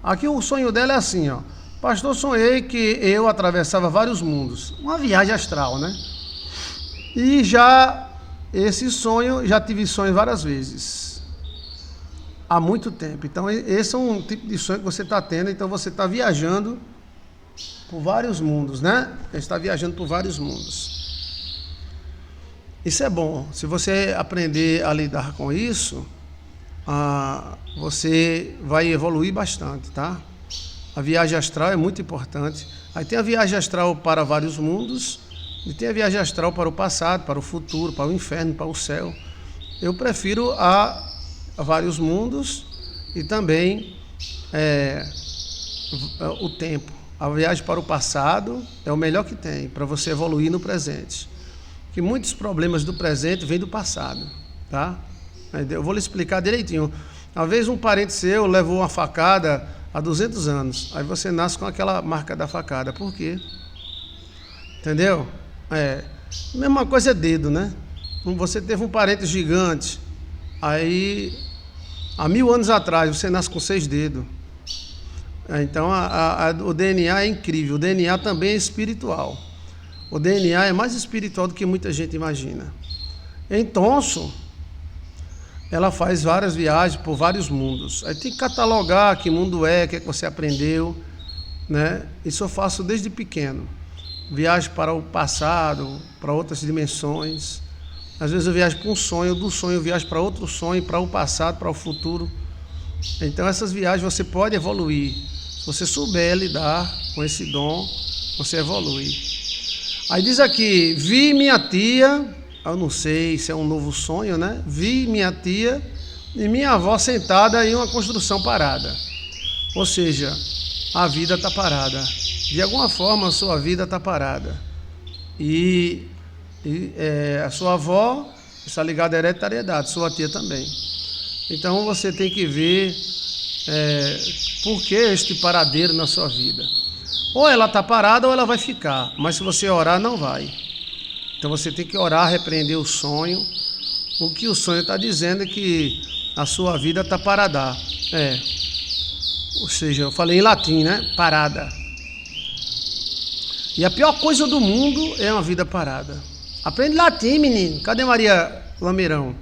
Aqui o sonho dela é assim, ó. Pastor, sonhei que eu atravessava vários mundos. Uma viagem astral, né? E já esse sonho, já tive sonho várias vezes. Há muito tempo. Então esse é um tipo de sonho que você está tendo. Então você está viajando por vários mundos, né? Você está viajando por vários mundos. Isso é bom. Se você aprender a lidar com isso, você vai evoluir bastante, tá? A viagem astral é muito importante. Aí tem a viagem astral para vários mundos e tem a viagem astral para o passado, para o futuro, para o inferno, para o céu. Eu prefiro a vários mundos e também o tempo. A viagem para o passado é o melhor que tem para você evoluir no presente. Que muitos problemas do presente vêm do passado, tá? Eu vou lhe explicar direitinho. Uma vez um parente seu levou uma facada há 200 anos. Aí você nasce com aquela marca da facada. Por quê? Entendeu? Mesma coisa é dedo, né? Você teve um parente gigante. Aí, há 1000 anos atrás, você nasce com 6 dedos. Então, o DNA é incrível. O DNA também é espiritual. O DNA é mais espiritual do que muita gente imagina. Então, ela faz várias viagens por vários mundos. Aí tem que catalogar que mundo é, o que é que você aprendeu, né? Isso eu faço desde pequeno. Viagem para o passado, para outras dimensões. Às vezes eu viajo para um sonho, do sonho eu viajo para outro sonho, para o passado, para o futuro. Então essas viagens você pode evoluir. Se você souber lidar com esse dom, você evolui. Aí diz aqui, vi minha tia, eu não sei se é um novo sonho, né? Vi minha tia e minha avó sentada em uma construção parada. Ou seja, a vida está parada. De alguma forma a sua vida está parada. E a sua avó está ligada à hereditariedade, sua tia também. Então você tem que ver por que este paradeiro na sua vida. Ou ela está parada ou ela vai ficar, mas se você orar não vai. Então você tem que orar, repreender o sonho. O que o sonho está dizendo é que a sua vida está parada. Ou seja, eu falei em latim, né? Parada. E a pior coisa do mundo é uma vida parada. Aprende latim, menino. Cadê Maria Lameirão?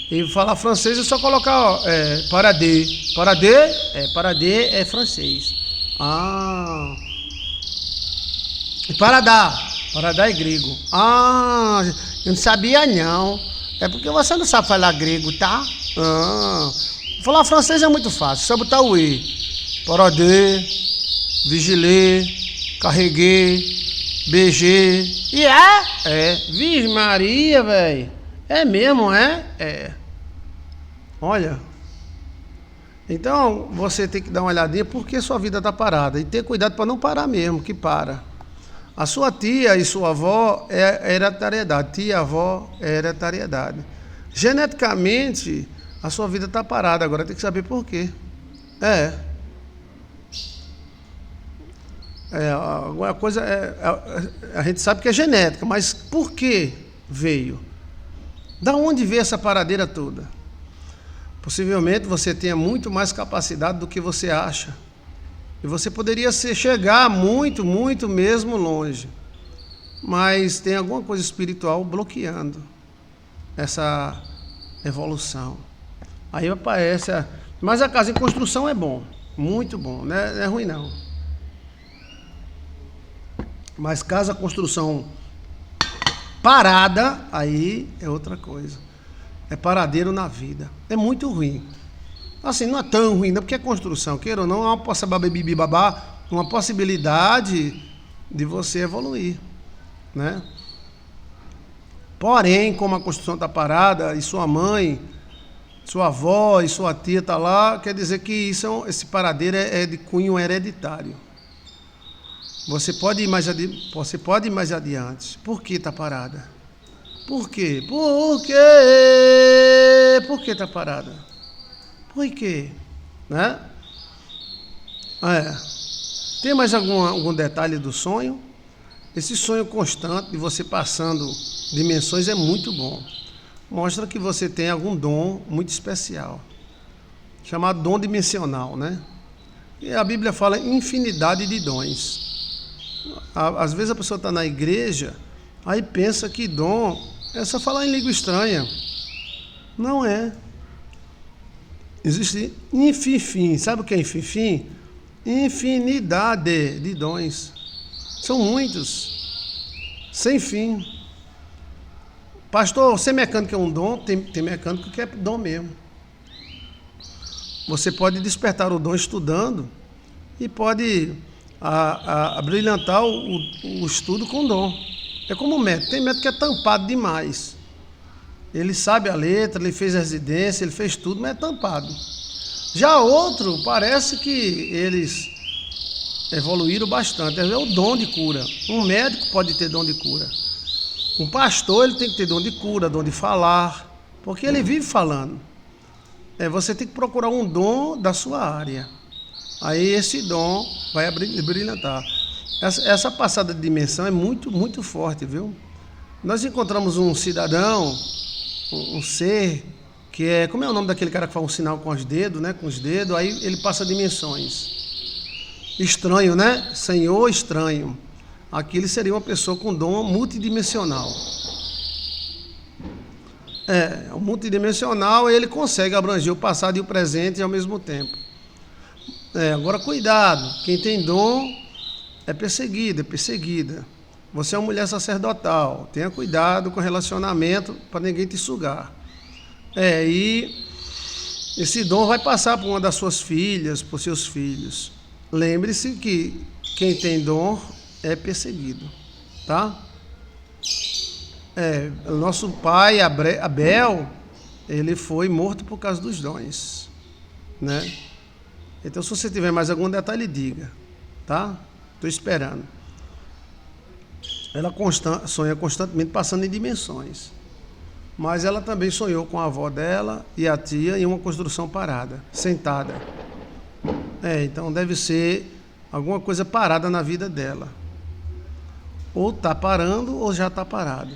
E falar francês é só colocar paradê. Paradê é francês. E paradá é grego. Eu não sabia não. É porque você não sabe falar grego, tá? Falar francês é muito fácil. Só botar o E. Paradê, vigilê, carreguei, beijê. E Virgem Maria, velho. É mesmo, é? Olha. Então, você tem que dar uma olhadinha porque sua vida está parada. E ter cuidado para não parar mesmo, que para. A sua tia e sua avó é hereditariedade. Tia e avó é hereditariedade. Geneticamente, a sua vida está parada. Agora tem que saber por quê. Alguma coisa a gente sabe que é genética, mas por que veio? Da onde veio essa paradeira toda? Possivelmente você tenha muito mais capacidade do que você acha. E você poderia chegar muito, muito mesmo longe. Mas tem alguma coisa espiritual bloqueando essa evolução. Aí aparece... Mas a casa em construção é bom. Muito bom. Não é ruim, não. Mas casa, construção parada, aí é outra coisa. É paradeiro na vida. É muito ruim. Assim, não é tão ruim, não, porque é construção. Queira ou não, é uma possibilidade de você evoluir, né? Porém, como a construção está parada e sua mãe, sua avó e sua tia estão lá, quer dizer que esse paradeiro é de cunho hereditário. Você pode ir mais adiante. Por que está parada? Por quê? Por quê? Por que está parada? Por quê? Né? Tem mais algum detalhe do sonho? Esse sonho constante de você passando dimensões é muito bom. Mostra que você tem algum dom muito especial. chamado dom dimensional, né? E a Bíblia fala infinidade de dons. Às vezes a pessoa está na igreja, aí pensa que dom é só falar em língua estranha. Não é. Existe infifim. Sabe o que é infifim? Infinidade de dons. São muitos. Sem fim. Pastor, ser mecânico é um dom? Tem mecânico que é dom mesmo. Você pode despertar o dom estudando e pode brilhantar o estudo com dom. É como o médico. Tem médico que é tampado demais. Ele sabe a letra, ele fez a residência, ele fez tudo, mas é tampado. Já outro, parece que eles evoluíram bastante. É o dom de cura. Um médico pode ter dom de cura. Um pastor, ele tem que ter dom de cura, dom de falar, porque ele vive falando. Você tem que procurar um dom da sua área. Aí esse dom vai brilhantar. Essa passada de dimensão é muito, muito forte, viu? Nós encontramos um cidadão, um ser, que é... Como é o nome daquele cara que faz um sinal com os dedos, né? Com os dedos, aí ele passa dimensões. Estranho, né? Senhor estranho. Aqui ele seria uma pessoa com dom multidimensional. O multidimensional, ele consegue abranger o passado e o presente ao mesmo tempo. Agora cuidado, quem tem dom é perseguido, é perseguida. Você é uma mulher sacerdotal, tenha cuidado com o relacionamento para ninguém te sugar. E esse dom vai passar por uma das suas filhas, por seus filhos. Lembre-se que quem tem dom é perseguido, tá? O nosso pai Abel, ele foi morto por causa dos dons, né? Então, se você tiver mais algum detalhe, diga, tá? Estou esperando. Ela sonha constantemente passando em dimensões, mas ela também sonhou com a avó dela e a tia em uma construção parada, sentada. Então deve ser alguma coisa parada na vida dela. Ou está parando ou já está parado.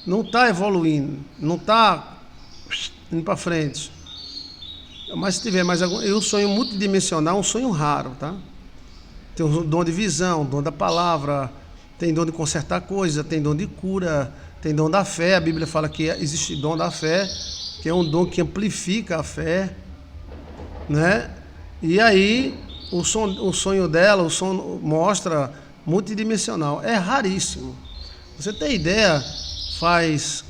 Não está evoluindo, não está indo para frente. Mas se tiver mais algum... Um sonho multidimensional, um sonho raro, tá? Tem um dom de visão, um dom da palavra, tem dom de consertar coisas, tem dom de cura, tem dom da fé. A Bíblia fala que existe dom da fé, que é um dom que amplifica a fé, né? E aí, o sonho dela, o sonho mostra multidimensional. É raríssimo. Você tem ideia, faz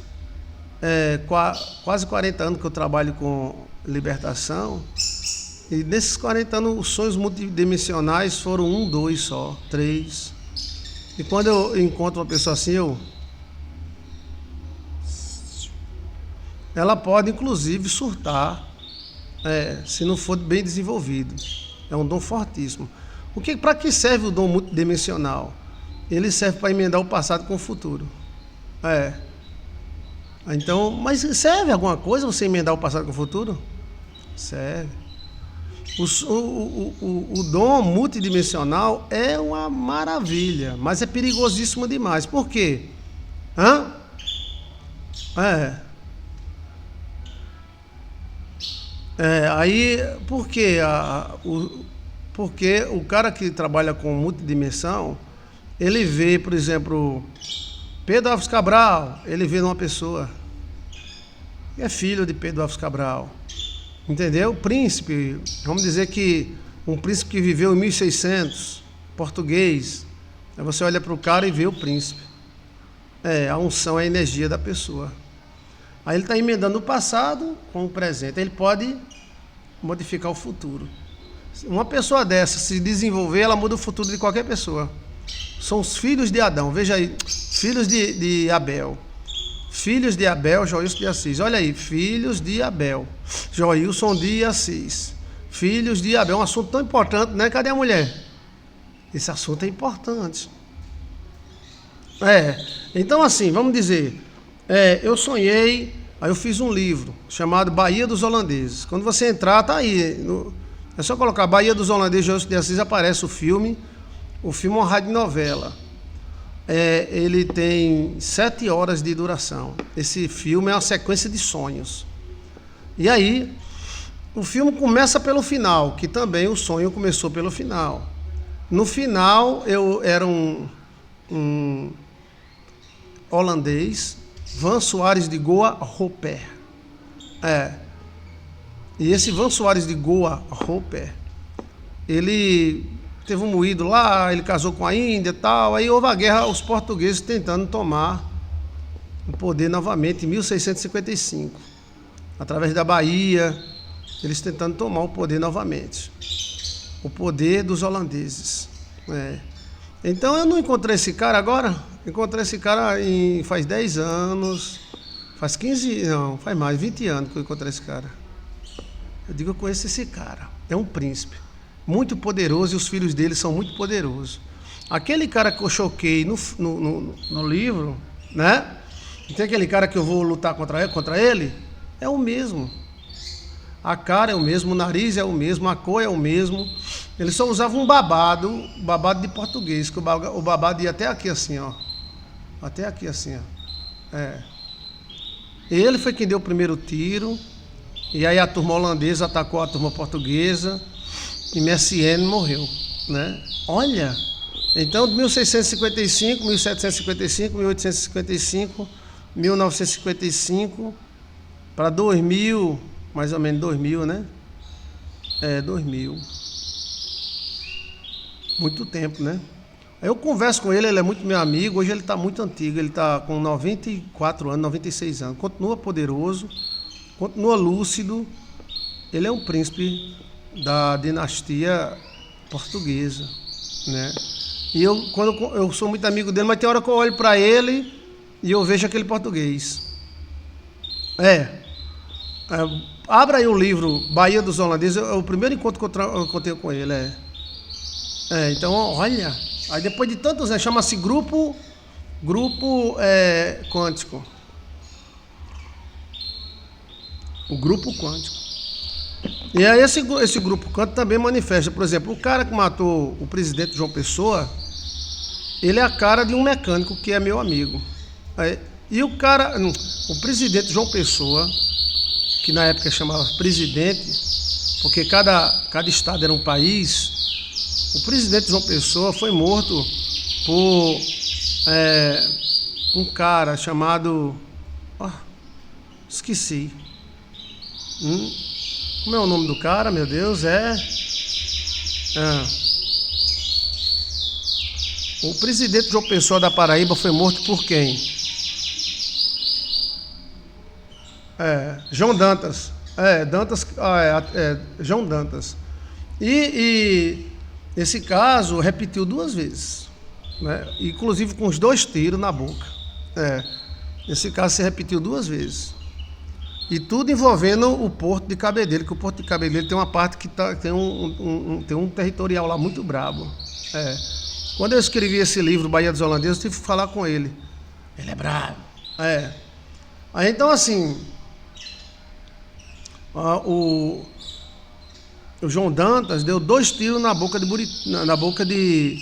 quase 40 anos que eu trabalho com libertação, e nesses 40 anos os sonhos multidimensionais foram 1, 2 só, 3. E quando eu encontro uma pessoa assim, ela pode inclusive surtar, se não for bem desenvolvido. É um dom fortíssimo. Para que serve o dom multidimensional? Ele serve para emendar o passado com o futuro. Então, mas serve alguma coisa você emendar o passado com o futuro? Serve. O dom multidimensional é uma maravilha, mas é perigosíssimo demais. Por quê? Aí, por quê? Porque o cara que trabalha com multidimensão, ele vê, por exemplo, Pedro Álvares Cabral, ele vê numa pessoa, é filho de Pedro Álvares Cabral, entendeu? Príncipe, vamos dizer que um príncipe que viveu em 1600, português, aí você olha para o cara e vê o príncipe. A unção é a energia da pessoa. Aí ele está emendando o passado com o presente, ele pode modificar o futuro. Uma pessoa dessa, se desenvolver, ela muda o futuro de qualquer pessoa. São os filhos de Adão, veja aí, filhos de Abel. Filhos de Abel, Joilson de Assis. Olha aí, filhos de Abel, Joilson de Assis. Filhos de Abel, um assunto tão importante, né? Cadê a mulher? Esse assunto é importante. Então assim, vamos dizer, eu sonhei, aí eu fiz um livro chamado Bahia dos Holandeses. Quando você entrar, tá aí. É só colocar Bahia dos Holandeses, Joilson de Assis, aparece o filme. O filme é uma radionovela. Ele tem 7 horas de duração. Esse filme é uma sequência de sonhos. E aí, O filme começa pelo final, que também o sonho começou pelo final. No final, eu era um holandês, Van Soares de Goa Roper. E esse Van Soares de Goa Roper, ele teve um moído lá, ele casou com a Índia e tal, aí houve a guerra, os portugueses tentando tomar o poder novamente em 1655, através da Bahia, eles tentando tomar o poder novamente, o poder dos holandeses. Então eu não encontrei esse cara agora, encontrei esse cara faz 10 anos, faz 15, não, faz mais, 20 anos que eu encontrei esse cara. Eu digo, eu conheço esse cara, é um príncipe, muito poderoso, e os filhos dele são muito poderosos. Aquele cara que eu choquei no livro, né? Tem aquele cara que eu vou lutar contra ele, é o mesmo. A cara é o mesmo, o nariz é o mesmo, a cor é o mesmo. Ele só usava um babado de português, que o babado ia até aqui assim, ó. Até aqui assim, ó. Ele foi quem deu o primeiro tiro, e aí a turma holandesa atacou a turma portuguesa, e Messiaen morreu, né? Olha, então de 1655, 1755, 1855, 1955 para 2000, mais ou menos 2000, né? 2000. Muito tempo, né? Aí eu converso com ele, ele é muito meu amigo, hoje ele está muito antigo, ele está com 94 anos, 96 anos, continua poderoso, continua lúcido, ele é um príncipe da dinastia portuguesa, né? E quando eu sou muito amigo dele, mas tem hora que eu olho para ele e eu vejo aquele português. Abra aí o livro Bahia dos Holandeses, é o primeiro encontro que eu tenho com ele. Então, olha, aí depois de tantos anos, chama-se Grupo Quântico. O Grupo Quântico. E aí esse Grupo Quântico também manifesta, por exemplo, o cara que matou o presidente João Pessoa, ele é a cara de um mecânico que é meu amigo. E o presidente João Pessoa, que na época chamava presidente, porque cada estado era um país, o presidente João Pessoa foi morto por um cara chamado... esqueci. Como é o nome do cara, meu Deus? O presidente João Pessoa da Paraíba foi morto por quem? João Dantas. João Dantas. E esse caso repetiu 2 vezes, né? Inclusive com os 2 tiros na boca. Esse caso se repetiu 2 vezes. E tudo envolvendo o Porto de Cabedelo, que o Porto de Cabedelo tem uma parte que tem um territorial lá muito brabo. Quando eu escrevi esse livro, Bahia dos Holandeses, eu tive que falar com ele. Ele é brabo. Aí então assim, o João Dantas deu 2 tiros na boca de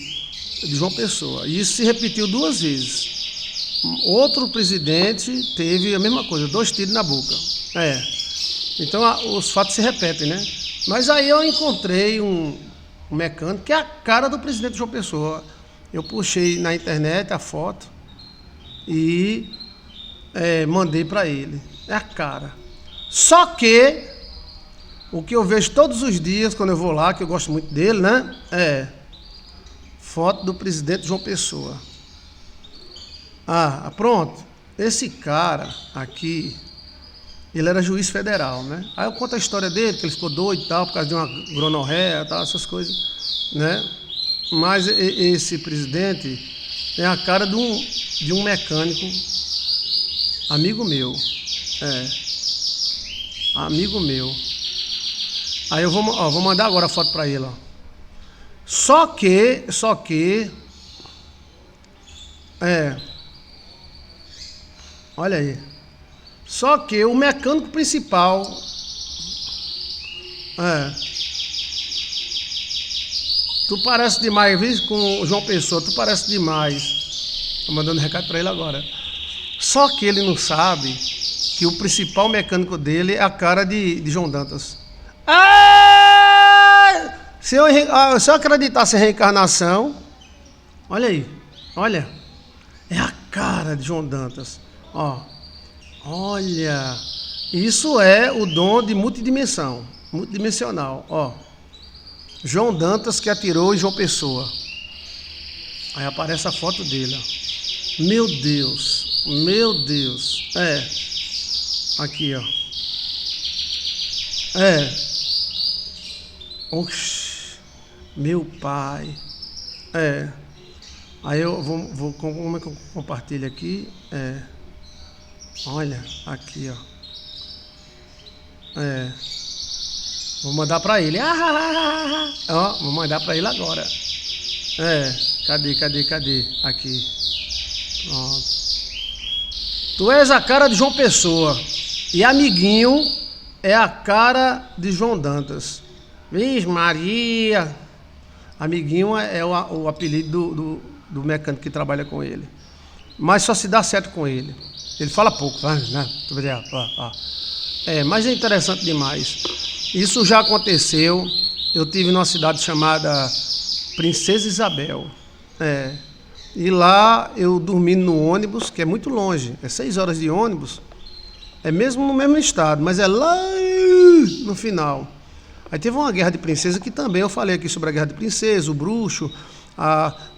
João Pessoa. E isso se repetiu 2 vezes. Outro presidente teve a mesma coisa, 2 tiros na boca. Então os fatos se repetem, né? Mas aí eu encontrei um mecânico que é a cara do presidente João Pessoa. Eu puxei na internet a foto e mandei para ele. É a cara. Só que o que eu vejo todos os dias quando eu vou lá, que eu gosto muito dele, né? Foto do presidente João Pessoa. Pronto. Esse cara aqui, ele era juiz federal, né? Aí eu conto a história dele, que ele ficou doido e tal, por causa de uma gonorreia e tal, essas coisas, né? Mas esse presidente é a cara de um mecânico, amigo meu. Amigo meu. Aí eu vou mandar agora a foto para ele, ó. Só que olha aí. Só que o mecânico principal tu parece demais, viu? Com o João Pessoa, tu parece demais. Tô mandando recado para ele agora. Só que ele não sabe que o principal mecânico dele é a cara de João Dantas. Ah! Se eu acreditasse em reencarnação, olha aí, olha, é a cara de João Dantas. Ó, olha, isso é o dom de multidimensional. Ó, João Dantas que atirou em João Pessoa. Aí aparece a foto dele, ó. Meu Deus, meu Deus. É, aqui, ó. É. Oxi, meu pai. É. Aí eu vou como é que eu compartilho aqui? É. Olha, aqui, ó. É. Vou mandar pra ele. Ó, vou mandar pra ele agora. É. Cadê? Aqui. Pronto. Tu és a cara de João Pessoa. E amiguinho é a cara de João Dantas. Vixe Maria. Amiguinho é o apelido do mecânico que trabalha com ele. Mas só se dá certo com ele. Ele fala pouco, né? Mas é interessante demais. Isso já aconteceu. Eu tive numa cidade chamada Princesa Isabel. E lá eu dormi no ônibus, que é muito longe. É 6 horas de ônibus. É mesmo no mesmo estado, mas é lá no final. Aí teve uma guerra de princesa que também eu falei aqui sobre a guerra de princesa, o bruxo,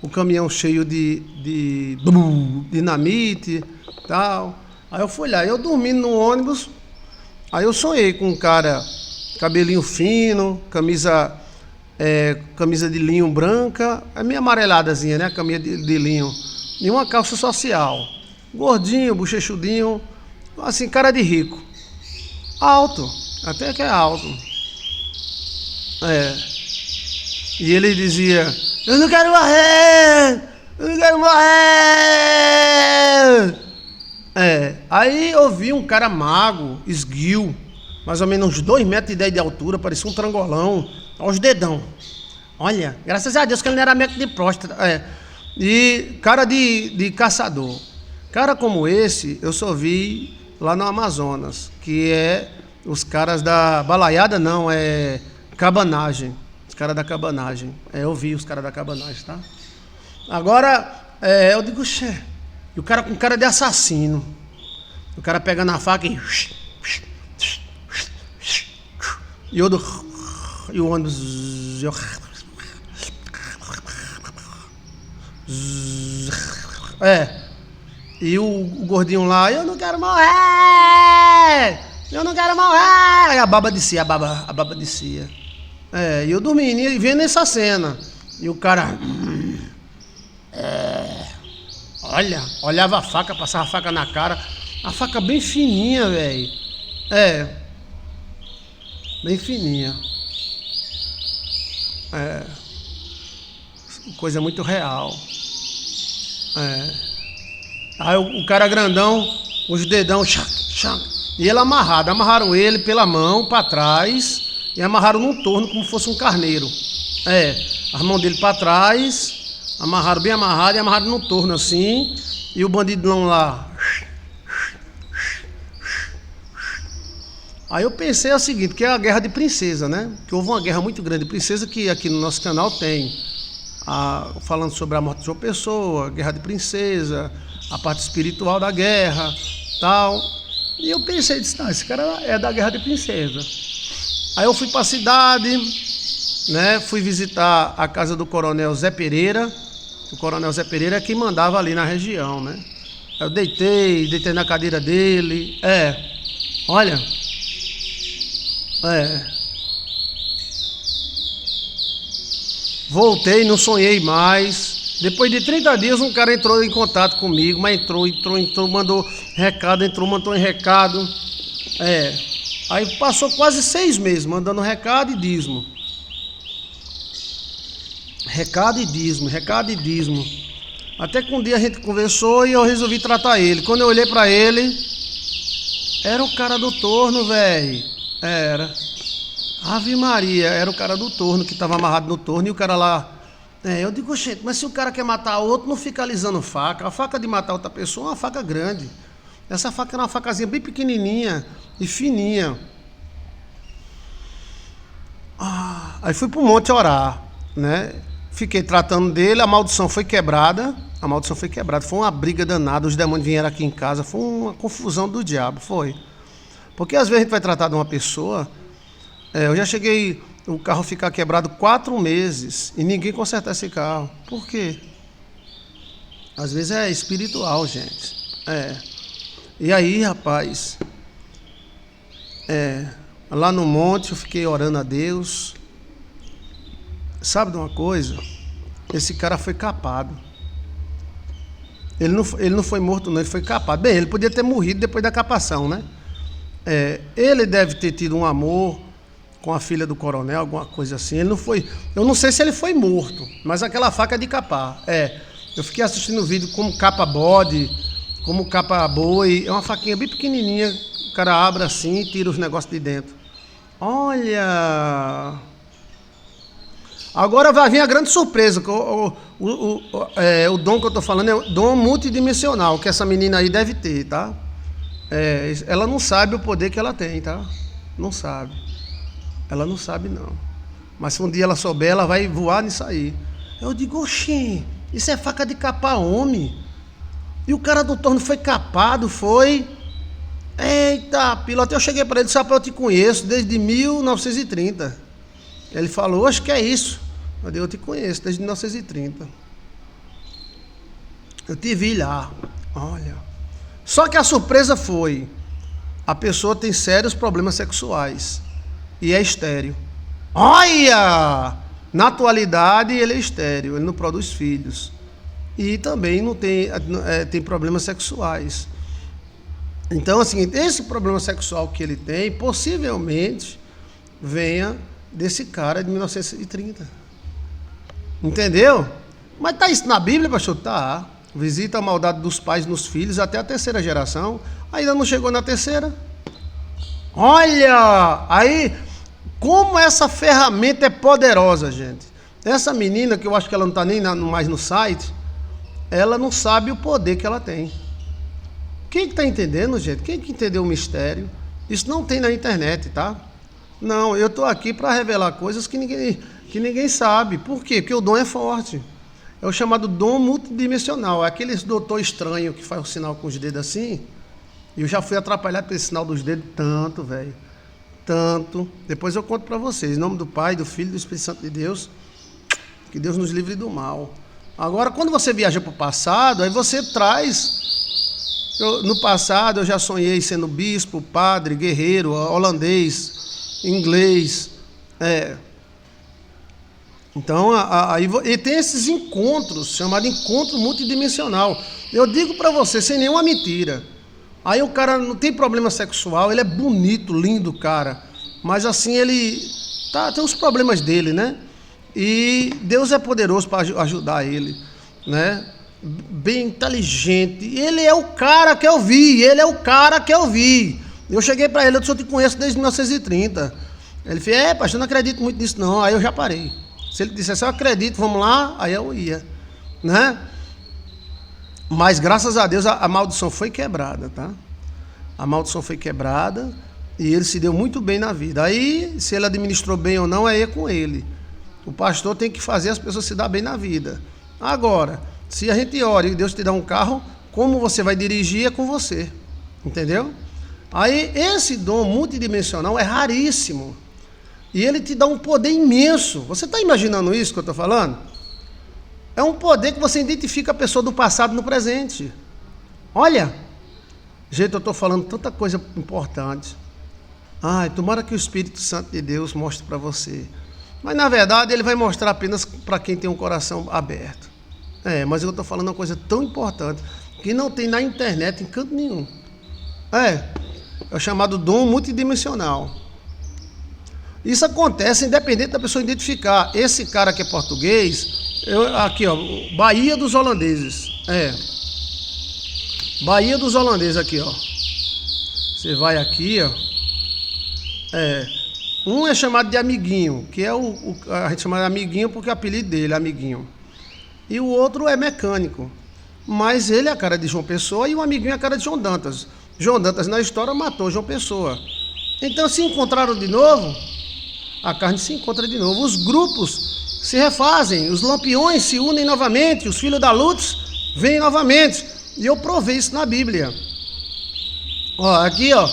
o caminhão cheio de dinamite e tal. Aí eu fui lá, eu dormindo no ônibus, aí eu sonhei com um cara, cabelinho fino, camisa de linho branca, a minha amareladazinha, né? Camisa de linho, e uma calça social. Gordinho, bochechudinho, assim, cara de rico. Alto, até que é alto. E ele dizia: eu não quero morrer! Eu não quero morrer! Aí eu vi um cara mago, esguio, mais ou menos uns 2,10 metros de altura, parecia um trangolão, aos dedão. Olha, graças a Deus que ele não era médico de próstata. E cara de caçador. Cara como esse, eu só vi lá no Amazonas, que é os caras da balaiada, não, é cabanagem. Os caras da cabanagem. Eu vi os caras da cabanagem, tá? Agora, eu digo, xê. E o cara com cara de assassino. O cara pega na faca e... E o ônibus... E o gordinho lá, eu não quero morrer! Eu não quero morrer! Aí a baba descia, a baba descia. E eu dormindo e vendo essa cena. E o cara... olhava a faca, passava a faca na cara. A faca bem fininha, velho. Bem fininha. Coisa muito real. Aí o cara grandão, os dedão, e ele amarrado. Amarraram ele pela mão para trás e amarraram num torno como se fosse um carneiro. As mãos dele para trás, amarraram bem amarrado e amarraram num torno assim. E o bandidão lá. Aí eu pensei o seguinte, que é a guerra de princesa, né? Que houve uma guerra muito grande de princesa que aqui no nosso canal tem. Falando sobre a morte de João Pessoa, guerra de princesa, a parte espiritual da guerra, tal. E eu pensei, esse cara é da guerra de princesa. Aí eu fui para a cidade, né? Fui visitar a casa do coronel Zé Pereira. O coronel Zé Pereira é quem mandava ali na região, né? Eu deitei na cadeira dele. Olha. Voltei, não sonhei mais. Depois de 30 dias um cara entrou em contato comigo, mas entrou, mandou recado, mandou recado. Aí passou quase 6 meses mandando recado e dízimo. Recado e dízimo. Até que um dia a gente conversou e eu resolvi tratar ele. Quando eu olhei pra ele, era o cara do torno, velho. Era. Ave Maria, era o cara do torno que estava amarrado no torno e o cara lá. Eu digo, gente, mas se o cara quer matar outro, não fica alisando faca. A faca de matar outra pessoa é uma faca grande. Essa faca era uma facazinha bem pequenininha e fininha. Aí fui pro monte orar, né? Fiquei tratando dele, a maldição foi quebrada. A maldição foi quebrada. Foi uma briga danada. Os demônios vieram aqui em casa. Foi uma confusão do diabo. Foi. Porque às vezes a gente vai tratar de uma pessoa. Eu já cheguei. O carro ficar quebrado 4 meses. E ninguém consertar esse carro. Por quê? Às vezes é espiritual, gente. E aí, rapaz. Lá no monte eu fiquei orando a Deus. Sabe de uma coisa? Esse cara foi capado. Ele não foi morto, não, ele foi capado. Bem, ele podia ter morrido depois da capação, né? Ele deve ter tido um amor com a filha do coronel, alguma coisa assim. Ele não foi. Eu não sei se ele foi morto, mas aquela faca é de capar. Eu fiquei assistindo o vídeo como capa bode, como capa boi. É uma faquinha bem pequenininha. O cara abre assim e tira os negócios de dentro. Olha. Agora vai vir a grande surpresa. O dom que eu estou falando é o dom multidimensional, que essa menina aí deve ter, tá? Ela não sabe o poder que ela tem, tá? Não sabe. Ela não sabe, não. Mas se um dia ela souber, ela vai voar nisso aí. Eu digo, oxê, isso é faca de capar homem. E o cara do torno foi capado, foi. Eita, piloto, eu cheguei para ele, disse, eu te conheço desde 1930. Ele falou, acho que é isso. Eu te conheço desde 1930. Eu te vi lá. Olha. Só que a surpresa foi: a pessoa tem sérios problemas sexuais e é estéril. Olha! Na atualidade ele é estéril, ele não produz filhos. E também não tem problemas sexuais. Então, assim, esse problema sexual que ele tem, possivelmente venha desse cara de 1930. Entendeu? Mas tá isso na Bíblia, pastor? Tá. Visita a maldade dos pais nos filhos até a 3ª geração. Ainda não chegou na 3ª. Olha! Aí, como essa ferramenta é poderosa, gente. Essa menina, que eu acho que ela não está nem mais no site, ela não sabe o poder que ela tem. Quem que está entendendo, gente? Quem que entendeu o mistério? Isso não tem na internet, tá? Não, eu estou aqui para revelar coisas que ninguém sabe. Por quê? Porque o dom é forte. É o chamado dom multidimensional. É aquele doutor estranho que faz o sinal com os dedos assim. E eu já fui atrapalhado pelo sinal dos dedos tanto, velho. Tanto. Depois eu conto para vocês. Em nome do Pai, do Filho e do Espírito Santo de Deus. Que Deus nos livre do mal. Agora, quando você viaja para o passado, aí você traz... no passado eu já sonhei sendo bispo, padre, guerreiro, holandês, inglês. Então, aí e tem esses encontros, chamado encontro multidimensional. Eu digo para você, sem nenhuma mentira. Aí o cara não tem problema sexual, ele é bonito, lindo, cara. Mas assim, ele tem os problemas dele, né? E Deus é poderoso para ajudar ele, né? Bem inteligente. Ele é o cara que eu vi, Eu cheguei para ele, eu disse, eu te conheço desde 1930. Ele fez, pastor, eu não acredito muito nisso não. Aí eu já parei. Se ele dissesse, eu acredito, vamos lá, aí eu ia, né? Mas graças a Deus a maldição foi quebrada, tá? A maldição foi quebrada e ele se deu muito bem na vida. Aí, se ele administrou bem ou não, aí é com ele. O pastor tem que fazer as pessoas se dar bem na vida. Agora, se a gente ora e Deus te dá um carro, como você vai dirigir é com você, entendeu? Aí, esse dom multidimensional é raríssimo. E ele te dá um poder imenso. Você está imaginando isso que eu estou falando? É um poder que você identifica a pessoa do passado no presente. Olha, gente, eu estou falando tanta coisa importante. Ai, tomara que o Espírito Santo de Deus mostre para você. Mas, na verdade, ele vai mostrar apenas para quem tem um coração aberto. Mas eu estou falando uma coisa tão importante que não tem na internet em canto nenhum. É o chamado dom multidimensional. Isso acontece independente da pessoa identificar. Esse cara que é português, aqui, ó, Bahia dos Holandeses. Bahia dos Holandeses aqui, ó. Você vai aqui, ó. Um é chamado de Amiguinho, que é a gente chama de Amiguinho porque é o apelido dele, Amiguinho. E o outro é mecânico. Mas ele é a cara de João Pessoa e o Amiguinho é a cara de João Dantas. João Dantas, na história, matou João Pessoa. Então, se encontraram de novo, a carne se encontra de novo. Os grupos se refazem, os lampiões se unem novamente, os filhos da luz vêm novamente. E eu provei isso na Bíblia. Ó, aqui, ó,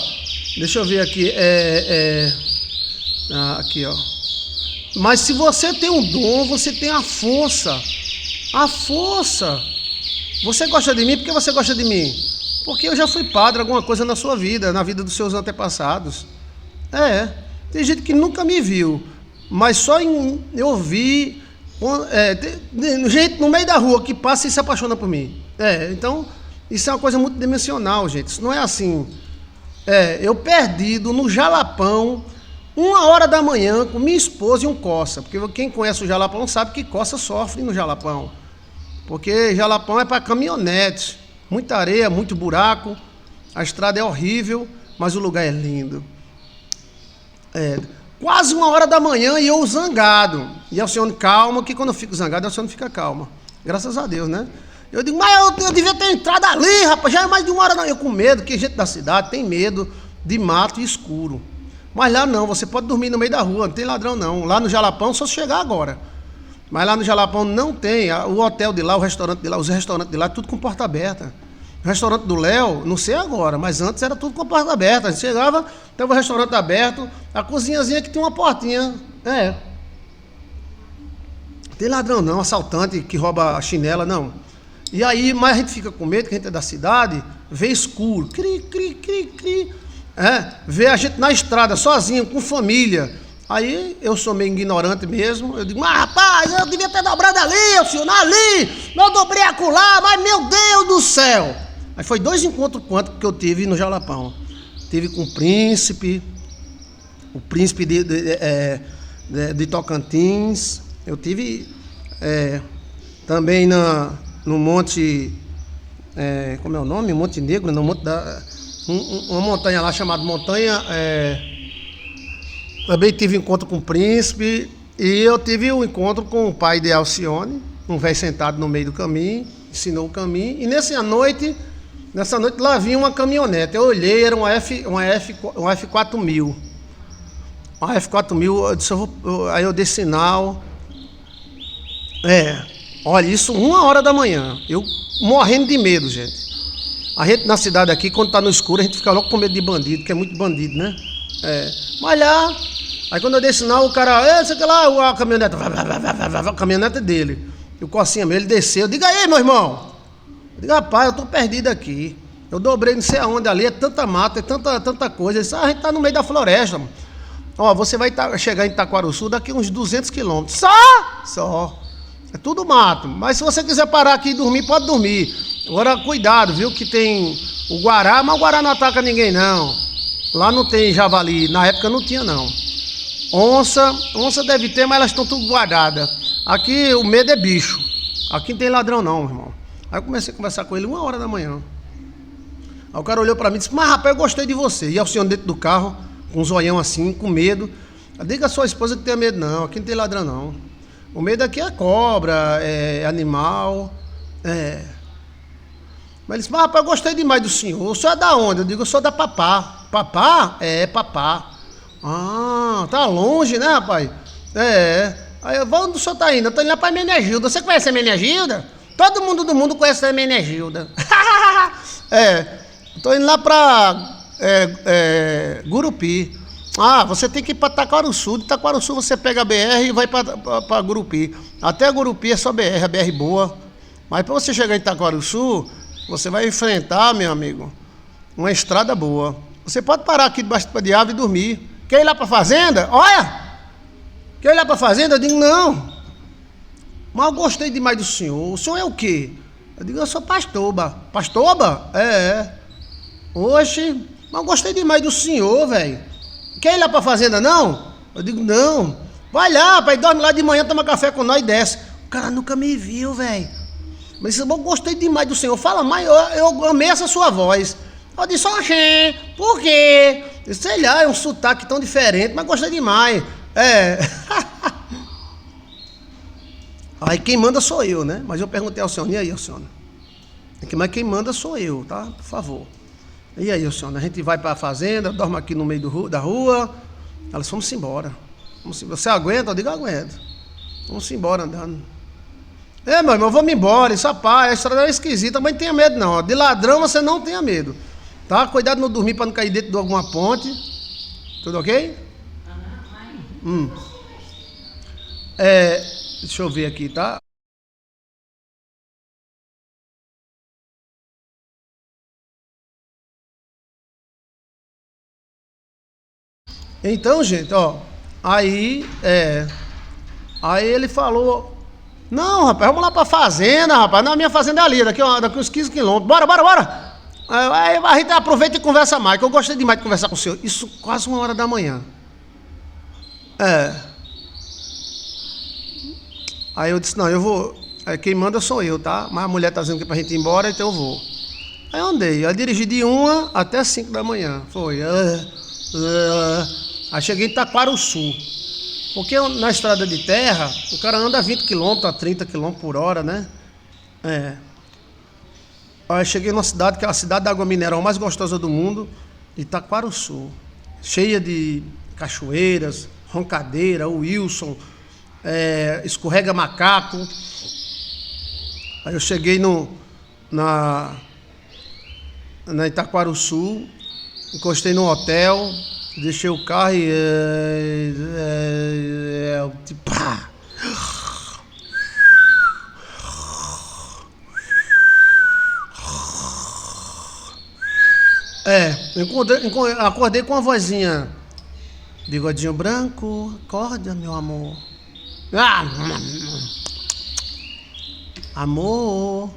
deixa eu ver aqui, aqui, ó. Mas se você tem um dom, você tem a força. A força. Você gosta de mim? Por que você gosta de mim? Porque eu já fui padre, alguma coisa na sua vida, na vida dos seus antepassados. Tem gente que nunca me viu, mas só eu vi gente no meio da rua que passa e se apaixona por mim. Então, isso é uma coisa muito dimensional, gente. Isso não é assim. Eu perdido no Jalapão, 1h da manhã, com minha esposa e um Corsa. Porque quem conhece o Jalapão sabe que Corsa sofre no Jalapão. Porque Jalapão é para caminhonete. Muita areia, muito buraco. A estrada é horrível, mas o lugar é lindo. Quase 1h da manhã e eu zangado. E Alcione, calma, que quando eu fico zangado, Alcione fica calma. Graças a Deus, né? Eu digo, mas eu devia ter entrado ali, rapaz, já é mais de 1h não. Eu com medo, que gente da cidade tem medo de mato e escuro. Mas lá não, você pode dormir no meio da rua, não tem ladrão não. Lá no Jalapão, só se chegar agora. Mas lá no Jalapão não tem, o hotel de lá, o restaurante de lá, os restaurantes de lá, tudo com porta aberta. O restaurante do Léo, não sei agora, mas antes era tudo com porta aberta. A gente chegava, tava o restaurante aberto, a cozinhazinha que tinha uma portinha. Não tem ladrão não, assaltante que rouba a chinela, não. E aí, mas a gente fica com medo, que a gente é da cidade, vê escuro, vê a gente na estrada, sozinho, com família. Aí eu sou meio ignorante mesmo, eu digo, mas rapaz, eu devia ter dobrado ali, eu dobrei acolá, mas meu Deus do céu. Aí foi 2 encontros quantos que eu tive no Jalapão. Tive com o príncipe de Tocantins. Eu tive também no Monte, como é o nome? Monte Negro, no Monte uma montanha lá chamada Montanha. Também tive encontro com o príncipe. E eu tive um encontro com o pai de Alcione, um velho sentado no meio do caminho, ensinou o caminho. E nessa noite lá vinha uma caminhonete. Eu olhei, era uma F4000. Uma F4000, eu disse, aí eu dei sinal. Olha, isso 1h da manhã. Eu morrendo de medo, gente. A gente na cidade aqui, quando tá no escuro, a gente fica logo com medo de bandido, que é muito bandido, né? Mas lá, aí quando eu dei sinal, o cara, sei lá, a caminhonete, a caminhonete dele. E o Corsinha mesmo, ele desceu. Diga aí, meu irmão. Eu digo, rapaz, eu tô perdido aqui. Eu dobrei não sei aonde ali, é tanta mata, é tanta coisa. Ele disse, a gente tá no meio da floresta, mano. Ó, você vai chegar em Itaquaruçu daqui uns 200 quilômetros. Só. É tudo mato. Mas se você quiser parar aqui e dormir, pode dormir. Agora, cuidado, viu, que tem o Guará, mas o Guará não ataca ninguém, não. Lá não tem javali. Na época não tinha, não. Onça deve ter, mas elas estão tudo guardadas. Aqui o medo é bicho. Aqui não tem ladrão, não, irmão. Aí eu comecei a conversar com ele 1h da manhã. Aí o cara olhou pra mim e disse, mas rapaz, eu gostei de você. E Alcione dentro do carro, com um zoião assim, com medo. Diga a sua esposa que tem medo, não. Aqui não tem ladrão, não. O medo aqui é cobra, é animal. Mas ele disse, mas rapaz, eu gostei demais do senhor. O senhor é da onde? Eu digo, eu sou da Papá. Papá? Papá. Ah, tá longe, né, rapaz? Aí eu vou, onde o senhor tá indo? Eu tô indo lá pra Menegilda. Você conhece a Menegilda? Todo mundo do mundo conhece a Menegilda. Tô indo lá pra Gurupi. Ah, você tem que ir pra Taquaruçu. De Taquaruçu você pega a BR e vai pra Gurupi. Até Gurupi é só BR, a BR boa. Mas pra você chegar em Taquaruçu, você vai enfrentar, meu amigo, uma estrada boa. Você pode parar aqui debaixo de árvore e dormir. Quer ir lá pra fazenda? Olha! Quer ir lá pra fazenda? Eu digo, não. Mas eu gostei demais do senhor. O senhor é o quê? Eu digo, eu sou pastoba. Pastoba? Oxe, mas eu gostei demais do senhor, velho. Quer ir lá pra fazenda, não? Eu digo, não. Vai lá, pai, dorme lá de manhã, toma café com nós e desce. O cara nunca me viu, velho. Mas eu gostei demais do senhor. Fala mais, eu amei essa sua voz. Eu disse, oxê, por quê? Eu sei lá, é um sotaque tão diferente, mas gostei demais. Aí quem manda sou eu, né? Mas eu perguntei ao senhor, e aí, Alcione? Mas quem manda sou eu, tá? Por favor. E aí, Alcione? A gente vai para a fazenda, dorme aqui no meio da rua. Elas fomos embora. Você aguenta? Eu digo, aguento. Vamos embora andando. Meu irmão, vamos embora. Isso, rapaz, a estrada é esquisita, mas não tenha medo não. De ladrão você não tenha medo. Tá? Cuidado de não dormir para não cair dentro de alguma ponte. Tudo ok? Deixa eu ver aqui, tá? Então, gente, ó. Aí ele falou: não, rapaz, vamos lá pra fazenda, rapaz. Não, a minha fazenda é ali, daqui uns 15 quilômetros. Bora. Aí a gente aproveita e conversa mais, que eu gostei demais de conversar com o senhor. Isso quase 1h da manhã. Aí eu disse: não, eu vou. Quem manda sou eu, tá? Mas a mulher tá dizendo que é pra gente ir embora, então eu vou. Aí eu andei. Eu dirigi de 1 até 5 da manhã. Foi. Aí cheguei em Taquarussu. Porque na estrada de terra, o cara anda a 20 km, a 30 km por hora, né? Aí cheguei numa cidade que é a cidade da água mineral mais gostosa do mundo, Itaquarussu. Cheia de cachoeiras, roncadeira, Wilson, escorrega macaco. Aí eu cheguei na Itaquarussu, encostei no hotel, deixei o carro e pá. Acordei com uma vozinha: bigodinho branco, acorda, meu amor. Amor,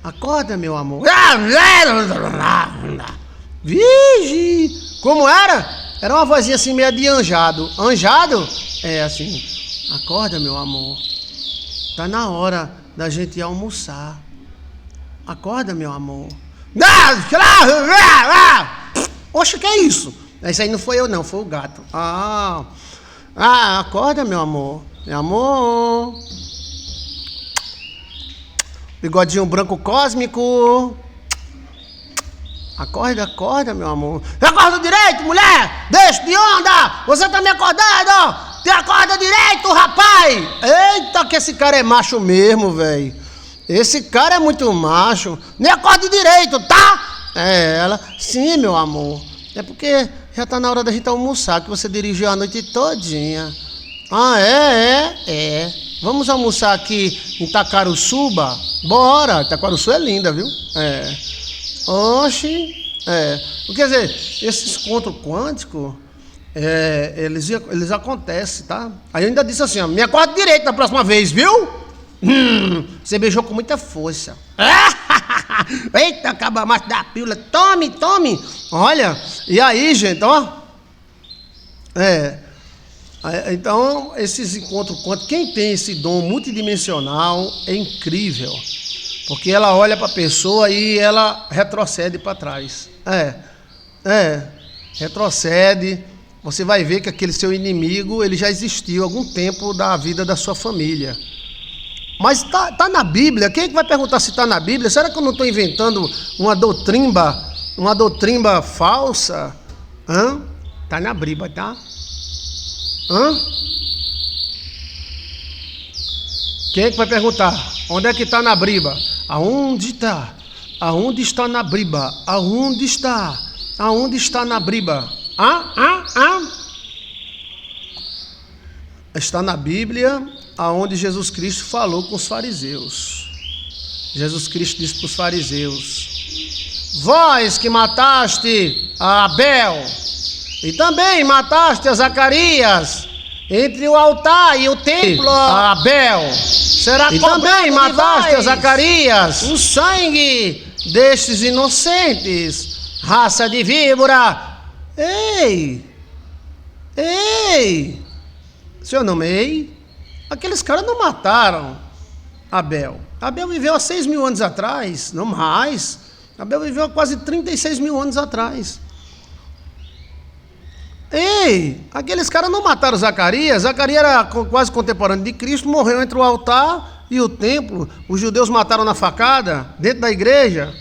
acorda, meu amor. Vigi! Como era? Era uma vozinha assim meio de anjado. Anjado? Assim: acorda, meu amor. Tá na hora da gente ir almoçar. Acorda, meu amor. Oxe, que é isso? Isso aí não foi eu não, foi o gato. Acorda, meu amor. Meu amor. Bigodinho branco cósmico. Acorda, meu amor. Acorda direito, mulher! Deixa de onda! Você tá me acordando? Te acorda direito, rapaz! Eita, que esse cara é macho mesmo, velho. Esse cara é muito macho. Me acorde direito, tá? Ela: sim, meu amor. É porque já tá na hora da gente almoçar, que você dirigiu a noite todinha. Vamos almoçar aqui em Taquarussuba? Bora. Taquarussu é linda, viu? Oxi. Quer dizer, esses encontros quânticos, eles acontecem, tá? Aí eu ainda disse assim: me acorde direito da próxima vez, viu? Você beijou com muita força. Eita, acaba macho da pílula. Tome. Olha, e aí, gente, ó. Então, esses encontros quânticos, quem tem esse dom multidimensional é incrível. Porque ela olha para a pessoa e ela retrocede para trás. Retrocede. Você vai ver que aquele seu inimigo, ele já existiu há algum tempo da vida da sua família. Mas tá na Bíblia. Quem é que vai perguntar se está na Bíblia? Será que eu não estou inventando uma doutrimba falsa? Tá na Bíblia, tá? Quem é que vai perguntar? Onde é que está na Bíblia? Aonde está? Aonde está na Bíblia? Aonde está? Aonde está na Bíblia? Está na Bíblia, aonde Jesus Cristo falou com os fariseus. Jesus Cristo disse para os fariseus: vós que mataste a Abel e também mataste a Zacarias entre o altar e o templo, a Abel, será e também mataste a Zacarias o sangue destes inocentes, raça de víbora. Ei, seu nome aqueles caras não mataram Abel. Abel viveu há 6.000 anos atrás, não mais. Abel viveu há quase 36.000 anos atrás. Aqueles caras não mataram Zacarias. Zacarias era quase contemporâneo de Cristo, morreu entre o altar e o templo. Os judeus mataram na facada, dentro da igreja.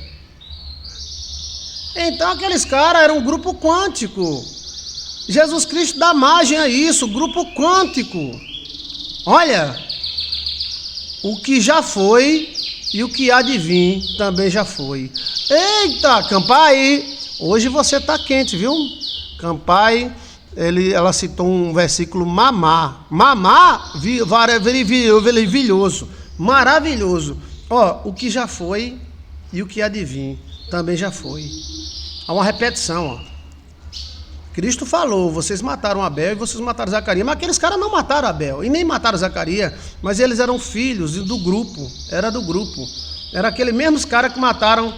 Então aqueles caras eram um grupo quântico. Jesus Cristo dá margem a isso, grupo quântico. Olha, o que já foi e o que há de vir também já foi. Eita, Campai, hoje você está quente, viu? Campai, ela citou um versículo mamá. Mamá, maravilhoso, maravilhoso. Ó, o que já foi e o que há de vir também já foi. Há uma repetição, ó. Cristo falou, vocês mataram Abel e vocês mataram Zacarias, mas aqueles caras não mataram Abel e nem mataram Zacarias, mas eles eram filhos do grupo, era aqueles mesmos caras que mataram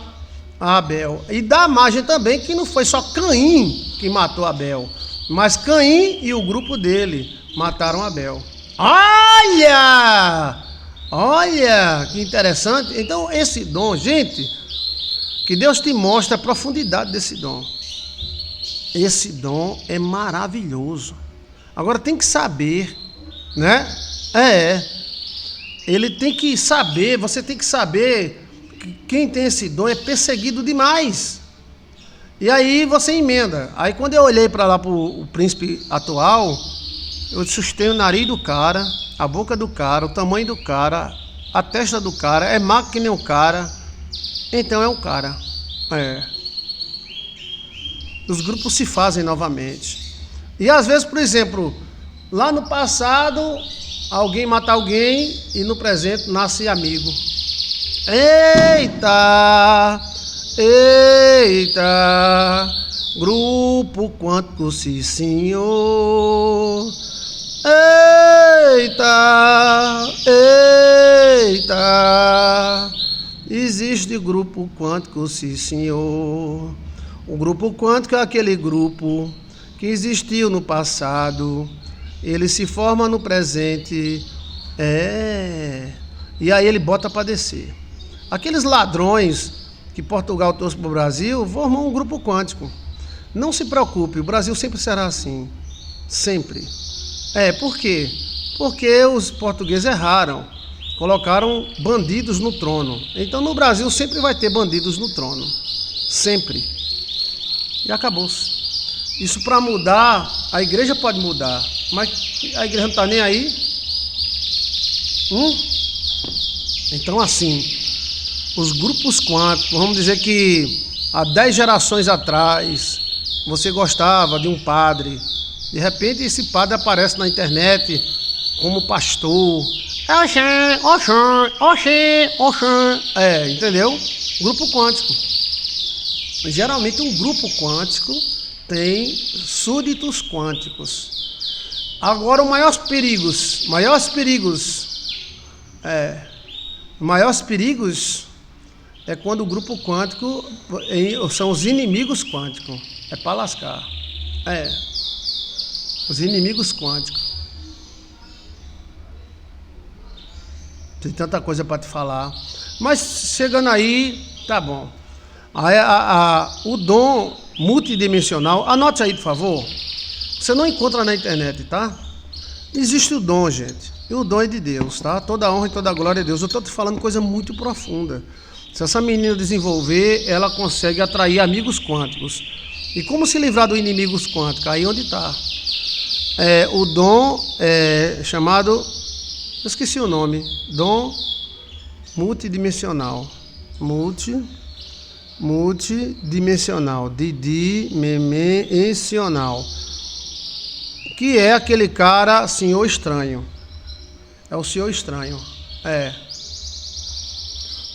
Abel. E dá a margem também que não foi só Caim que matou Abel, mas Caim e o grupo dele mataram Abel. Olha, que interessante. Então esse dom, gente, que Deus te mostre a profundidade desse dom. Esse dom é maravilhoso. Agora tem que saber, né? Ele tem que saber, você tem que saber que quem tem esse dom é perseguido demais. E aí você emenda. Aí quando eu olhei para lá para o príncipe atual, eu sustento o nariz do cara, a boca do cara, o tamanho do cara, a testa do cara, é magro que nem um cara. Então é um cara. Os grupos se fazem novamente. E às vezes, por exemplo, lá no passado, alguém mata alguém e no presente nasce amigo. Eita, grupo quântico, sim senhor. Eita, existe grupo quântico, sim senhor. O grupo quântico é aquele grupo que existiu no passado, ele se forma no presente, e aí ele bota para descer. Aqueles ladrões que Portugal trouxe para o Brasil formam um grupo quântico. Não se preocupe, o Brasil sempre será assim, sempre. Por quê? Porque os portugueses erraram, colocaram bandidos no trono. Então no Brasil sempre vai ter bandidos no trono, sempre. E acabou-se. Isso para mudar, a igreja pode mudar, mas a igreja não está nem aí. Então assim, os grupos quânticos, vamos dizer que há 10 gerações atrás, você gostava de um padre, de repente esse padre aparece na internet como pastor. Entendeu? Grupo quântico. Geralmente um grupo quântico tem súditos quânticos. Agora os maiores perigos é quando o grupo quântico são os inimigos quânticos. É para lascar. Os inimigos quânticos. Tem tanta coisa para te falar. Mas chegando aí, tá bom. O dom multidimensional, anote aí, por favor. Você não encontra na internet, tá? Existe o dom, gente. E o dom é de Deus, tá? Toda honra e toda glória é Deus. Eu estou te falando coisa muito profunda. Se essa menina desenvolver, ela consegue atrair amigos quânticos. E como se livrar do inimigos quânticos? Aí onde está. O dom é chamado... Eu esqueci o nome. Dom multidimensional. Multidimensional, dimensional, que é aquele cara, senhor estranho. É o senhor estranho.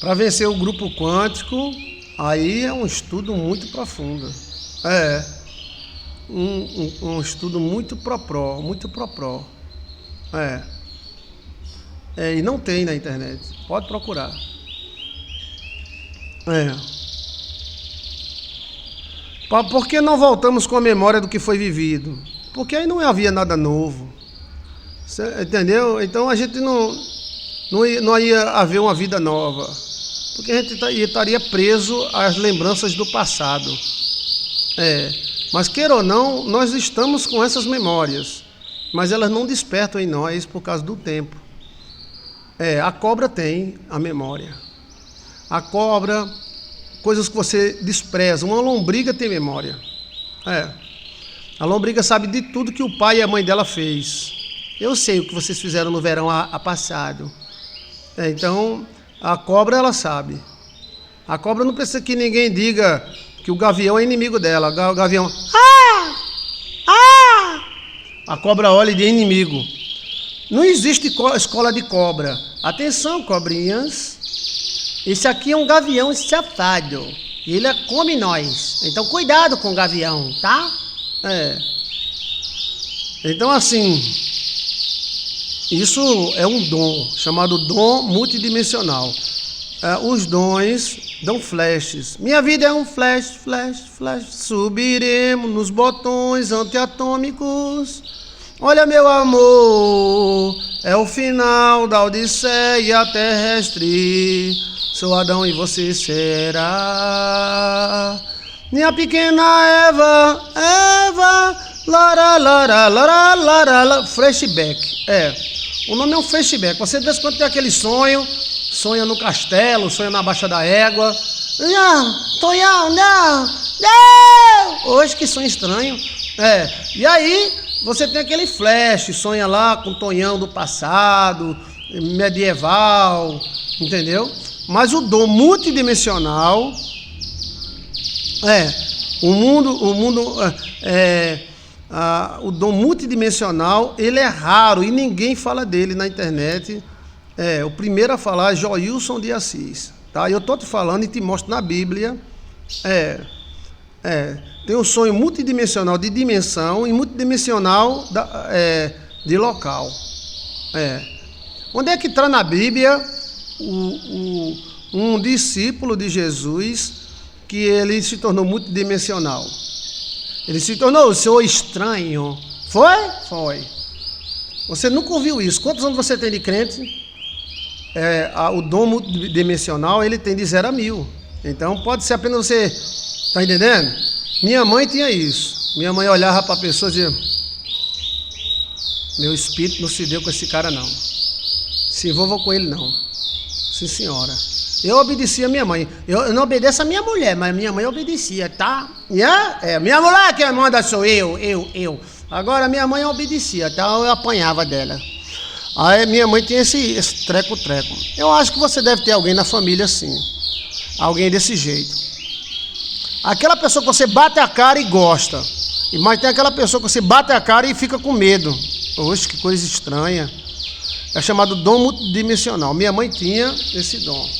Para vencer o grupo quântico, aí é um estudo muito profundo. Um estudo muito pro. E não tem na internet. Pode procurar. Por que não voltamos com a memória do que foi vivido? Porque aí não havia nada novo. Entendeu? Então a gente não ia haver uma vida nova. Porque a gente estaria preso às lembranças do passado. Mas queira ou não, nós estamos com essas memórias. Mas elas não despertam em nós por causa do tempo. A cobra tem a memória. A cobra... Coisas que você despreza. Uma lombriga tem memória. A lombriga sabe de tudo que o pai e a mãe dela fez. Eu sei o que vocês fizeram no verão passado. Então, a cobra, ela sabe. A cobra não precisa que ninguém diga que o gavião é inimigo dela. O gavião... Ah! Ah! A cobra olha e diz inimigo. Não existe escola de cobra. Atenção, cobrinhas. Esse aqui é um gavião safado. E ele come nós. Então, cuidado com o gavião, tá? Então, assim... Isso é um dom, chamado dom multidimensional. Os dons dão flashes. Minha vida é um flash, flash, flash. Subiremos nos botões antiatômicos. Olha, meu amor, é o final da odisseia terrestre. Sou Adão e você será minha pequena Eva, lara, lara, lara, lara, flashback. O nome é um flashback. Você de vez em quando tem aquele sonha no castelo, sonha na Baixa da Égua. Tonhão, não. Hoje que sonho estranho. E aí você tem aquele flash, sonha lá com o Tonhão do passado, medieval, entendeu? Mas o dom multidimensional o dom multidimensional, ele é raro e ninguém fala dele na internet. O primeiro a falar é Joilson de Assis, tá? Eu estou te falando e te mostro na Bíblia. Tem um sonho multidimensional de dimensão e multidimensional de local. Onde é que está na Bíblia um discípulo de Jesus que ele se tornou multidimensional? Ele se tornou o seu estranho. Foi? Foi. Você nunca ouviu isso. Quantos anos você tem de crente? O dom multidimensional, ele tem de 0 a 1000. Então, pode ser apenas você... Está entendendo? Minha mãe tinha isso. Minha mãe olhava para a pessoa e dizia: meu espírito não se deu com esse cara, não. Se envolva com ele, não. Sim, senhora. Eu obedecia a minha mãe. Eu não obedeço a minha mulher, mas minha mãe obedecia, tá? Minha mulher que manda sou eu. Agora minha mãe obedecia, tá? Eu apanhava dela. Aí minha mãe tinha esse treco-treco. Eu acho que você deve ter alguém na família assim. Alguém desse jeito. Aquela pessoa que você bate a cara e gosta. Mas tem aquela pessoa que você bate a cara e fica com medo. Oxe, que coisa estranha. É chamado dom multidimensional. Minha mãe tinha esse dom.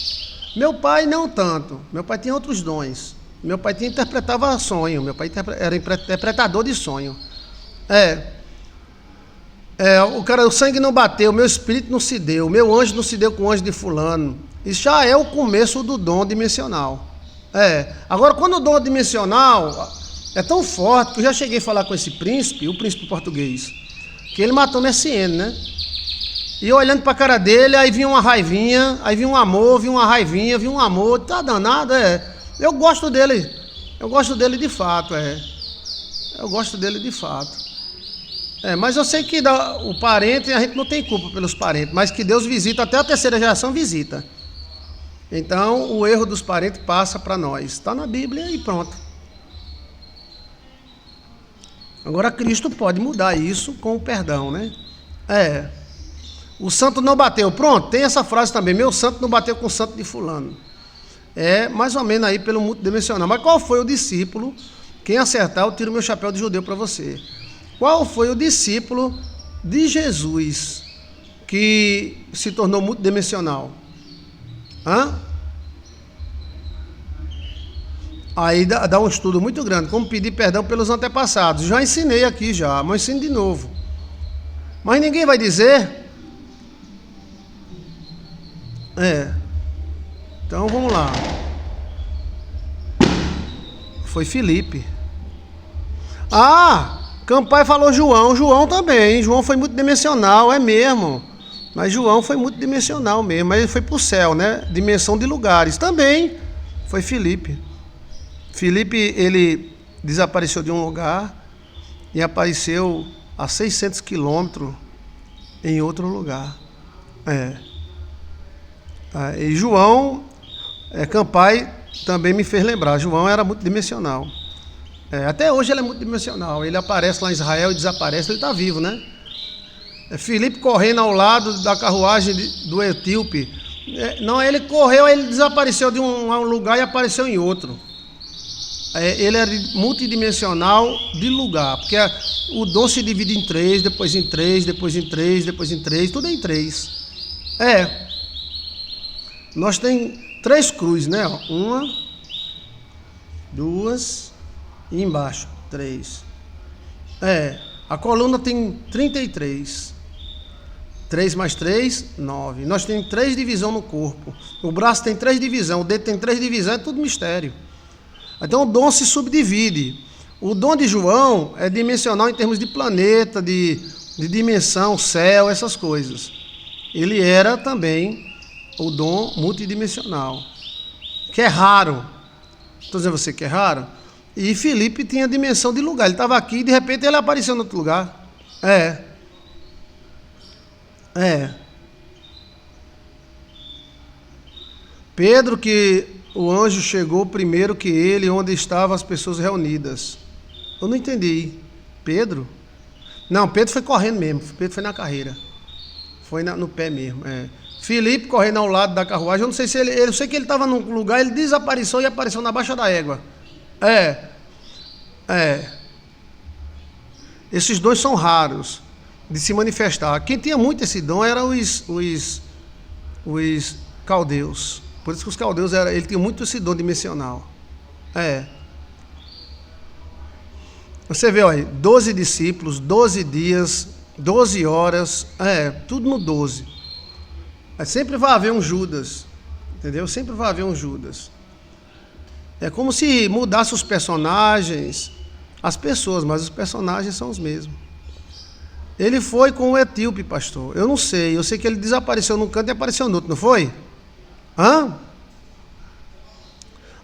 Meu pai não tanto. Meu pai tinha outros dons. Meu pai interpretava sonho. Meu pai era interpretador de sonho. O sangue não bateu, meu espírito não se deu, meu anjo não se deu com o anjo de fulano. Isso já é o começo do dom dimensional. Agora, quando o dom dimensional é tão forte, que eu já cheguei a falar com esse príncipe, o príncipe português, que ele matou MSN, né? E eu olhando pra cara dele, aí vinha uma raivinha, aí vinha um amor, vinha uma raivinha, vinha um amor, tá danado, Eu gosto dele de fato, Eu gosto dele de fato. Mas eu sei que o parente, a gente não tem culpa pelos parentes, mas que Deus visita, até a terceira geração visita. Então, o erro dos parentes passa para nós. Está na Bíblia e pronto. Agora, Cristo pode mudar isso com o perdão, né? O santo não bateu. Pronto, tem essa frase também. Meu santo não bateu com o santo de fulano. Mais ou menos aí pelo multidimensional. Mas qual foi o discípulo? Quem acertar, eu tiro meu chapéu de judeu para você. Qual foi o discípulo de Jesus que se tornou multidimensional? Aí dá um estudo muito grande. Como pedir perdão pelos antepassados. Já ensinei aqui já, mas ensino de novo. Mas ninguém vai dizer... Então vamos lá. Foi Felipe. Campai falou João. João também. João foi multidimensional, é mesmo. Mas João foi multidimensional mesmo. Mas ele foi para o céu, né? Dimensão de lugares. Também foi Felipe. Felipe, ele desapareceu de um lugar e apareceu a 600 quilômetros em outro lugar. E João, Campai também me fez lembrar. João era multidimensional. Até hoje ele é multidimensional. Ele aparece lá em Israel e desaparece, ele está vivo, né? Filipe correndo ao lado da carruagem do etíope. Não, ele correu, ele desapareceu de um lugar e apareceu em outro. Ele é multidimensional de lugar, porque o dom se divide em três, depois em três, depois em três, depois em três, tudo é em três. Nós tem 3 cruzes, né? Uma, 2 e embaixo 3. A coluna tem 33. 3 mais 3, 9. Nós temos 3 divisões no corpo. O braço tem 3 divisões, o dedo tem 3 divisões, é tudo mistério. Então o dom se subdivide. O dom de João é dimensional em termos de planeta, de dimensão, céu, essas coisas. Ele era também o dom multidimensional, que é raro. Estou dizendo a você que é raro. E Filipe tinha dimensão de lugar. Ele estava aqui e de repente ele apareceu em outro lugar. Pedro, que o anjo chegou primeiro que ele, onde estavam as pessoas reunidas. Eu não entendi. Pedro? Não, Pedro foi correndo mesmo. Pedro foi na carreira. Foi no pé mesmo. Filipe correndo ao lado da carruagem. Eu não sei se ele. Eu sei que ele estava num lugar, ele desapareceu e apareceu na baixa da égua. Esses dons são raros de se manifestar. Quem tinha muito esse dom eram os caldeus. Por isso que os caldeus ele tinha muito esse dom dimensional. Você vê, olha, 12 discípulos, 12 dias, 12 horas, tudo no 12. Sempre vai haver um Judas, entendeu? Sempre vai haver um Judas. É como se mudasse os personagens, as pessoas, mas os personagens são os mesmos. Ele foi com o etíope, pastor. Eu não sei, eu sei que ele desapareceu num canto e apareceu no outro, não foi?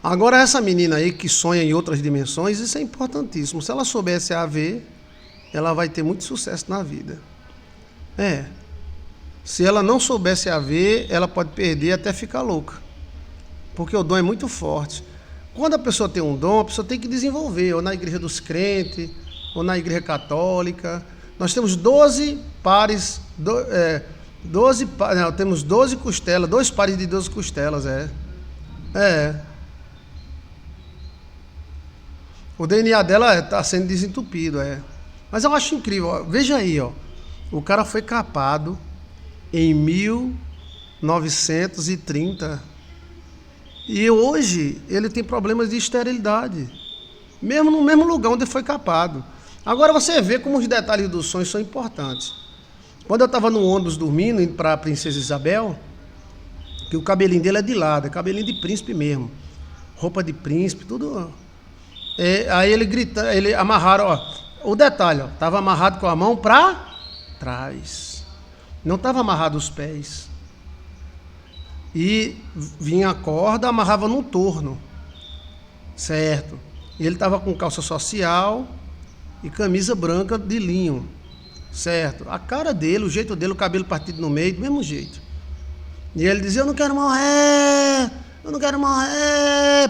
Agora essa menina aí que sonha em outras dimensões, isso é importantíssimo. Se ela soubesse a ver, ela vai ter muito sucesso na vida. Se ela não soubesse a ver, ela pode perder até ficar louca. Porque o dom é muito forte. Quando a pessoa tem um dom, a pessoa tem que desenvolver, ou na igreja dos crentes, ou na igreja católica. Nós temos 12 pares, temos 12 costelas, 2 pares de 12 costelas, O DNA dela está sendo desentupido, Mas eu acho incrível, ó. Veja aí, ó. O cara foi capado em 1930 e hoje ele tem problemas de esterilidade, mesmo no mesmo lugar onde foi capado. Agora você vê como os detalhes dos sonhos são importantes. Quando eu estava no ônibus dormindo, indo para a Princesa Isabel, que o cabelinho dele é de lado, é cabelinho de príncipe mesmo, roupa de príncipe, tudo. Aí ele grita, ele amarraram, ó, o detalhe, ó, estava amarrado com a mão para trás, não estava amarrado os pés. E vinha a corda, amarrava num torno, certo? E ele estava com calça social e camisa branca de linho, certo? A cara dele, o jeito dele, o cabelo partido no meio, do mesmo jeito. E ele dizia, eu não quero morrer,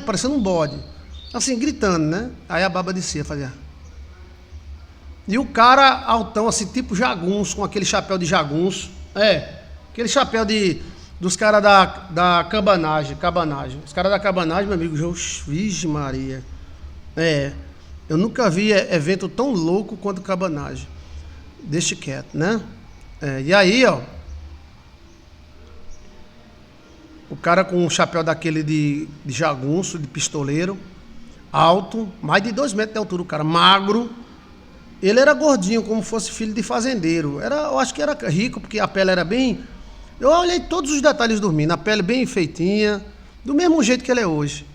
parecendo um bode. Assim, gritando, né? Aí a baba descia, fazia. E o cara altão, assim, tipo jagunço, com aquele chapéu de jagunço. Aquele chapéu dos caras da cabanagem. Os caras da cabanagem, meu amigo, Virgem Maria. Eu nunca vi evento tão louco quanto cabanagem. Deixa quieto, né? E aí, ó, o cara com um chapéu daquele de jagunço, de pistoleiro, alto, mais de 2 metros de altura, o cara, magro. Ele era gordinho, como fosse filho de fazendeiro. Eu acho que era rico, porque a pele era bem... Eu olhei todos os detalhes dormindo, a pele bem feitinha, do mesmo jeito que ele é hoje.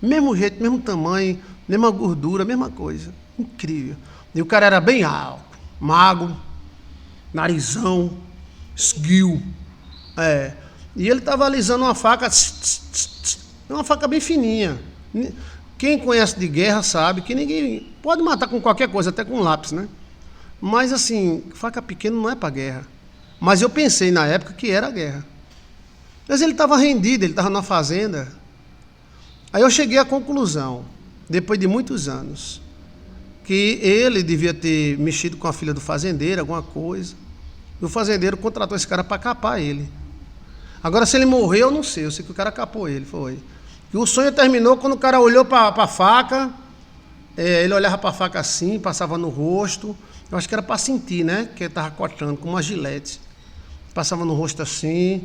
Mesmo jeito, mesmo tamanho, mesma gordura, mesma coisa. Incrível. E o cara era bem alto, magro, narizão, esguio. E ele estava alisando uma faca, uma faca bem fininha. Quem conhece de guerra sabe que ninguém pode matar com qualquer coisa, até com um lápis, né? Mas assim, faca pequena não é para guerra. Mas eu pensei na época que era guerra. Mas ele estava rendido, ele estava na fazenda. Aí eu cheguei à conclusão, depois de muitos anos, que ele devia ter mexido com a filha do fazendeiro, alguma coisa. E o fazendeiro contratou esse cara para capar ele. Agora, se ele morreu, eu não sei. Eu sei que o cara capou ele, foi. E o sonho terminou quando o cara olhou para a faca. Ele olhava para a faca assim, passava no rosto. Eu acho que era para sentir, né? Que ele estava cortando com uma gilete. Passava no rosto assim.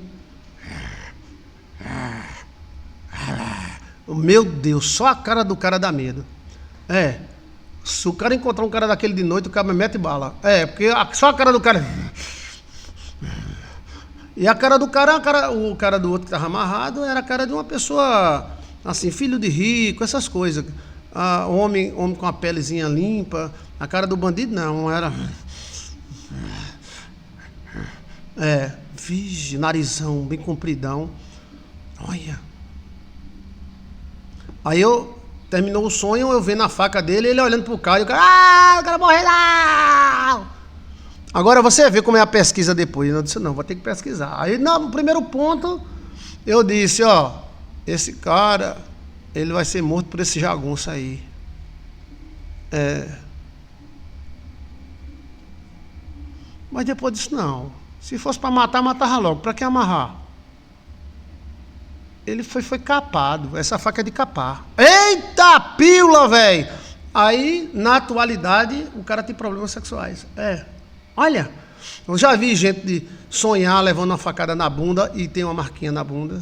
Meu Deus, só a cara do cara dá medo. Se o cara encontrar um cara daquele de noite, o cara mete bala. Porque só a cara do cara. E a cara do cara, o cara do outro que estava amarrado, era a cara de uma pessoa, assim, filho de rico, essas coisas. Homem com a pelezinha limpa. A cara do bandido não, era. Vige, narizão, bem compridão. Olha. Aí terminou o sonho, eu vendo a faca dele, ele olhando pro cara, e o cara, eu quero morrer não! Agora você vê como é a pesquisa depois. Eu disse, não, vou ter que pesquisar. Aí, no primeiro ponto, eu disse, esse cara, ele vai ser morto por esse jagunço aí. Mas depois disse, não, se fosse para matar, matava logo. Para que amarrar? Ele foi capado. Essa faca é de capar. Eita pílula, velho! Aí, na atualidade, o cara tem problemas sexuais. Olha, eu já vi gente de sonhar levando uma facada na bunda e tem uma marquinha na bunda.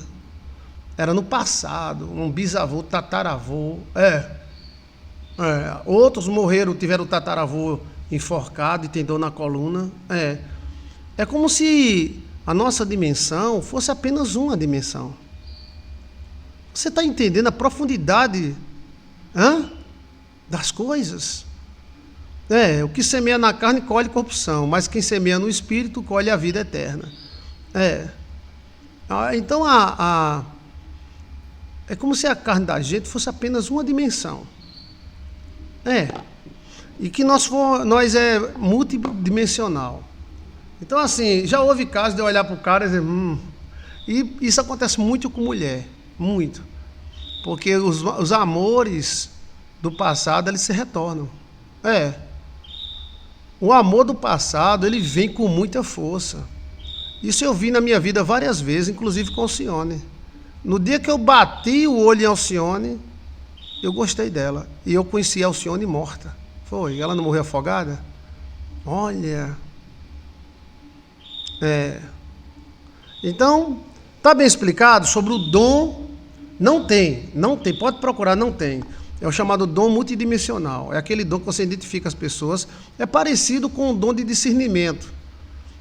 Era no passado, um bisavô, tataravô. Outros morreram, tiveram o tataravô enforcado e tem dor na coluna. É como se a nossa dimensão fosse apenas uma dimensão. Você está entendendo a profundidade das coisas? O que semeia na carne colhe corrupção, mas quem semeia no espírito colhe a vida eterna. Então é como se a carne da gente fosse apenas uma dimensão. E que nós é multidimensional. Então, assim, já houve casos de eu olhar para o cara e dizer, e isso acontece muito com mulher, muito. Porque os amores do passado, eles se retornam. O amor do passado, ele vem com muita força. Isso eu vi na minha vida várias vezes, inclusive com Alcione. No dia que eu bati o olho em Alcione, eu gostei dela. E eu conheci a Alcione morta. Foi, ela não morreu afogada? Olha. Então, está bem explicado sobre o dom. Não tem, pode procurar, não tem. É o chamado dom multidimensional. É aquele dom que você identifica as pessoas. É parecido com o dom de discernimento.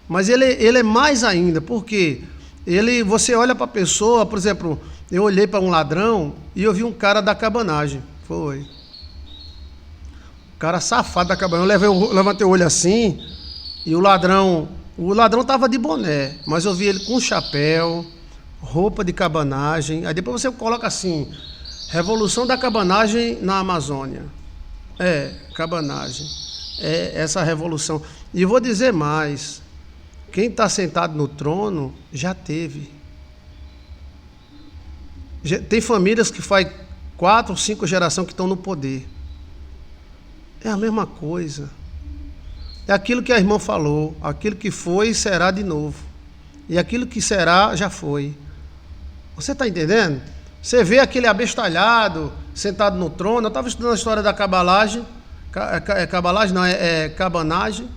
Mas ele é mais ainda, porque você olha para a pessoa, por exemplo, eu olhei para um ladrão e eu vi um cara da cabanagem. Foi. O cara safado da cabanagem. Eu levantei o olho assim e o ladrão estava de boné, mas eu vi ele com chapéu, roupa de cabanagem. Aí depois você coloca assim, Revolução da Cabanagem na Amazônia. Cabanagem. Essa revolução. E eu vou dizer mais. Quem está sentado no trono já teve. Tem famílias que faz 4 ou 5 gerações que estão no poder. É a mesma coisa. É aquilo que a irmã falou. Aquilo que foi, será de novo. E aquilo que será, já foi. Você está entendendo? Você vê aquele abestalhado, sentado no trono. Eu estava estudando a história da cabalagem. Cabalagem não, cabanagem.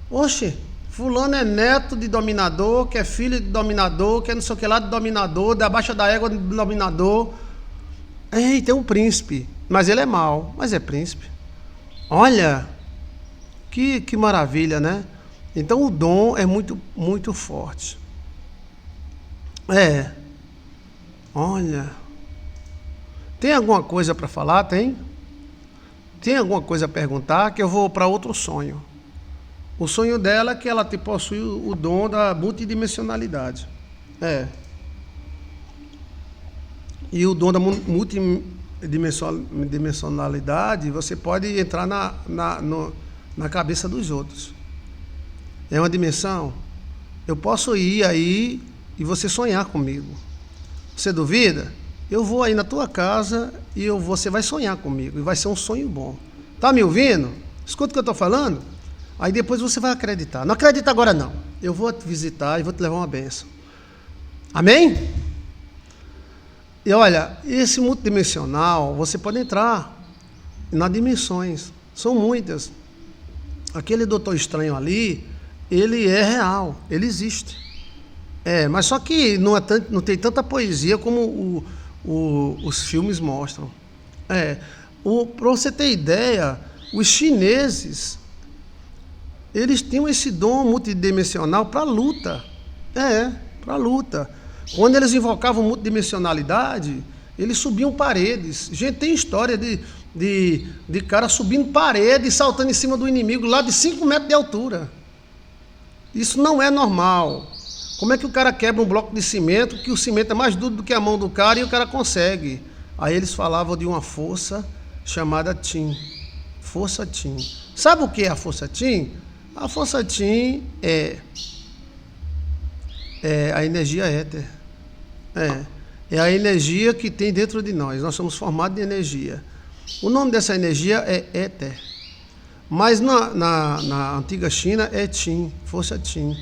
Oxe, fulano é neto de dominador, que é filho de dominador, que é não sei o que lá de dominador, da baixa da égua do dominador. Tem um príncipe, mas ele é mau, mas é príncipe. Olha, que maravilha, né? Então o dom é muito, muito forte. Olha. Tem alguma coisa para falar? Tem? Tem alguma coisa a perguntar? Que eu vou para outro sonho. O sonho dela é que ela possui o dom da multidimensionalidade. E o dom da multidimensionalidade, você pode entrar na cabeça dos outros. É uma dimensão. Eu posso ir aí e você sonhar comigo. Você duvida? Eu vou aí na tua casa e você vai sonhar comigo. E vai ser um sonho bom. Está me ouvindo? Escuta o que eu estou falando? Aí depois você vai acreditar. Não acredita agora não. Eu vou te visitar e vou te levar uma bênção. Amém? E olha, esse multidimensional, você pode entrar nas dimensões. São muitas. Aquele Doutor Estranho ali, ele é real, ele existe. Mas só que não tem tanta poesia como os filmes mostram. Para você ter ideia, os chineses, eles tinham esse dom multidimensional para luta. Para luta. Quando eles invocavam multidimensionalidade, eles subiam paredes. Gente, tem história de cara subindo paredes, saltando em cima do inimigo lá de 5 metros de altura. Isso não é normal. Como é que o cara quebra um bloco de cimento, que o cimento é mais duro do que a mão do cara e o cara consegue? Aí eles falavam de uma força chamada Tim. Força Tim. Sabe o que é a força Tim? A força Tim é a energia éter. É a energia que tem dentro de nós. Nós somos formados de energia. O nome dessa energia é éter. Mas na antiga China é Tim, força Tim.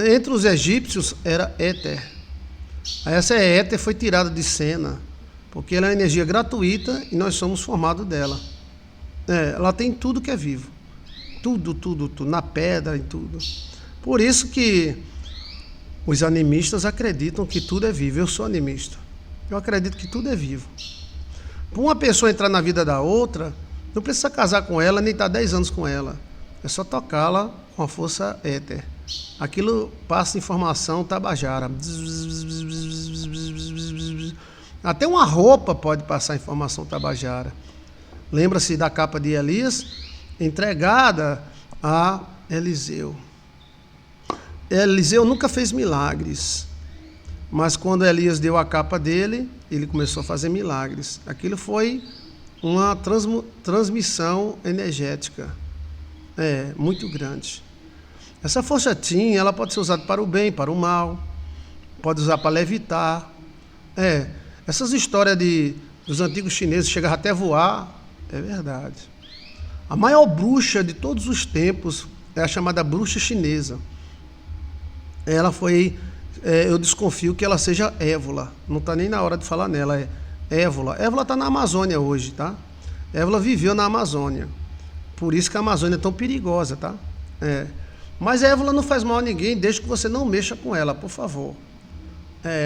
Entre os egípcios era éter. Essa éter foi tirada de cena, porque ela é uma energia gratuita e nós somos formados dela. Ela tem tudo que é vivo. Tudo, na pedra e tudo. Por isso que os animistas acreditam que tudo é vivo. Eu sou animista. Eu acredito que tudo é vivo. Para uma pessoa entrar na vida da outra, não precisa casar com ela, nem estar 10 anos com ela. É só tocá-la com a força éter. Aquilo passa informação tabajara. Até uma roupa pode passar informação tabajara. Lembra-se da capa de Elias, entregada a Eliseu. Eliseu nunca fez milagres, mas quando Elias deu a capa dele, ele começou a fazer milagres. Aquilo foi uma transmissão energética muito grande. Essa força Tim, ela pode ser usada para o bem, para o mal, pode usar para levitar. Essas histórias dos antigos chineses chegavam até voar, é verdade. A maior bruxa de todos os tempos é a chamada bruxa chinesa. Ela foi, eu desconfio que ela seja Évola, não está nem na hora de falar nela, é Évola. Évola está na Amazônia hoje, tá? Évola viveu na Amazônia, por isso que a Amazônia é tão perigosa, tá? Mas a Évola não faz mal a ninguém, desde que você não mexa com ela, por favor.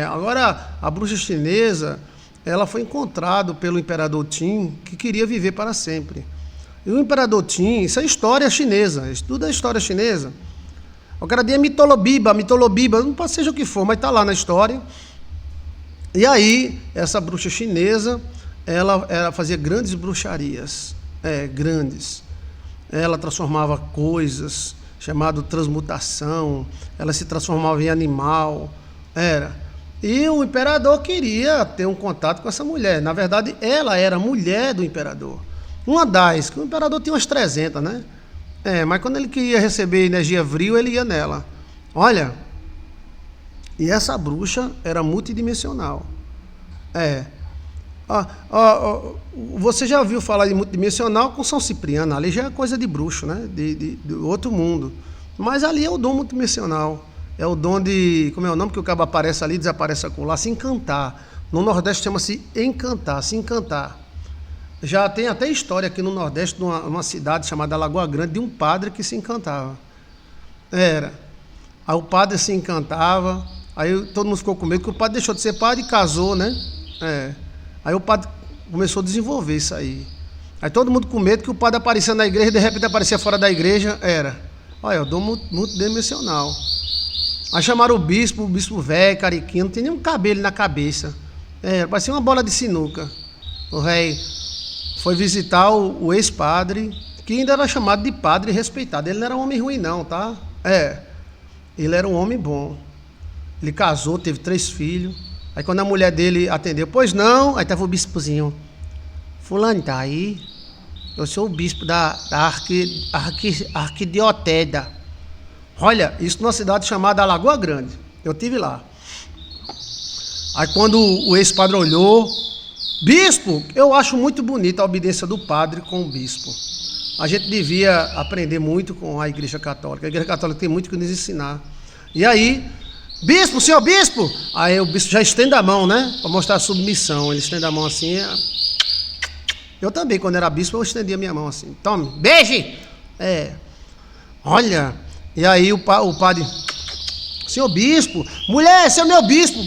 Agora, a bruxa chinesa, ela foi encontrada pelo imperador Qin, que queria viver para sempre. E o imperador Qin, isso é história chinesa, estuda a história chinesa. O cara diz mitolobiba, não pode seja o que for, mas está lá na história. E aí, essa bruxa chinesa, ela fazia grandes bruxarias, grandes. Ela transformava coisas, chamado transmutação, ela se transformava em animal, E o imperador queria ter um contato com essa mulher. Na verdade, ela era mulher do imperador. Uma das, que o imperador tinha umas 300, né? Mas quando ele queria receber energia vril, ele ia nela. Olha, e essa bruxa era multidimensional. Você já ouviu falar de multidimensional com São Cipriano? Ali já é coisa de bruxo, né? De outro mundo. Mas ali é o dom multidimensional. É o dom de... Como é o nome que o cabo aparece ali, desaparece acolá? Se encantar. No Nordeste chama-se encantar, se encantar. Já tem até história aqui no Nordeste, numa cidade chamada Lagoa Grande, de um padre que se encantava. Aí o padre se encantava, aí todo mundo ficou com medo, que o padre deixou de ser padre e casou, né? Aí o padre começou a desenvolver isso aí. Aí todo mundo com medo que o padre aparecia na igreja, de repente aparecia fora da igreja, Olha, eu dou multidimensional. Aí chamaram o bispo velho, cariquinho, não tem nenhum cabelo na cabeça. Parecia uma bola de sinuca. O rei foi visitar o ex-padre, que ainda era chamado de padre respeitado. Ele não era um homem ruim não, tá? Ele era um homem bom. Ele casou, teve 3 filhos. Aí quando a mulher dele atendeu, pois não, aí estava o bispozinho. Fulano, tá aí? Eu sou o bispo da Arquidiocésia. Olha, isso numa cidade chamada Lagoa Grande. Eu estive lá. Aí quando o ex-padre olhou, Bispo, eu acho muito bonita a obediência do padre com o bispo. A gente devia aprender muito com a Igreja Católica. A Igreja Católica tem muito que nos ensinar. E aí, bispo, senhor bispo, aí o bispo já estende a mão, né? Para mostrar a submissão. Ele estende a mão assim. Eu também, quando era bispo, eu estendia a minha mão assim. Tome, beije! Olha, e aí o padre, senhor bispo, mulher, esse é o meu bispo.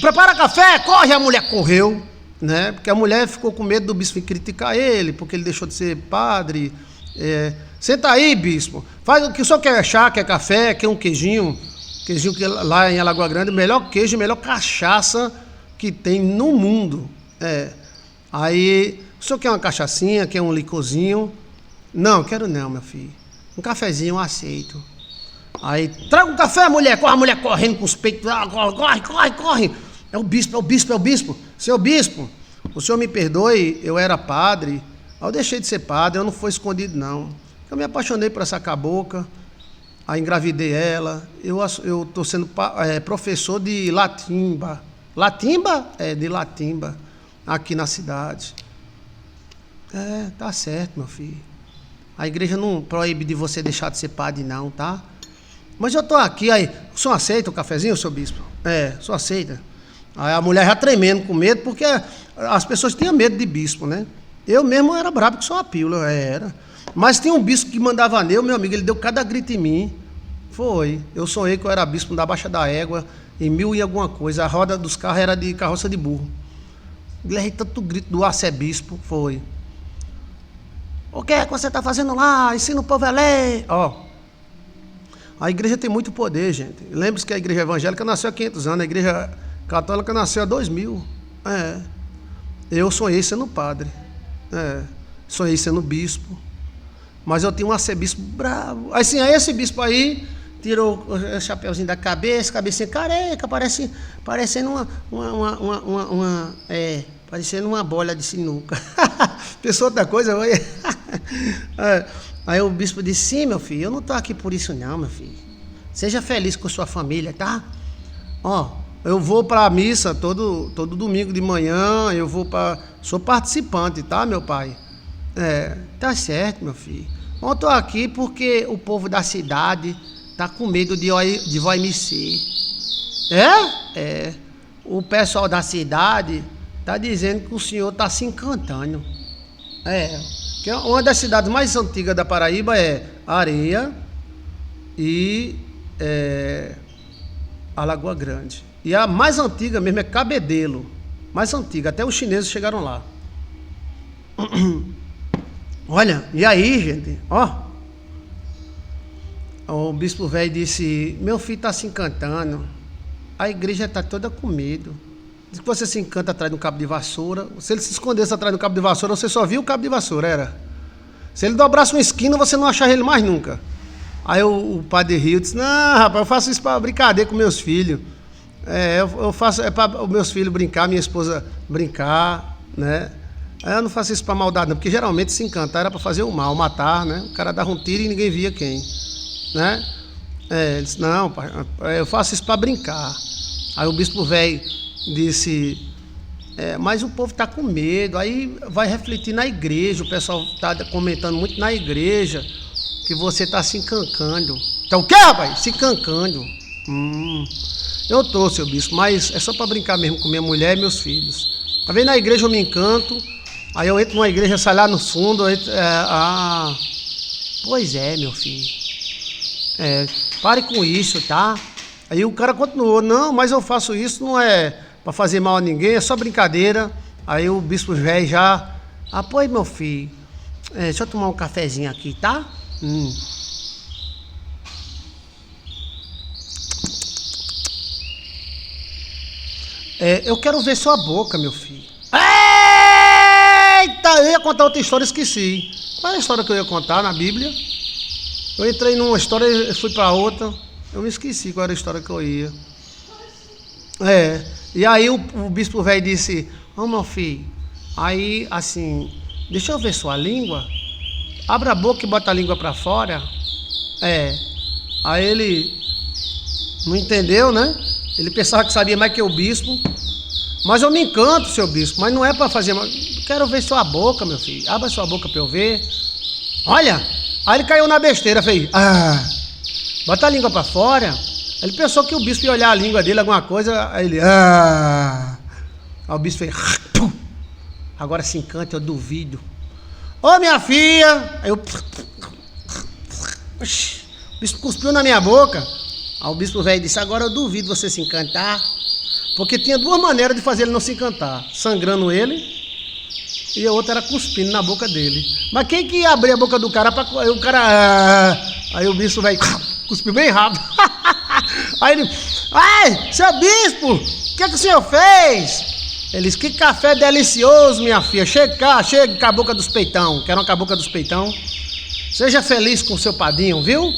Prepara café, corre, a mulher correu, né? Porque a mulher ficou com medo do bispo criticar ele, porque ele deixou de ser padre. Senta aí, bispo. Faz o que o senhor quer, chá, quer café, quer um queijinho que lá em Alagoa Grande, o melhor queijo, a melhor cachaça que tem no mundo. Aí, o senhor quer uma cachaçinha, quer um licorzinho? Não, quero não, meu filho. Um cafezinho eu aceito. Aí, traga um café, mulher. Corre a mulher correndo com os peitos. Corre. É o bispo. Seu bispo, o senhor me perdoe, eu era padre. Aí eu deixei de ser padre, eu não fui escondido, não. Eu me apaixonei por essa cabocla. Aí engravidei ela. Eu estou sendo professor de Latimba. Latimba? De Latimba. Aqui na cidade. Tá certo, meu filho. A igreja não proíbe de você deixar de ser padre, não, tá? Mas eu tô aqui, aí, o senhor aceita o cafezinho, seu bispo? O senhor aceita? Aí a mulher já tremendo com medo, porque as pessoas tinham medo de bispo, né? Eu mesmo era brabo que só uma pílula, era. Mas tinha um bispo que mandava meu amigo, ele deu cada grito em mim. Foi. Eu sonhei que eu era bispo da Baixa da Égua, em 1000 e alguma coisa. A roda dos carros era de carroça de burro. Levei tanto grito do arcebispo, foi. O que é que você está fazendo lá? Ensina o povo a ler. A igreja tem muito poder, gente. Lembre-se que a igreja evangélica nasceu há 500 anos, a igreja católica nasceu há 2000. Eu sonhei sendo padre. Sonhei sendo bispo. Mas eu tinha um arcebispo bravo. Assim, aí esse bispo aí tirou o chapeuzinho da cabecinha careca, parecendo parecendo uma bola de sinuca. Pensou outra coisa? Aí o bispo disse, sim, meu filho, eu não estou aqui por isso não, meu filho. Seja feliz com sua família, tá? Eu vou para a missa todo domingo de manhã, sou participante, tá, meu pai? Tá certo, meu filho. Eu estou aqui porque o povo da cidade tá com medo de OMC. O pessoal da cidade tá dizendo que o senhor tá se encantando. Que uma das cidades mais antigas da Paraíba é Areia e Alagoa Grande. E a mais antiga mesmo é Cabedelo. Mais antiga, até os chineses chegaram lá. Olha, e aí, gente, o bispo velho disse, meu filho está se encantando, a igreja está toda com medo. Diz que você se encanta atrás de um cabo de vassoura. Se ele se escondesse atrás de um cabo de vassoura, você só via o cabo de vassoura, era. Se ele dobrasse uma esquina, você não achava ele mais nunca. Aí o padre riu e disse, não, rapaz, eu faço isso para brincadeira com meus filhos. Eu faço para os meus filhos brincar, minha esposa brincar, né? Eu não faço isso para maldade, não, porque geralmente se encantar era para fazer o mal, matar, né? O cara dava um tiro e ninguém via quem, né? Ele disse, não, pai, eu faço isso para brincar. Aí o bispo velho disse, mas o povo está com medo, aí vai refletir na igreja, o pessoal está comentando muito na igreja que você está se encancando. Então o que, rapaz? Se encancando. Eu estou, seu bispo, mas é só para brincar mesmo com minha mulher e meus filhos. Tá vendo, na igreja eu me encanto, aí eu entro numa igreja, saio lá no fundo, pois é, meu filho. Pare com isso, tá? Aí o cara continuou, não, mas eu faço isso, não é para fazer mal a ninguém, é só brincadeira. Aí o bispo velho já, pois meu filho, deixa eu tomar um cafezinho aqui, tá? Eu quero ver sua boca, meu filho. Eita, eu ia contar outra história, esqueci. Qual é a história que eu ia contar na Bíblia? Eu entrei numa história e fui para outra. Eu me esqueci qual era a história que eu ia. E aí o bispo velho disse, meu filho, aí assim, deixa eu ver sua língua. Abra a boca e bota a língua para fora. Aí ele não entendeu, né? Ele pensava que sabia mais que o bispo. Mas eu me encanto, seu bispo, mas não é para fazer... Quero ver sua boca, meu filho. Abra sua boca para eu ver. Olha, aí ele caiu na besteira, fez... Bota a língua para fora. Ele pensou que o bispo ia olhar a língua dele, alguma coisa, aí ele... Aí o bispo fez... Agora se encanta, eu duvido. Ô, minha filha! Aí eu... O bispo cuspiu na minha boca. Aí o bispo velho disse, agora eu duvido você se encantar. Porque tinha duas maneiras de fazer ele não se encantar. Sangrando ele, e a outra era cuspindo na boca dele. Mas quem que ia abrir a boca do cara para o cara... Aí o bispo velho cuspiu bem rápido. Aí ele... Ai, seu bispo, o que o senhor fez? Ele disse, que café delicioso, minha filha. Chega cá, chega com a boca dos peitão. Quer uma com a boca dos peitão? Seja feliz com o seu padrinho, viu?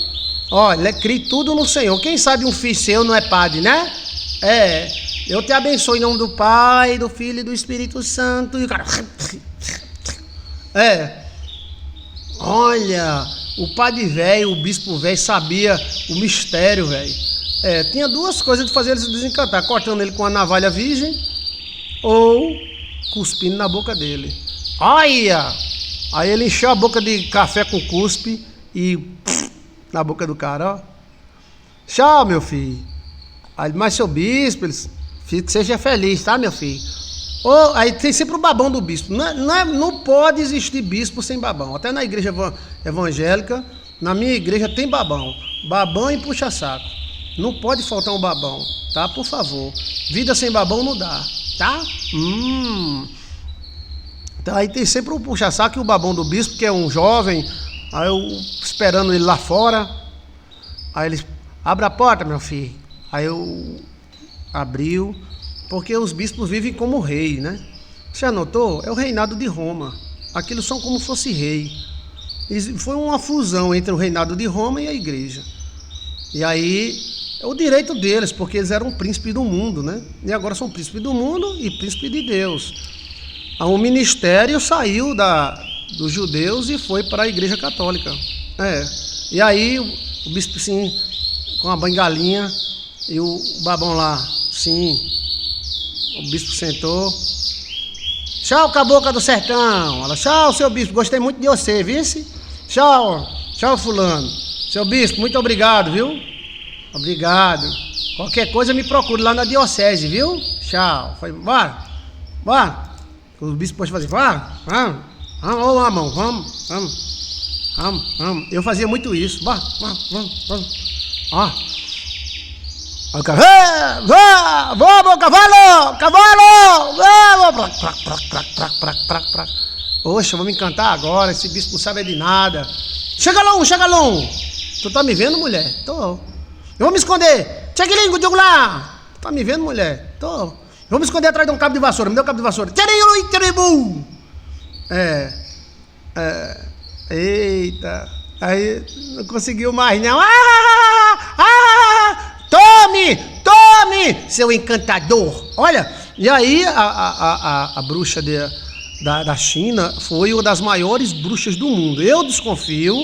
Olha, crie tudo no Senhor. Quem sabe um filho seu não é padre, né? Eu te abençoo em nome do Pai, do Filho e do Espírito Santo. E o cara... Olha, o padre velho, o bispo velho sabia o mistério, velho. Tinha duas coisas de fazer ele se desencantar. Cortando ele com a navalha virgem ou cuspindo na boca dele. Olha! Aí ele encheu a boca de café com cuspe e... na boca do cara, ó. Tchau, meu filho. Aí, mas seu bispo, que seja feliz, tá, meu filho? Aí tem sempre o babão do bispo. Não pode existir bispo sem babão. Até na igreja evangélica, na minha igreja tem babão. Babão e puxa-saco. Não pode faltar um babão, tá? Por favor. Vida sem babão não dá, tá? Então, aí tem sempre o puxa-saco e o babão do bispo, que é um jovem. Aí eu esperando ele lá fora. Aí ele, abre a porta, meu filho. Aí eu abriu, porque os bispos vivem como rei, né? Você anotou? É o reinado de Roma. Aquilo são como fosse rei. E foi uma fusão entre o reinado de Roma e a igreja. E aí é o direito deles, porque eles eram príncipes do mundo, né? E agora são príncipes do mundo e príncipes de Deus. O ministério saiu dos judeus e foi para a igreja católica. E aí o bispo, sim, com a bengalinha e o babão lá, sim. O bispo sentou. Tchau, cabocla do sertão. Ela, tchau, seu bispo, gostei muito de você, vice? Tchau, tchau, fulano. Seu bispo, muito obrigado, viu? Obrigado. Qualquer coisa me procure lá na diocese, viu? Tchau. Foi, bora. O bispo pode fazer, vamos, amão, vamos. Eu fazia muito isso. Vamos. Ó. Aí o cara, vamos, cavalo! Vamos! Oxa, vou me encantar agora, esse bispo não sabe de nada. Chega lá! Tu tá me vendo, mulher? Tô. Eu vou me esconder. Tcheguilingo, digo lá. Tá me vendo, mulher? Tô. Eu vou me esconder atrás de um cabo de vassoura. Me deu um cabo de vassoura. Tcheribu! Eita. Aí não conseguiu mais, não. Tome, seu encantador. Olha, e aí a bruxa da China foi uma das maiores bruxas do mundo. Eu desconfio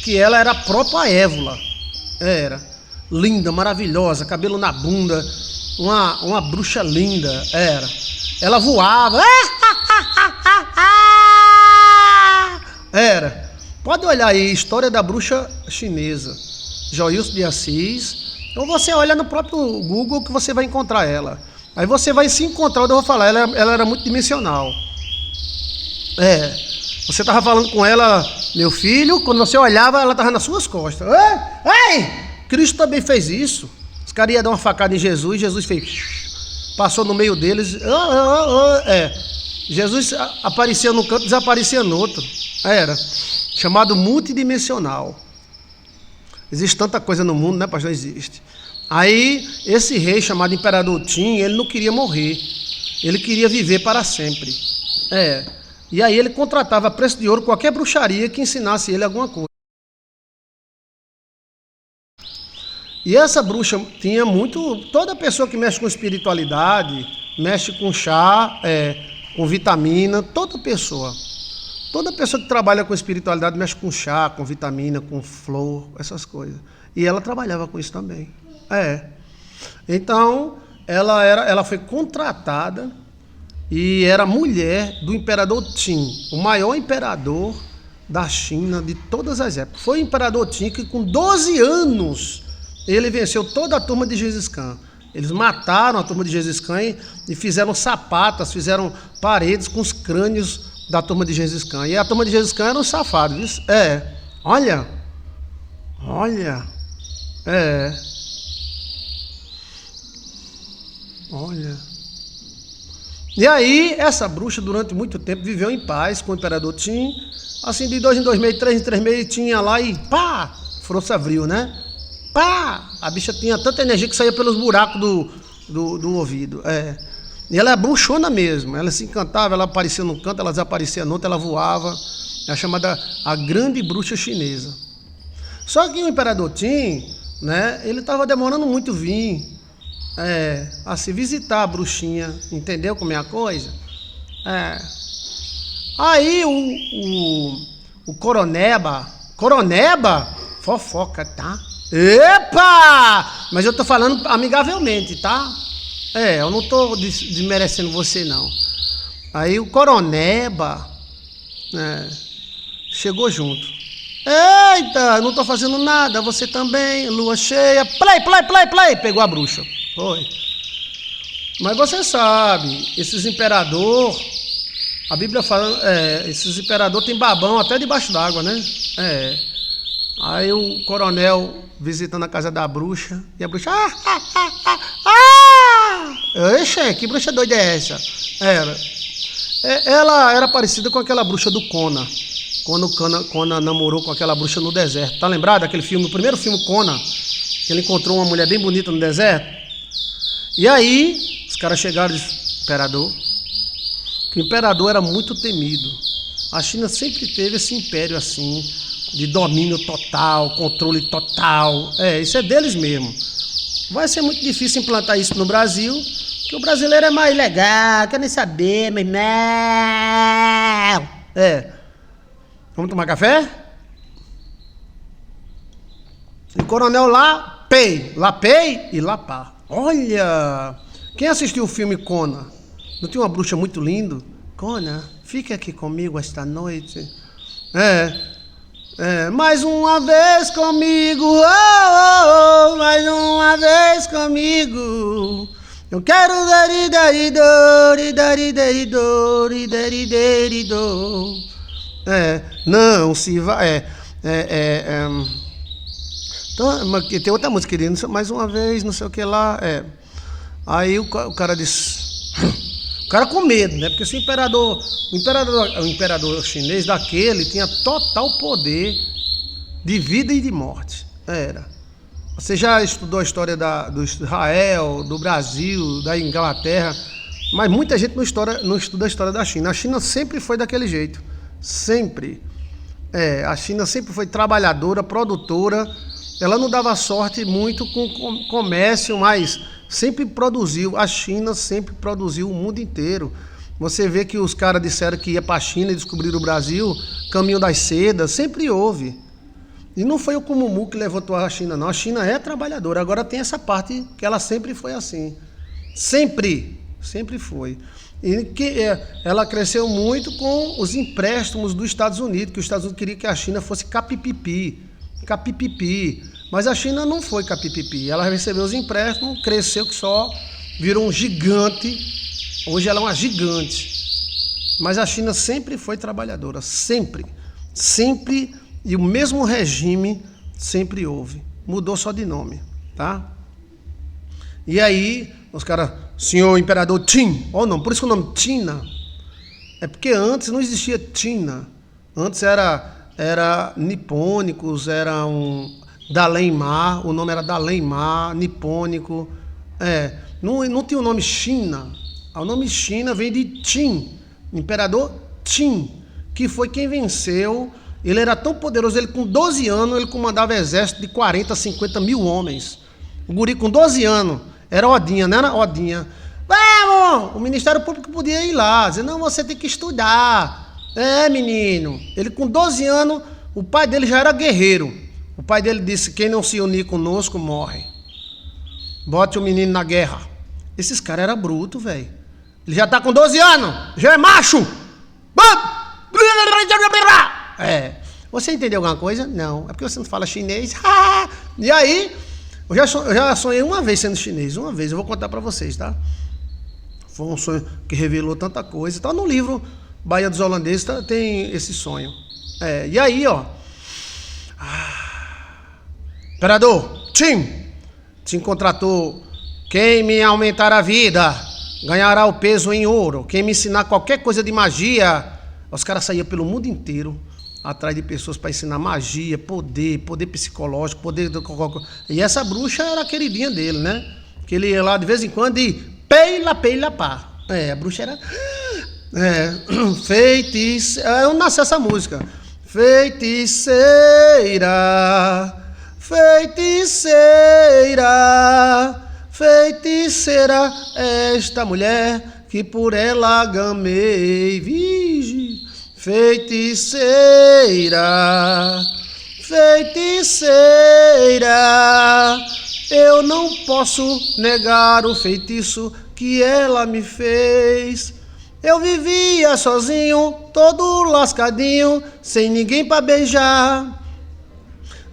que ela era a própria Évola. Era linda, maravilhosa, cabelo na bunda, uma bruxa linda, era. Ela voava. Era. Pode olhar aí, história da bruxa chinesa, Joilson de Assis. Ou você olha no próprio Google que você vai encontrar ela. Aí você vai se encontrar, eu vou falar, ela era multidimensional. Você estava falando com ela, meu filho, quando você olhava, ela estava nas suas costas. Ei! Cristo também fez isso. Os caras iam dar uma facada em Jesus, Jesus fez, passou no meio deles. Jesus aparecia num canto, desaparecia no outro. Era chamado multidimensional. Existe tanta coisa no mundo, né, pastor? Existe. Aí, esse rei chamado Imperador Qin, ele não queria morrer. Ele queria viver para sempre. E aí ele contratava a preço de ouro qualquer bruxaria que ensinasse ele alguma coisa. E essa bruxa tinha muito... Toda pessoa que mexe com espiritualidade, mexe com chá, com vitamina, toda pessoa que trabalha com espiritualidade mexe com chá, com vitamina, com flor, essas coisas. E ela trabalhava com isso também. Então, ela foi contratada e era mulher do imperador Qin, o maior imperador da China de todas as épocas. Foi o imperador Qin que com 12 anos ele venceu toda a turma de Gengis Khan. Eles mataram a turma de Gengis Khan e fizeram sapatas, fizeram paredes com os crânios da turma de Gengis Khan. E a turma de Gengis Khan era um safado, viu? Olha, olha. E aí, essa bruxa, durante muito tempo, viveu em paz com o imperador Qin. Assim, de 2 em 2 meses, 3 em 3 meses, tinha lá e pá, força abriu, né? Pá! A bicha tinha tanta energia que saía pelos buracos do ouvido. E ela é bruxona mesmo. Ela se encantava, ela aparecia num canto, ela desaparecia no outro, ela voava. É chamada a grande bruxa chinesa. Só que o imperador Qin, né, ele estava demorando muito vir a se visitar a bruxinha. Entendeu como é a coisa? Aí o Coroneba, fofoca, tá? Epa! Mas eu tô falando amigavelmente, tá? Eu não tô desmerecendo você, não. Aí o Coroneba chegou junto. Eita, não tô fazendo nada, você também, lua cheia. Play! Pegou a bruxa. Foi. Mas você sabe, esses imperador, a Bíblia fala, esses imperador tem babão até debaixo d'água, né? Aí o coronel visitando a casa da bruxa, e a bruxa, Oxe, que bruxa doida é essa? Ela era parecida com aquela bruxa do Conan, quando o Conan namorou com aquela bruxa no deserto. Tá lembrado daquele filme, o primeiro filme Conan, que ele encontrou uma mulher bem bonita no deserto? E aí, os caras chegaram e disseram, imperador, que o imperador era muito temido. A China sempre teve esse império assim, de domínio total, controle total. Isso é deles mesmo. Vai ser muito difícil implantar isso no Brasil, que o brasileiro é mais legal, quer nem saber, mas não. Vamos tomar café? E o coronel lá pei e lá pá. Olha, quem assistiu o filme Conan? Não tinha uma bruxa muito linda? Conan, fique aqui comigo esta noite. Mais uma vez comigo, mais uma vez comigo. Eu quero não se vai. Então, tem outra música, querido, mais uma vez, não sei o que lá. Aí o cara disse. O cara com medo, né? Porque se o imperador chinês daquele tinha total poder de vida e de morte. Você já estudou a história do Israel, do Brasil, da Inglaterra, mas muita gente não estuda a história da China. A China sempre foi daquele jeito. Sempre. A China sempre foi trabalhadora, produtora. Ela não dava sorte muito com comércio, mas sempre produziu. A China sempre produziu o mundo inteiro. Você vê que os caras disseram que ia para a China e descobriram o Brasil, caminho das sedas, sempre houve. E não foi o Kumumu que levantou a China, não. A China é trabalhadora. Agora tem essa parte que ela sempre foi assim. Sempre foi. E que ela cresceu muito com os empréstimos dos Estados Unidos, que os Estados Unidos queriam que a China fosse capipipi. Mas a China não foi capipipi. Ela recebeu os empréstimos, cresceu que só, virou um gigante. Hoje ela é uma gigante. Mas a China sempre foi trabalhadora, sempre. E o mesmo regime sempre houve. Mudou só de nome, tá? E aí, os caras, senhor imperador Qin, não, por isso que o nome China. É porque antes não existia China. Antes era nipônicos, era Dalai-Lama, o nome era Dalai-Lama, nipônico. Não tinha o nome China. O nome China vem de Qin, imperador Qin, que foi quem venceu. Ele era tão poderoso, ele com 12 anos, ele comandava exército de 40, 50 mil homens. O guri com 12 anos, era Odinha, não era Odinha. Vamos! O Ministério Público podia ir lá, dizer, não, você tem que estudar. Menino. Ele com 12 anos, o pai dele já era guerreiro. O pai dele disse, quem não se unir conosco, morre. Bote o menino na guerra. Esses caras eram brutos, velho. Ele já tá com 12 anos, já é macho. Você entendeu alguma coisa? Não. É porque você não fala chinês. E aí, eu já sonhei uma vez sendo chinês. Uma vez, eu vou contar pra vocês, tá? Foi um sonho que revelou tanta coisa. Tá no livro Bahia dos Holandeses, tem esse sonho. E aí, ó. Imperador, Tim contratou. Quem me aumentar a vida ganhará o peso em ouro. Quem me ensinar qualquer coisa de magia. Os caras saíam pelo mundo inteiro atrás de pessoas para ensinar magia, poder psicológico, poder... E essa bruxa era a queridinha dele, né? Que ele ia lá de vez em quando e peila, pá. A bruxa era... feiticeira... Eu nasci essa música. Feiticeira, esta mulher que por ela gamei, vige. Feiticeira, eu não posso negar o feitiço que ela me fez. Eu vivia sozinho, todo lascadinho, sem ninguém pra beijar.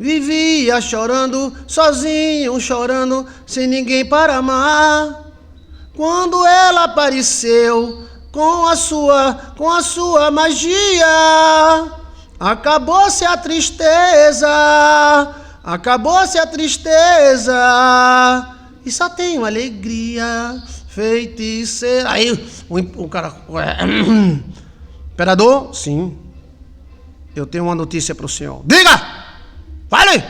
Vivia chorando, sozinho, chorando, sem ninguém para amar. Quando ela apareceu com a sua magia, acabou-se a tristeza, e só tenho alegria, feiticeira. Aí o cara... Imperador? Sim. Eu tenho uma notícia para o senhor. Diga! Fale!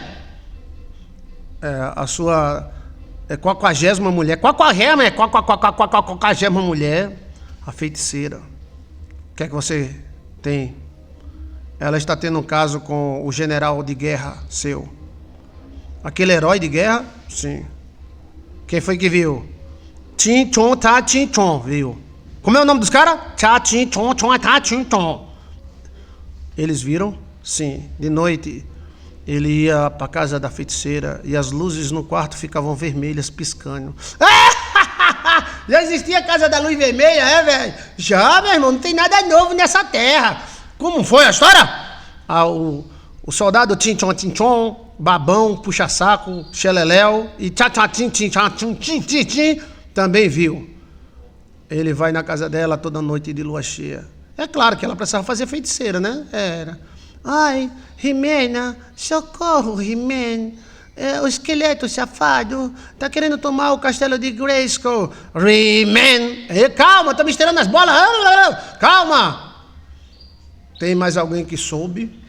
A sua 40ª mulher. 40ª mulher. A feiticeira. O que é que você tem? Ela está tendo um caso com o general de guerra seu. Aquele herói de guerra? Sim. Quem foi que viu? Tim Chon Ta Tim Chon, viu? Como é o nome dos caras? Cha Tim Chon Chon Ta Tim Chon. Eles viram? Sim. De noite, ele ia para casa da feiticeira e as luzes no quarto ficavam vermelhas, piscando. Já existia a Casa da Luz Vermelha, velho? Já, meu irmão, não tem nada novo nessa terra. Como foi a história? O soldado Tim Chon, babão, puxa-saco, xeleléu e tchá-tchá-tim também viu. Ele vai na casa dela toda noite de lua cheia. É claro que ela precisava fazer feiticeira, né? Era. Ai, He-Man, socorro, He-Man. O esqueleto safado tá querendo tomar o castelo de Grayskull. He-Man. Calma, tá me estirando as bolas. Calma. Tem mais alguém que soube?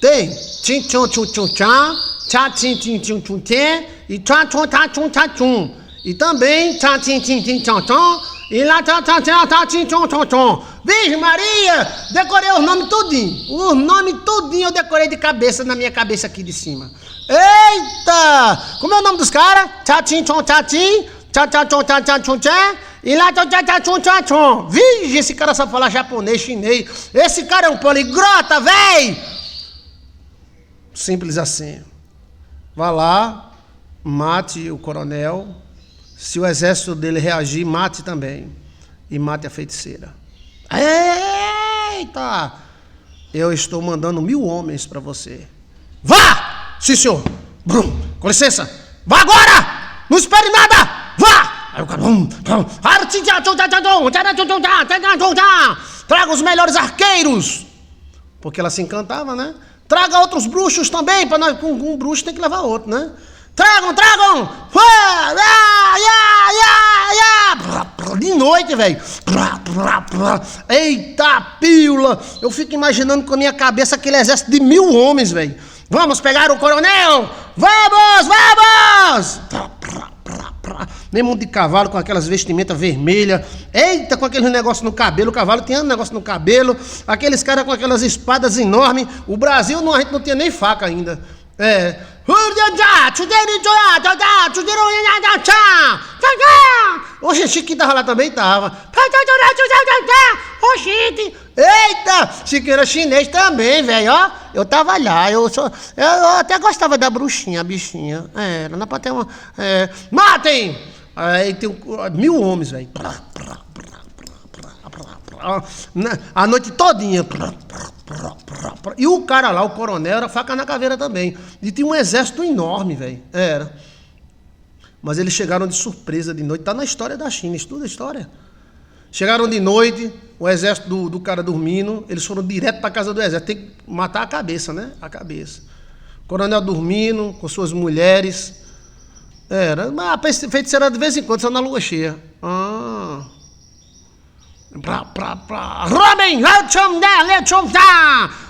Tem. Tim chon chun chun chá, chá tim tim chun chun tê e chá chon tá chun chá chun. E também chá tim tim tim chon chon e lá chá chá chá chá tim chon chon chon. Virgem Maria, decorei os nomes tudinho. Os nomes tudinho eu decorei de cabeça na minha cabeça aqui de cima. Eita! Como é o nome dos caras? Chá tim chon chá tim, chá chá chon chá chá chun chá. E lá chá chá chun chá chun. Virgem, esse cara sabe falar japonês, chinês. Esse cara é um poliglota, véi! Simples assim. Vá lá, mate o coronel. Se o exército dele reagir, mate também. E mate a feiticeira. Eita! Eu estou mandando 1000 homens para você. Vá! Sim, senhor. Brum, com licença. Vá agora! Não espere nada! Vá! Aí o cara... Traga os melhores arqueiros. Porque ela se encantava, né? Traga outros bruxos também, para nós. Um bruxo tem que levar outro, né? Tragam! De noite, velho. Eita, pílula! Eu fico imaginando com a minha cabeça aquele exército de 1000 homens, velho. Vamos pegar o coronel! Vamos! Nem mundo de cavalo com aquelas vestimentas vermelhas. Eita, com aquele negócio no cabelo. O cavalo tinha um negócio no cabelo. Aqueles caras com aquelas espadas enormes. O Brasil, a gente não tinha nem faca ainda. Oxe, Chiquinho tava lá também, tava. Oxente. Eita, Chiquinho era chinês também, velho, ó. Eu tava lá, eu até gostava da bruxinha, a bichinha. Era, não pra ter uma... Matem! Aí tem 1000 homens, velho. A noite todinha. E o cara lá, o coronel, era faca na caveira também. E tinha um exército enorme, velho. Era. Mas eles chegaram de surpresa de noite. Tá na história da China, estuda a história. Chegaram de noite, o exército do cara dormindo. Eles foram direto pra casa do exército. Tem que matar a cabeça, né? A cabeça. O coronel dormindo, com suas mulheres. Era. Mas a feiticeira de vez em quando, só na lua cheia. Robin,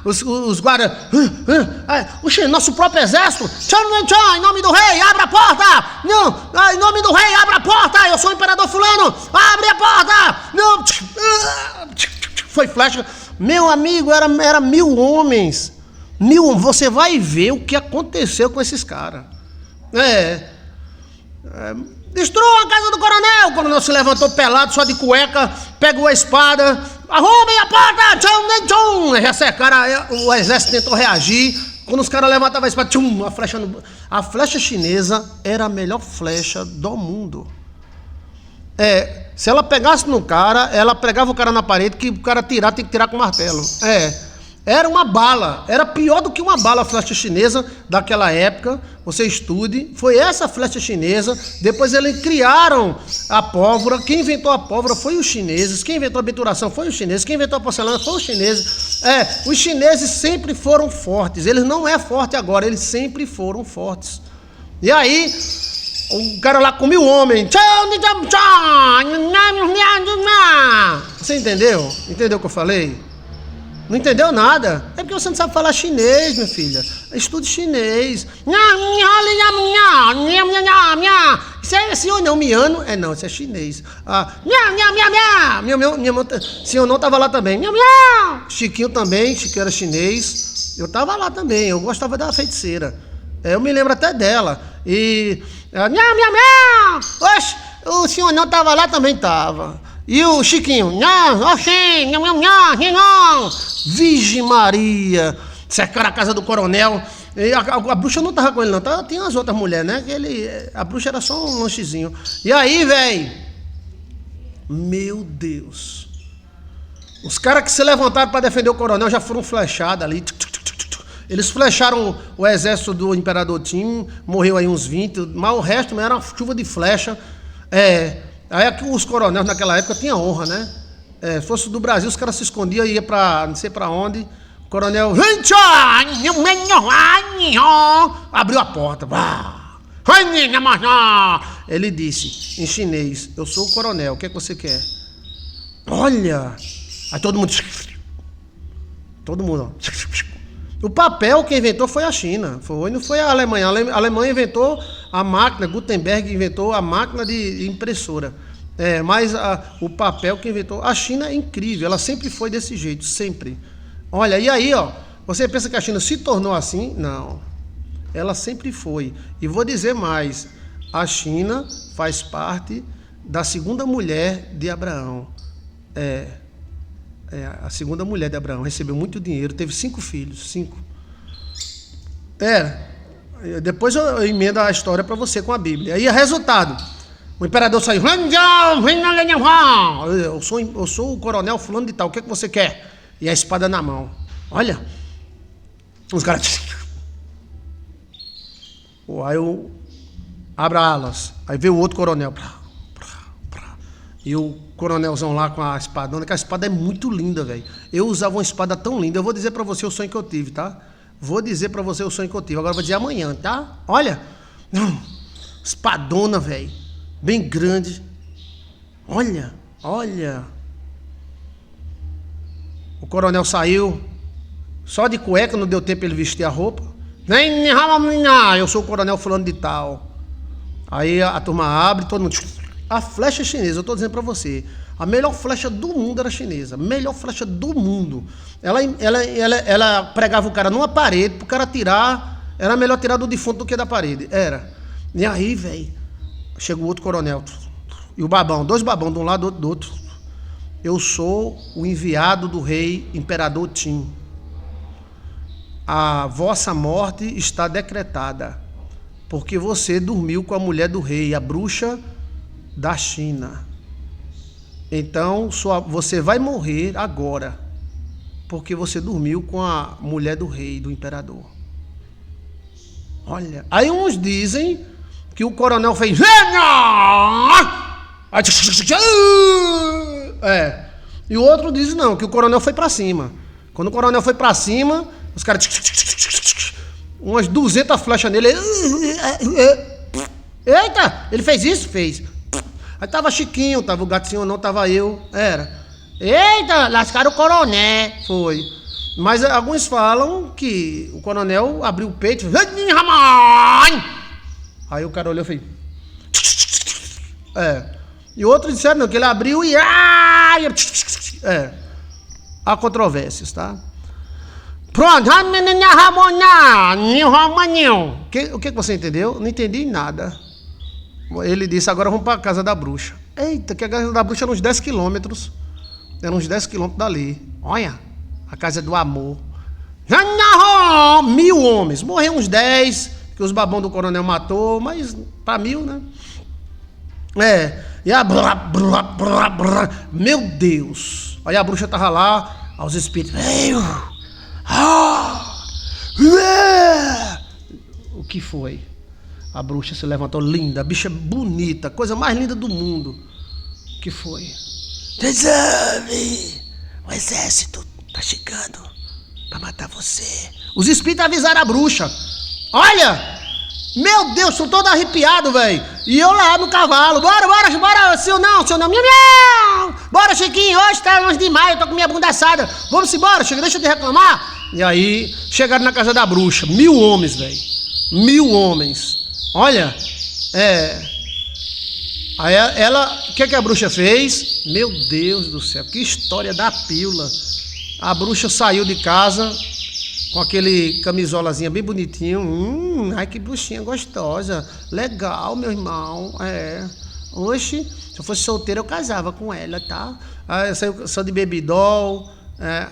os guardas. Oxe, nosso próprio exército. Em nome do rei, abre a porta. Não, em nome do rei, abre a porta. Eu sou o imperador fulano. Abre a porta. Não. Foi flecha. Meu amigo, era 1000 homens. Você vai ver o que aconteceu com esses caras. Destruam a casa do coronel. O coronel se levantou pelado, só de cueca, pegou a espada, arrombem a porta, tchum. Já cercaram, o exército tentou reagir. Quando os caras levantavam a espada, tchum, a flecha chinesa era a melhor flecha do mundo. Se ela pegasse no cara, ela pregava o cara na parede, que o cara tirar, tem que tirar com martelo. Era uma bala, era pior do que uma bala a flecha chinesa daquela época. Você estude, foi essa flecha chinesa. Depois eles criaram a pólvora. Quem inventou a pólvora foi os chineses. Quem inventou a obturação foi os chineses. Quem inventou a porcelana foi os chineses. Os chineses sempre foram fortes. Eles não é forte agora, eles sempre foram fortes. E aí, o cara lá com 1000 homens. Você entendeu? Entendeu o que eu falei? Não entendeu nada? É porque você não sabe falar chinês, minha filha. Estude chinês. Isso é senhor não, miano? Não, isso é chinês. Senhor não estava lá também. Chiquinho também, Chiquinho era chinês. Eu estava lá também, eu gostava da feiticeira. Eu me lembro até dela. E... Oxe, o senhor não estava lá, também estava. E o Chiquinho, Virgem Maria, cercaram a casa do coronel. E a bruxa não tava com ele, não. Tinha as outras mulheres, né? A bruxa era só um lanchezinho. E aí, velho, meu Deus. Os caras que se levantaram para defender o coronel já foram flechados ali. Eles flecharam o exército do imperador Qin, morreu aí uns 20, mas o resto era uma chuva de flecha. Aí é que os coronéis naquela época tinham honra, né? Se fosse do Brasil, os caras se escondiam e iam pra não sei pra onde. O coronel abriu a porta. Ele disse em chinês: eu sou o coronel, o que é que você quer? Olha! Aí todo mundo. O papel quem inventou foi a China, não foi a Alemanha. A Alemanha inventou a máquina, Gutenberg inventou a máquina de impressora. Mas o papel que inventou, a China é incrível, ela sempre foi desse jeito, sempre. Olha, e aí, você pensa que a China se tornou assim? Não, ela sempre foi. E vou dizer mais, a China faz parte da segunda mulher de Abraão. A segunda mulher de Abraão recebeu muito dinheiro, teve 5 filhos, 5. Depois eu emendo a história para você com a Bíblia. Aí, resultado, o imperador saiu. Eu sou o coronel fulano de tal, o que é que você quer? E a espada na mão. Olha, os caras. Aí eu abro alas. Aí veio o outro coronel. E o coronelzão lá com a espadona, que a espada é muito linda, velho. Eu usava uma espada tão linda. Eu vou dizer pra você o sonho que eu tive, tá? Vou dizer pra você o sonho que eu tive. Agora eu vou dizer amanhã, tá? Olha. Espadona, velho. Bem grande. Olha. O coronel saiu. Só de cueca, não deu tempo ele vestir a roupa. Eu sou o coronel fulano de tal. Aí a turma abre, todo mundo... A flecha chinesa, eu estou dizendo para você, a melhor flecha do mundo era chinesa, melhor flecha do mundo. Ela pregava o cara numa parede, para o cara tirar, era melhor tirar do defunto do que da parede, era. E aí, velho, chega o outro coronel, e o babão, 2 babão, de um lado do outro. Eu sou o enviado do rei imperador Qin. A vossa morte está decretada, porque você dormiu com a mulher do rei, a bruxa da China. Então, você vai morrer agora, porque você dormiu com a mulher do rei, do imperador. Olha, aí uns dizem que o coronel fez... E o outro diz não, que o coronel foi pra cima. Quando o coronel foi pra cima, os caras... umas 200 flechas nele. Eita, ele fez isso? Fez. Aí tava Chiquinho, tava o Gatinho, não, tava eu. Era. Eita, lascaram o coronel. Foi. Mas alguns falam que o coronel abriu o peito. Aí o cara olhou e fez. E outros disseram não, que ele abriu e. Há controvérsias, tá? Pronto. O que você entendeu? Não entendi nada. Ele disse, agora vamos para a casa da bruxa. Eita, que a casa da bruxa era uns 10 quilômetros. Era uns 10 quilômetros dali. Olha, a casa do amor. 1.000 homens. Morreu uns 10, que os babão do coronel matou, mas para 1.000, né? E a meu Deus. Aí a bruxa tava lá, aos espíritos. O que foi? A bruxa se levantou, linda, bicha bonita, coisa mais linda do mundo. O que foi? Resolve! O exército tá chegando pra matar você. Os espíritos avisaram a bruxa. Olha! Meu Deus, tô todo arrepiado, velho. E eu lá no cavalo. Bora, seu não. Miau! Bora, Chiquinho, hoje tá 11 de maio, eu tô com minha bunda assada. Vamos embora, chega, deixa de reclamar. E aí, chegaram na casa da bruxa. 1.000 homens, velho. 1.000 homens. Olha, aí ela, o que a bruxa fez? Meu Deus do céu, que história da pílula. A bruxa saiu de casa com aquele camisolazinha bem bonitinho. Ai, que bruxinha gostosa. Legal, meu irmão. Oxe, se eu fosse solteira eu casava com ela, tá? Aí saiu só de baby doll,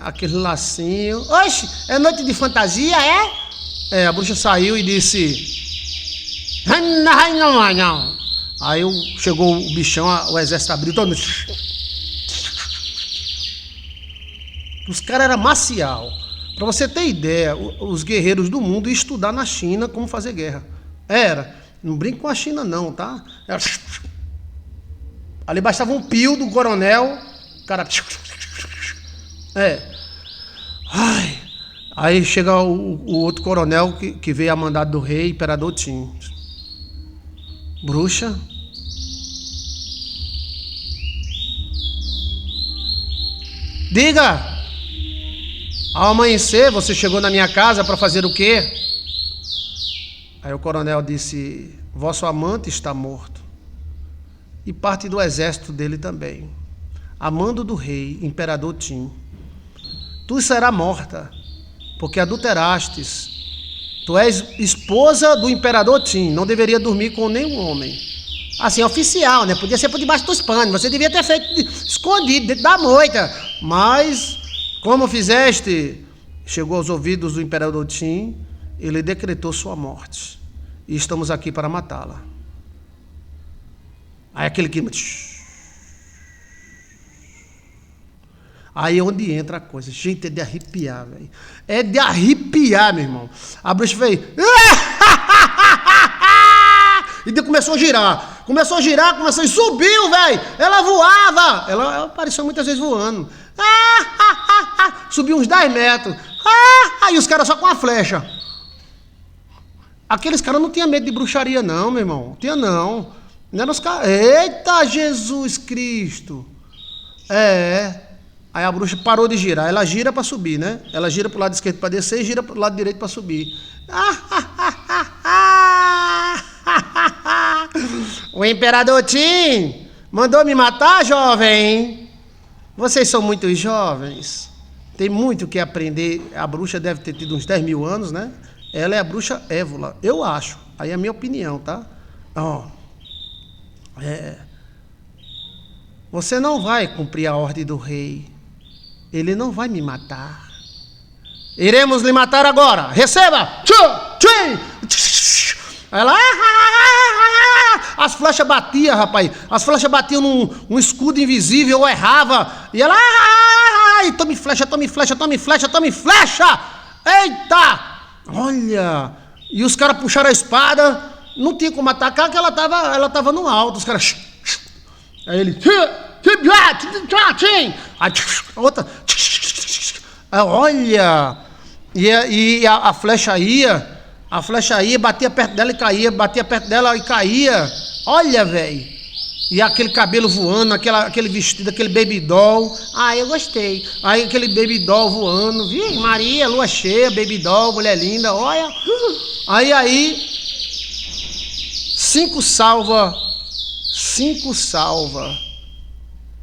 aquele lacinho. Oxe, é noite de fantasia, é? A bruxa saiu e disse... Aí chegou o bichão, o exército abriu todo. Os caras eram marcial. Para você ter ideia, os guerreiros do mundo iam estudar na China como fazer guerra. Não brinca com a China não, tá? Ali bastava um pio do coronel, o cara... Aí chega o outro coronel que veio a mandado do rei, imperador Qin. Bruxa, diga, ao amanhecer você chegou na minha casa para fazer o quê? Aí o coronel disse, vosso amante está morto e parte do exército dele também, a mando do rei, imperador Qin. Tu serás morta, porque adulterastes. Tu és esposa do imperador Qin, não deveria dormir com nenhum homem. Assim, oficial, né? Podia ser por debaixo dos panos, você devia ter feito escondido, dentro da moita. Mas, como fizeste, chegou aos ouvidos do imperador Qin, ele decretou sua morte. E estamos aqui para matá-la. Aí aquele que... Aí é onde entra a coisa. Gente, é de arrepiar, velho. É de arrepiar, meu irmão. A bruxa veio. E daí começou a girar. Começou e subiu, velho. Ela voava. Ela apareceu muitas vezes voando. Subiu uns 10 metros. Aí os caras só com a flecha. Aqueles caras não tinham medo de bruxaria, não, meu irmão. Tinha não. Não eram os caras. Eita, Jesus Cristo. Aí a bruxa parou de girar. Ela gira para subir, né? Ela gira para o lado esquerdo para descer e gira para o lado direito para subir. O imperador Qin mandou me matar, jovem. Vocês são muito jovens. Tem muito que aprender. A bruxa deve ter tido uns 10.000 anos, né? Ela é a bruxa Évola. Eu acho. Aí é a minha opinião, tá? Você não vai cumprir a ordem do rei. Ele não vai me matar. Iremos lhe matar agora. Receba! Ela... As flechas batiam, rapaz. As flechas batiam num escudo invisível, ou errava. E ela, ai, tome flecha, tome flecha, tome flecha, tome flecha. Eita! Olha. E os caras puxaram a espada. Não tinha como atacar, porque ela tava no alto. Os caras... Aí ele... Aí, outra... Olha... E a flecha ia, batia perto dela e caía, batia perto dela e caía. Olha, velho. E aquele cabelo voando, aquele vestido, aquele baby doll. Ah, eu gostei. Aí aquele baby doll voando. Vi, Maria, lua cheia, baby doll, mulher linda, olha. Aí, 5 salva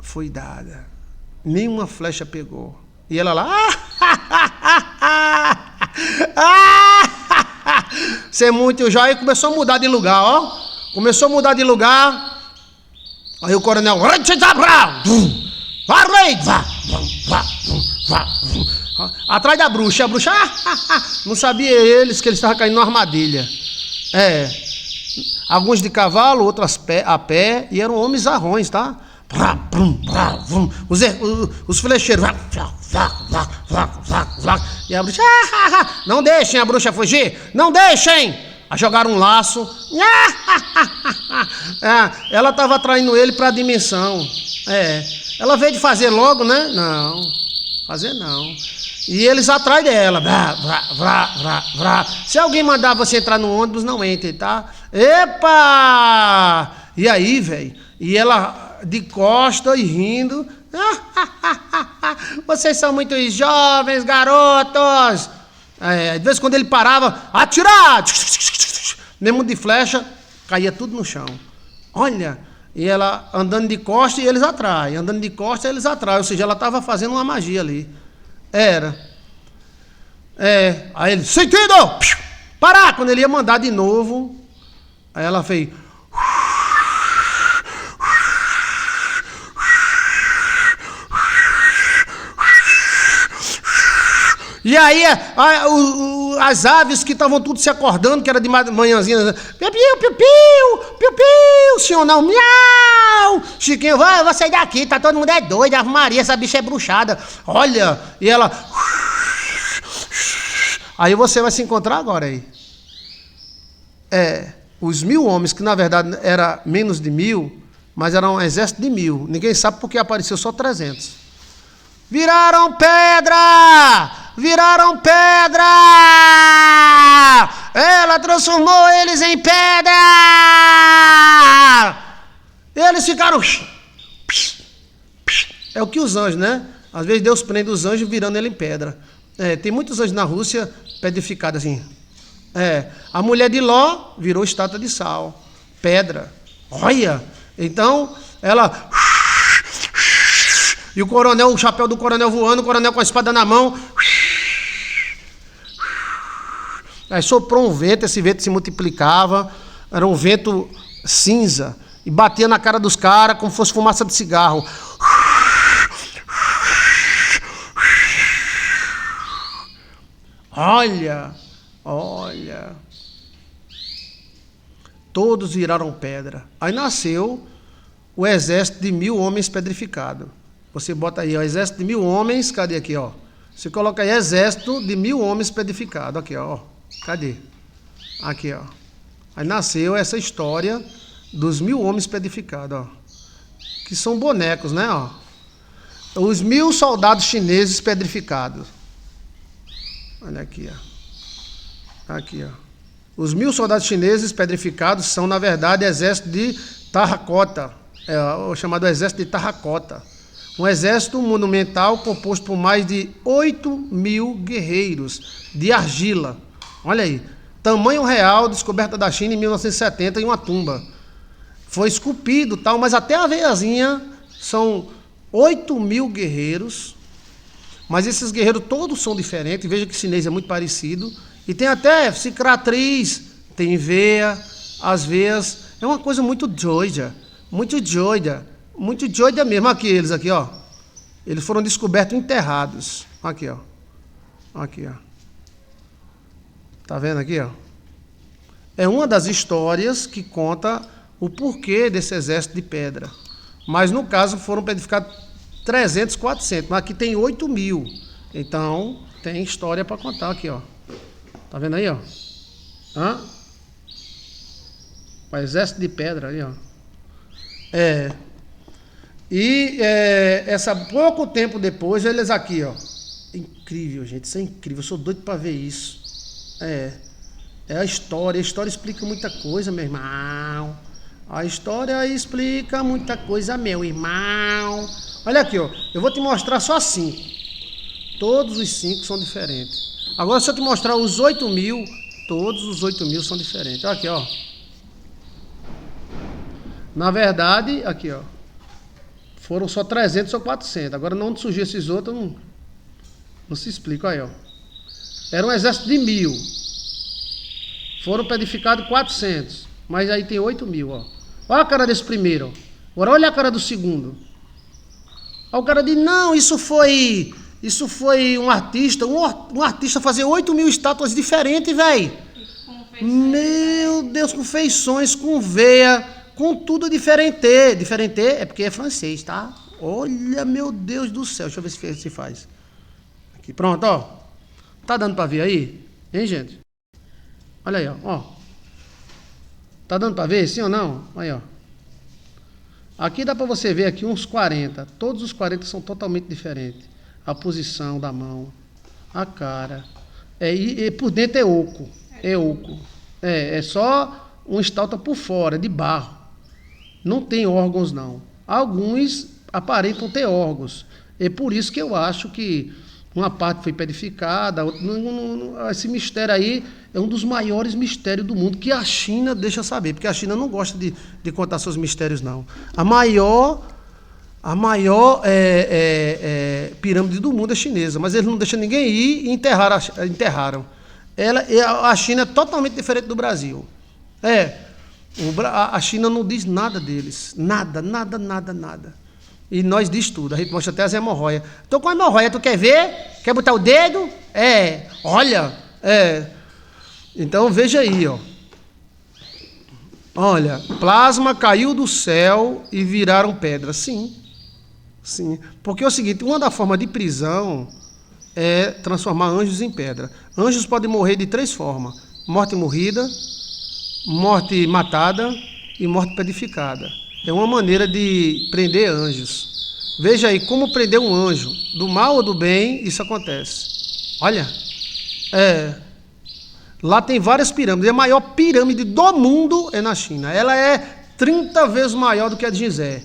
foi dada. Nenhuma flecha pegou. E ela lá, você é muito já. Aí começou a mudar de lugar, ó. Começou a mudar de lugar. Aí o coronel, atrás da bruxa. A bruxa, não sabia eles que eles estavam caindo numa armadilha. Alguns de cavalo, outros a pé, e eram homens zarrões, tá? Os flecheiros. E a bruxa, não deixem a bruxa fugir, não deixem. Aí jogaram um laço. Ela estava atraindo ele para a dimensão. Ela veio de fazer logo, né? Não, fazer não. E eles atrás dela. Se alguém mandar você entrar no ônibus, não entre, tá? Epa! E aí, velho? E ela de costa e rindo. Vocês são muito jovens, garotos. De vez em quando ele parava, atirar! Mesmo de flecha, caía tudo no chão. Olha, e ela andando de costa e eles atrás. Andando de costa e eles atrás. Ou seja, ela estava fazendo uma magia ali. Aí ele, sentido! Parar! Quando ele ia mandar de novo, aí ela fez... E aí as aves que estavam tudo se acordando, que era de manhãzinha, piu, piu, piu, piu, piu, senhor não, miau, Chiquinho, vou sair daqui, tá todo mundo doido, Ave Maria, essa bicha é bruxada, olha, e ela, aí você vai se encontrar agora aí, os 1.000 homens, que na verdade era menos de 1.000, mas era um exército de 1.000, ninguém sabe porque apareceu só 300, viraram pedra! Viraram pedra! Ela transformou eles em pedra! Eles ficaram... É o que os anjos, né? Às vezes Deus prende os anjos virando ele em pedra. Tem muitos anjos na Rússia petrificados assim. A mulher de Ló virou estátua de sal. Pedra. Olha! Então, ela... E o coronel, o chapéu do coronel voando, o coronel com a espada na mão... Aí soprou um vento, esse vento se multiplicava, era um vento cinza, e batia na cara dos caras como se fosse fumaça de cigarro. Olha, todos viraram pedra. Aí nasceu o exército de 1.000 homens pedrificados. Você bota aí, ó, exército de 1.000 homens, cadê aqui, ó? Você coloca aí, exército de 1.000 homens pedrificados, aqui, ó. Cadê? Aqui, ó. Aí nasceu essa história dos 1.000 homens petrificados, ó. Que são bonecos, né, ó. Os 1.000 soldados chineses pedrificados. Olha aqui, ó. Aqui, ó. Os 1.000 soldados chineses pedrificados são, na verdade, exército de terracota. O chamado exército de terracota. Um exército monumental composto por mais de 8.000 guerreiros de argila. Olha aí, tamanho real, descoberta da China em 1970 em uma tumba. Foi esculpido, tal, mas até a veiazinha são 8.000 guerreiros. Mas esses guerreiros todos são diferentes. Veja que o chinês é muito parecido. E tem até cicatriz, tem veia, as veias. É uma coisa muito doida, muito doida. Muito doida mesmo. Aqui eles, aqui, ó. Eles foram descobertos enterrados. Aqui, ó. Aqui, ó. Tá vendo aqui, ó? É uma das histórias que conta o porquê desse exército de pedra. Mas no caso foram edificados 300, 400, mas aqui tem 8.000. Então tem história para contar aqui, ó. Tá vendo aí, ó? O exército de pedra ali, ó. Pouco tempo depois, eles aqui, ó. Incrível, gente, isso é incrível. Eu sou doido para ver isso. A história explica muita coisa, meu irmão. A história explica muita coisa, meu irmão. Olha aqui, ó. Eu vou te mostrar só 5. Todos os 5 são diferentes. Agora, se eu te mostrar os 8.000, todos os 8.000 são diferentes. Olha aqui, ó. Na verdade, aqui, ó. Foram só 300 ou 400. Agora, onde surgiu esses outros, não se explica. Olha aí, ó. Era um exército de 1.000. Foram edificados 400. Mas aí tem 8.000, ó. Olha a cara desse primeiro, ó. Agora olha a cara do segundo. Aí o cara diz, não, isso foi um artista. Um artista fazer 8.000 estátuas diferentes, velho. Meu Deus, com feições, com veia, com tudo diferente. Diferente é porque é francês, tá? Olha, meu Deus do céu. Deixa eu ver se faz. Aqui, pronto, ó. Tá dando pra ver aí? Hein, gente? Olha aí, ó. Tá dando para ver, sim ou não? Aí, ó. Aqui dá para você ver aqui uns 40. Todos os 40 são totalmente diferentes. A posição da mão, a cara. E por dentro é oco. É oco. É só uma estátua por fora, de barro. Não tem órgãos, não. Alguns aparentam ter órgãos. É por isso que eu acho que uma parte foi edificada. Esse mistério aí é um dos maiores mistérios do mundo, que a China deixa saber, porque a China não gosta de contar seus mistérios, não. A maior pirâmide do mundo é chinesa, mas eles não deixam ninguém ir e enterraram. A China é totalmente diferente do Brasil. A China não diz nada deles. Nada. E nós diz tudo. A gente mostra até as hemorroias. Tô com hemorroia, tu quer ver? Quer botar o dedo? Olha. Então veja aí, ó. Olha, plasma caiu do céu e viraram pedra. Sim. Porque é o seguinte, uma das formas de prisão é transformar anjos em pedra. Anjos podem morrer de 3 formas: morte morrida, morte matada e morte pedificada. É uma maneira de prender anjos. Veja aí como prender um anjo. Do mal ou do bem, isso acontece. Olha. Lá tem várias pirâmides. A maior pirâmide do mundo é na China. Ela é 30 vezes maior do que a de Gizé.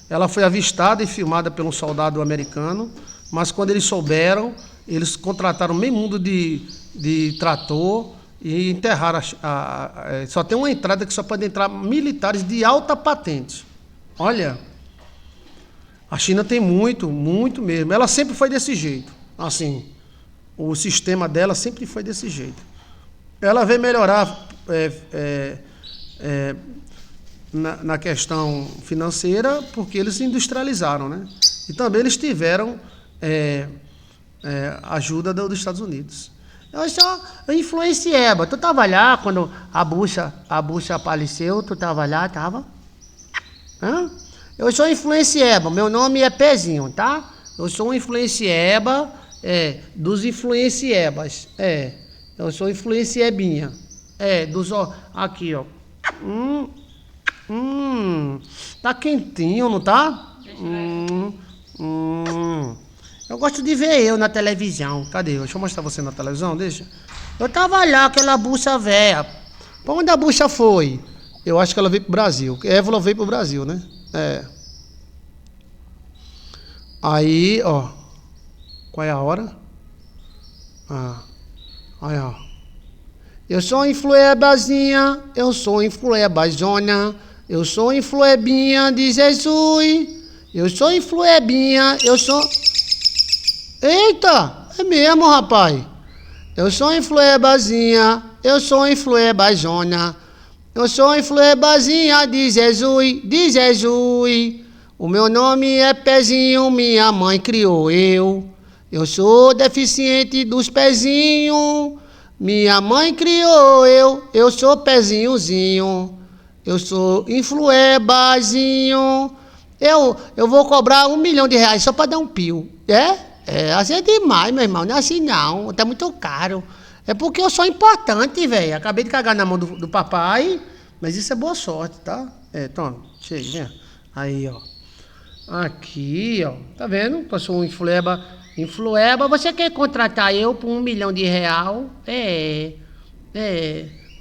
Ela foi avistada e filmada por um soldado americano. Mas quando eles souberam, eles contrataram meio mundo de trator e enterraram. Só tem uma entrada que só pode entrar militares de alta patente. Olha, a China tem muito mesmo. Ela sempre foi desse jeito. Assim, o sistema dela sempre foi desse jeito. Ela veio melhorar na questão financeira porque eles se industrializaram, né? E também eles tiveram ajuda dos Estados Unidos. Eu influenciava. Tu estava lá quando a bucha apareceu? Tu estava lá, estava? Eu sou influencieba. Meu nome é Pezinho, tá? Eu sou um influencieba dos influenciebas. Eu sou influenciebinha. Aqui, ó. Tá quentinho, não tá? Eu gosto de ver eu na televisão. Cadê? Deixa eu mostrar você na televisão, deixa. Eu tava lá, aquela bucha velha. Pra onde a bucha foi? Eu acho que ela veio pro Brasil. Évola veio pro Brasil, né? Aí, ó. Qual é a hora? Aí, ó. Eu sou influebazinha, eu sou influebazona, eu sou influebinha de Jesus. Eu sou influebinha, eu sou... Eita, é mesmo, rapaz. Eu sou influebazinha, eu sou influebazona, eu sou influebazinha de Jesus, de Jesus. O meu nome é Pezinho, minha mãe criou eu. Eu sou deficiente dos pezinhos, minha mãe criou eu sou pezinhozinho. Eu sou influebazinho. Eu vou cobrar R$1 milhão só para dar um pio. Assim é demais, meu irmão. Não é assim não. Tá muito caro. É porque eu sou importante, velho. Acabei de cagar na mão do papai. Mas isso é boa sorte, tá? Toma. Chega. Aí, ó. Aqui, ó. Tá vendo? Eu sou um influeba. Influeba, você quer contratar eu por R$1 milhão?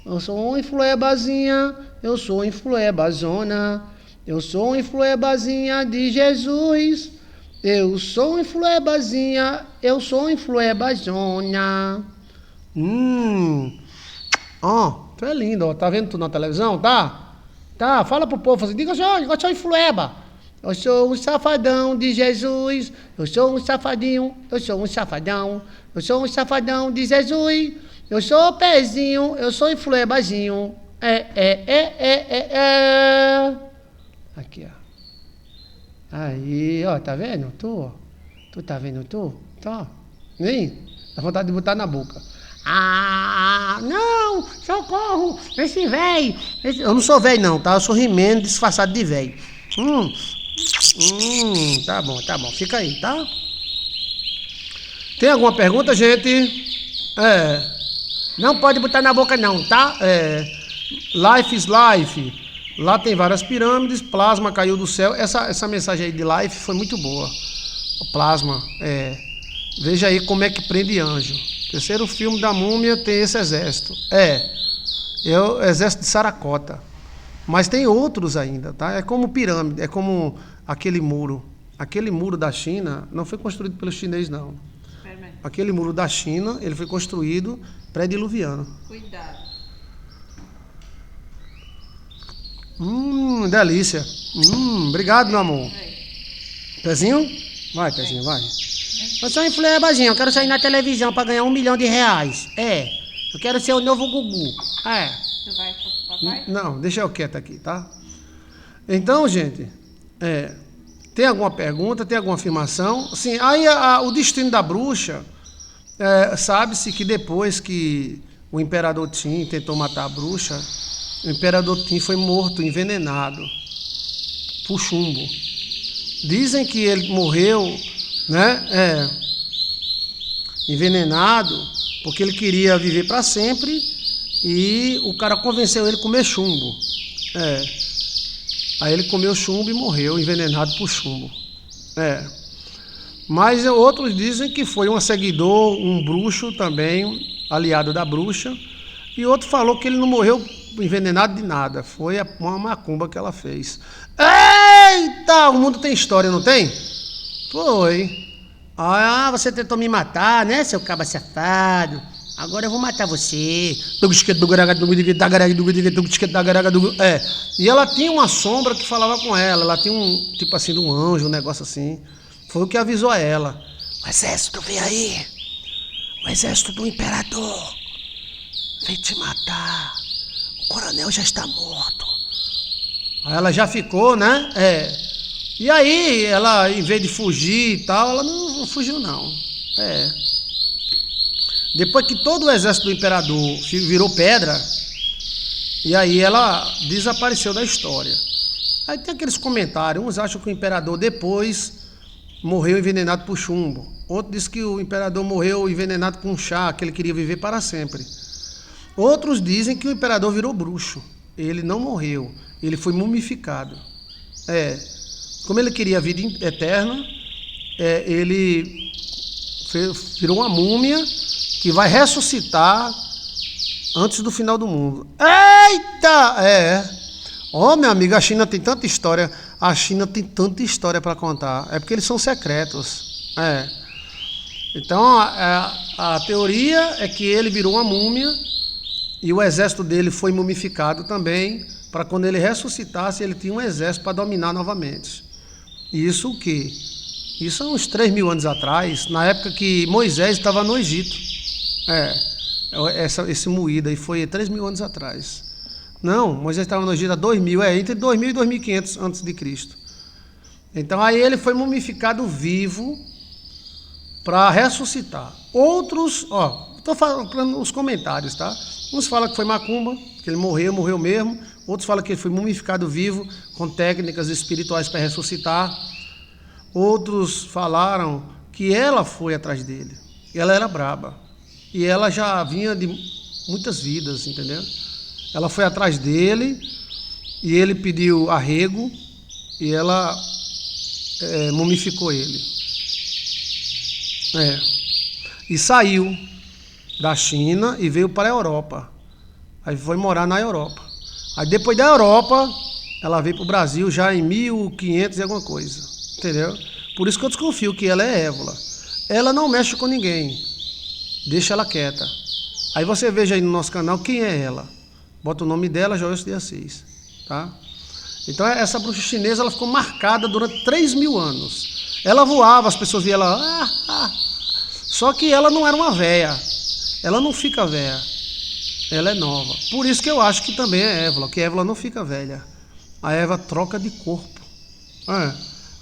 Eu sou uma influebazinha, eu sou influebazona, eu sou influebazinha de Jesus, eu sou influebazinha, eu sou influebazona. Tu é lindo, ó, tá vendo tu na televisão, tá? Tá, fala pro povo assim, diga assim, eu sou influeba. Eu sou um safadão de Jesus, eu sou um safadinho, eu sou um safadão, eu sou um safadão de Jesus, eu sou pezinho, eu sou influebazinho. Aqui, ó. Aí, ó, tá vendo? Tu tá vendo tu? Tá. Nem? Dá vontade de botar na boca. Não, socorro, esse velho. Eu não sou velho não, tá? Eu sou rimendo disfarçado de velho. Tá bom, fica aí, tá? Tem alguma pergunta, gente? Não pode botar na boca não, tá? Life is life. Lá tem várias pirâmides, plasma caiu do céu. Essa mensagem aí de life foi muito boa. O plasma, veja aí como é que prende anjo. Terceiro filme da Múmia tem esse exército. É o exército de Saracota. Mas tem outros ainda, tá? É como pirâmide, é como aquele muro. Aquele muro da China não foi construído pelos chineses, não. Aquele muro da China, ele foi construído pré-diluviano. Cuidado. Delícia. Obrigado, meu amor. Pezinho? Vai, Pezinho, vai. Eu sou influebazinho, eu quero sair na televisão para ganhar R$1 milhão. Eu quero ser o novo Gugu. Tu vai com o papai? Não, deixa eu quieto aqui, tá? Então, gente, tem alguma pergunta, tem alguma afirmação? Sim, aí o destino da bruxa, sabe-se que depois que o imperador Tim tentou matar a bruxa, o imperador Tim foi morto, envenenado por chumbo. Dizem que ele morreu, né, envenenado, porque ele queria viver para sempre e o cara convenceu ele a comer chumbo. Aí ele comeu chumbo e morreu, envenenado por chumbo. Mas outros dizem que foi um seguidor, um bruxo também, aliado da bruxa, e outro falou que ele não morreu envenenado de nada, foi uma macumba que ela fez. Eita, o mundo tem história, não tem? Foi. Você tentou me matar, né, seu caba safado? Agora eu vou matar você. E ela tinha uma sombra que falava com ela. Ela tinha um, tipo assim, de um anjo, um negócio assim. Foi o que avisou a ela. O exército vem aí. O exército do imperador vem te matar. O coronel já está morto. Aí ela já ficou, né? E aí, ela, em vez de fugir e tal, ela não fugiu, não. Depois que todo o exército do imperador virou pedra, e aí ela desapareceu da história. Aí tem aqueles comentários, uns acham que o imperador depois morreu envenenado por chumbo. Outro diz que o imperador morreu envenenado com chá, que ele queria viver para sempre. Outros dizem que o imperador virou bruxo. Ele não morreu, ele foi mumificado. Como ele queria a vida eterna, ele virou uma múmia que vai ressuscitar antes do final do mundo. Eita! Meu amigo, a China tem tanta história. A China tem tanta história para contar. É porque eles são secretos. Então, a teoria é que ele virou uma múmia e o exército dele foi mumificado também, para quando ele ressuscitasse, ele tinha um exército para dominar novamente. Isso o quê? Isso há uns 3.000 anos atrás, na época que Moisés estava no Egito. Esse moído aí foi 3.000 anos atrás. Não, Moisés estava no Egito há 2.000, entre 2.000 e 2.500 antes de Cristo. Então aí ele foi mumificado vivo para ressuscitar. Outros, estou falando os comentários, tá? Uns falam que foi macumba, que ele morreu mesmo. Outros falam que ele foi mumificado vivo, com técnicas espirituais para ressuscitar. Outros falaram que ela foi atrás dele. Ela era braba. E ela já vinha de muitas vidas, entendeu? Ela foi atrás dele e ele pediu arrego e ela mumificou ele. E saiu da China e veio para a Europa. Aí foi morar na Europa. Aí depois da Europa, ela veio para o Brasil já em 1500 e alguma coisa. Entendeu? Por isso que eu desconfio que ela é Évola. Ela não mexe com ninguém. Deixa ela quieta. Aí você veja aí no nosso canal quem é ela. Bota o nome dela, Joelson de Assis. Tá? Então essa bruxa chinesa ela ficou marcada durante 3.000 anos. Ela voava, as pessoas viam ela. Só que ela não era uma véia. Ela não fica velha. Ela é nova. Por isso que eu acho que também é Évola, que Évola não fica velha. A Évola troca de corpo.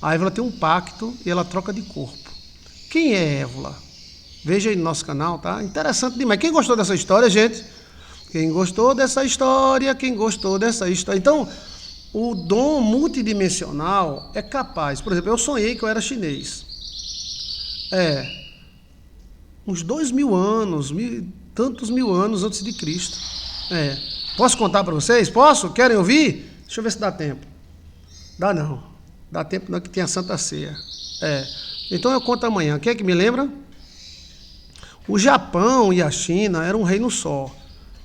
A Évola tem um pacto e ela troca de corpo. Quem é Évola? Veja aí no nosso canal, tá? Interessante demais. Quem gostou dessa história, gente? Quem gostou dessa história? Então, o dom multidimensional é capaz. Por exemplo, eu sonhei que eu era chinês. Uns 2.000 anos, tantos mil anos antes de Cristo. Posso contar para vocês? Posso? Querem ouvir? Deixa eu ver se dá tempo. Dá não. Dá tempo não que tem a Santa Ceia. Então eu conto amanhã. Quem é que me lembra? O Japão e a China eram um reino só.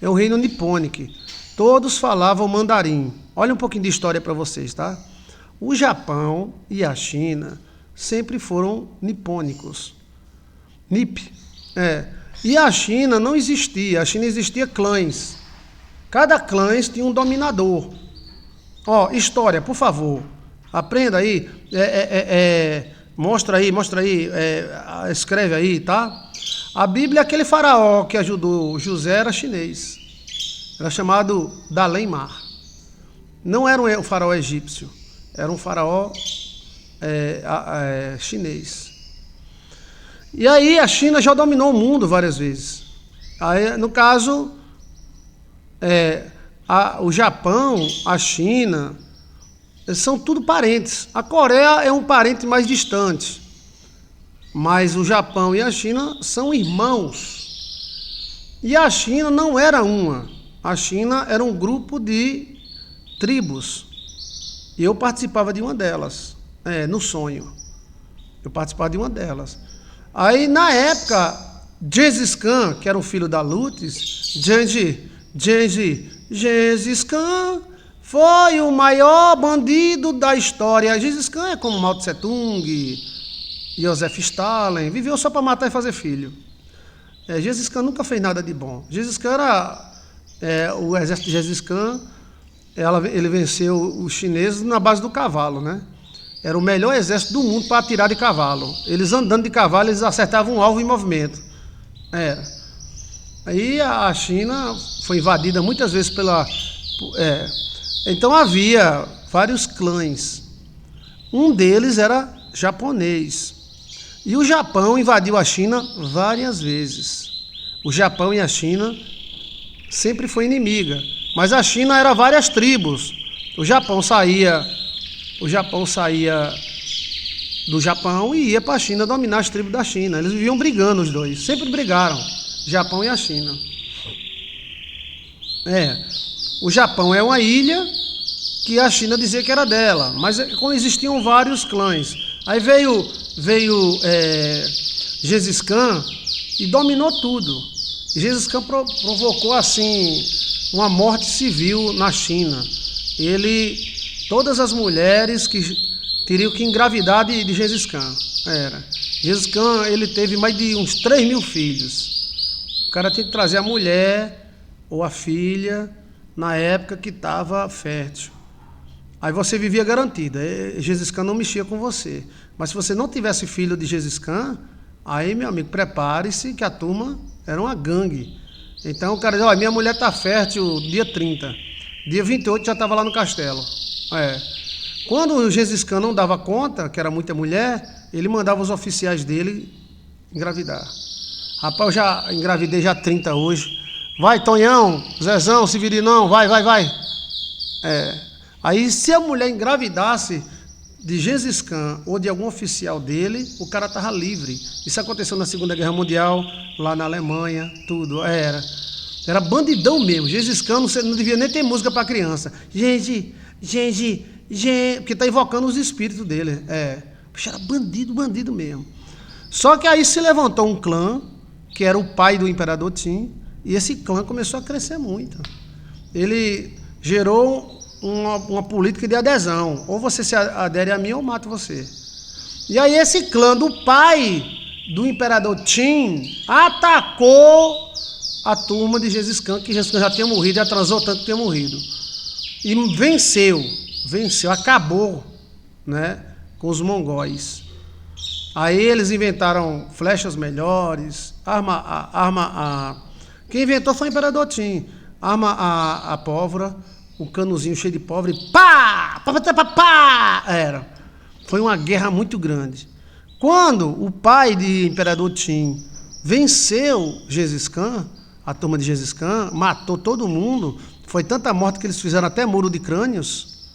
É um reino nipônico. Todos falavam mandarim. Olha um pouquinho de história para vocês, tá? O Japão e a China sempre foram nipônicos. Nip. E a China não existia. A China existia clãs. Cada clã tinha um dominador. História, por favor. Aprenda aí. Mostra aí. Escreve aí, tá? A Bíblia, aquele faraó que ajudou José era chinês. Era chamado Dalai-Mar. Não era um faraó egípcio. Era um faraó chinês. E aí a China já dominou o mundo várias vezes. Aí, no caso, o Japão, a China, são tudo parentes. A Coreia é um parente mais distante. Mas o Japão e a China são irmãos. E a China não era uma. A China era um grupo de tribos. E eu participava de uma delas. No sonho. Eu participava de uma delas. Aí, na época, Gengis Khan, que era o filho da Lutz, Gengis Khan foi o maior bandido da história. Gengis Khan é como Mao Tse Tung, Joseph Stalin, viveu só para matar e fazer filho. Gengis Khan nunca fez nada de bom. Gengis Khan era... o exército de Gengis Khan, ele venceu os chineses na base do cavalo, né? Era o melhor exército do mundo para atirar de cavalo. Eles andando de cavalo, eles acertavam um alvo em movimento. Aí a China foi invadida muitas vezes pela... Então havia vários clãs. Um deles era japonês. E o Japão invadiu a China várias vezes. O Japão e a China sempre foi inimiga. Mas a China era várias tribos. O Japão saía do Japão e ia para a China dominar as tribos da China. Eles viviam brigando, os dois. Sempre brigaram. Japão e a China. O Japão é uma ilha que a China dizia que era dela. Mas quando existiam vários clãs. Aí veio Gengis Khan e dominou tudo. Gengis Khan provocou assim uma morte civil na China. Todas as mulheres que teriam que engravidar de Gengis Khan. Gengis Khan, ele teve mais de uns 3.000 filhos. O cara tinha que trazer a mulher ou a filha na época que estava fértil. Aí você vivia garantida. Gengis Khan não mexia com você. Mas se você não tivesse filho de Gengis Khan, aí, meu amigo, prepare-se que a turma era uma gangue. Então o cara dizia, minha mulher está fértil dia 30. Dia 28 já estava lá no castelo. Quando o Gengis Khan não dava conta, que era muita mulher, ele mandava os oficiais dele engravidar. Rapaz, eu já engravidei já 30 hoje. Vai, Tonhão, Zezão, Severinão, vai. Aí, se a mulher engravidasse de Gengis Khan ou de algum oficial dele, o cara tava livre. Isso aconteceu na Segunda Guerra Mundial, lá na Alemanha, tudo. Era bandidão mesmo. Gengis Khan não devia nem ter música para criança. Gente, porque tá invocando os espíritos dele. Puxa, era bandido mesmo. Só que aí se levantou um clã, que era o pai do Imperador Qin, e esse clã começou a crescer muito. Ele gerou uma política de adesão. Ou você se adere a mim ou eu mato você. E aí esse clã do pai do Imperador Qin atacou a turma de Gengis Khan, que Gengis Khan já tinha morrido, já transou tanto que tinha morrido. E venceu, acabou, né, com os mongóis. Aí eles inventaram flechas melhores, quem inventou foi o Imperador Qin. Arma a pólvora, um canozinho cheio de pólvora e pá! Foi uma guerra muito grande. Quando o pai de Imperador Qin venceu Gengis Khan, a turma de Gengis Khan, matou todo mundo, foi tanta morte que eles fizeram até muro de crânios.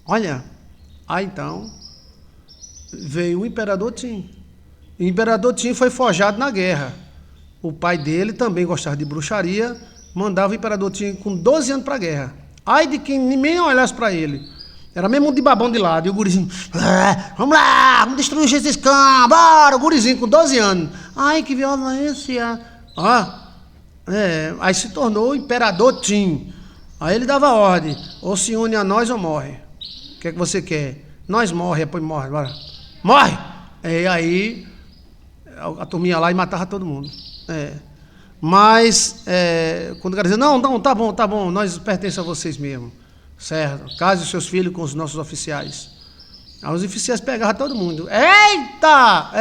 Olha, aí então veio o Imperador Qin. O Imperador Qin foi forjado na guerra. O pai dele também gostava de bruxaria, mandava o Imperador Qin com 12 anos para a guerra. Ai de quem nem olhasse para ele. Era mesmo um de babão de lado. E o gurizinho, vamos lá, vamos destruir o Gengis Khan, bora, o gurizinho com 12 anos. Ai, que violência. Aí se tornou o Imperador Qin. Aí ele dava ordem, ou se une a nós ou morre. O que é que você quer? Nós morre, depois morre, bora. Morre! E aí a turminha lá e matava todo mundo. Mas quando o cara dizia, não, tá bom, nós pertencemos a vocês mesmo. Certo? Case os seus filhos com os nossos oficiais. Aí os oficiais pegavam todo mundo. Eita!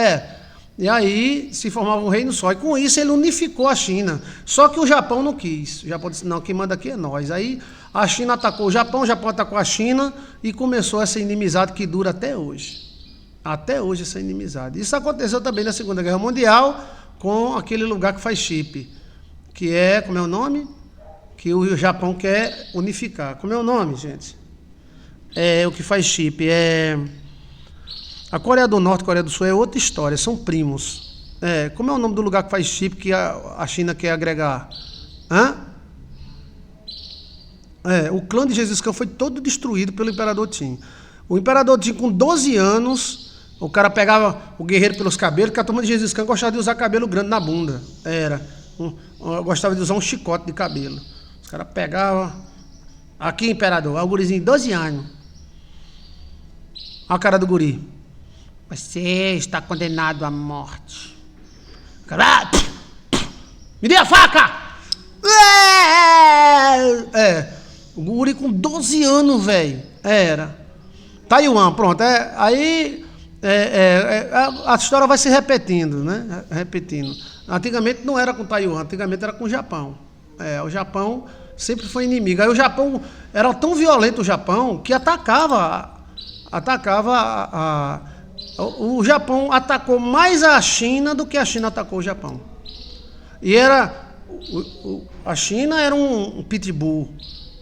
E aí se formava um reino só. E com isso ele unificou a China. Só que o Japão não quis. O Japão disse, não, quem manda aqui é nós. Aí a China atacou o Japão atacou a China e começou essa inimizade que dura até hoje. Até hoje essa inimizade. Isso aconteceu também na Segunda Guerra Mundial com aquele lugar que faz chip. Que é, como é o nome? Que o Japão quer unificar. Como é o nome, gente? O que faz chip. A Coreia do Norte e a Coreia do Sul é outra história, são primos. Como é o nome do lugar que faz chip que a China quer agregar? O clã de Gengis Khan foi todo destruído pelo Imperador Qin. O Imperador Qin, com 12 anos, o cara pegava o guerreiro pelos cabelos, porque a turma de Gengis Khan gostava de usar cabelo grande na bunda. Gostava de usar um chicote de cabelo. Os caras pegavam. Aqui, imperador, é o gurizinho, 12 anos. Olha a cara do guri. Você está condenado à morte. O cara, me dê a faca! O guri com 12 anos, velho. Taiwan, pronto. Aí a história vai se repetindo, né? Antigamente não era com Taiwan, antigamente era com o Japão. O Japão sempre foi inimigo. Aí o Japão era tão violento, o Japão, que atacava o Japão atacou mais a China do que a China atacou o Japão. E a China era um pitbull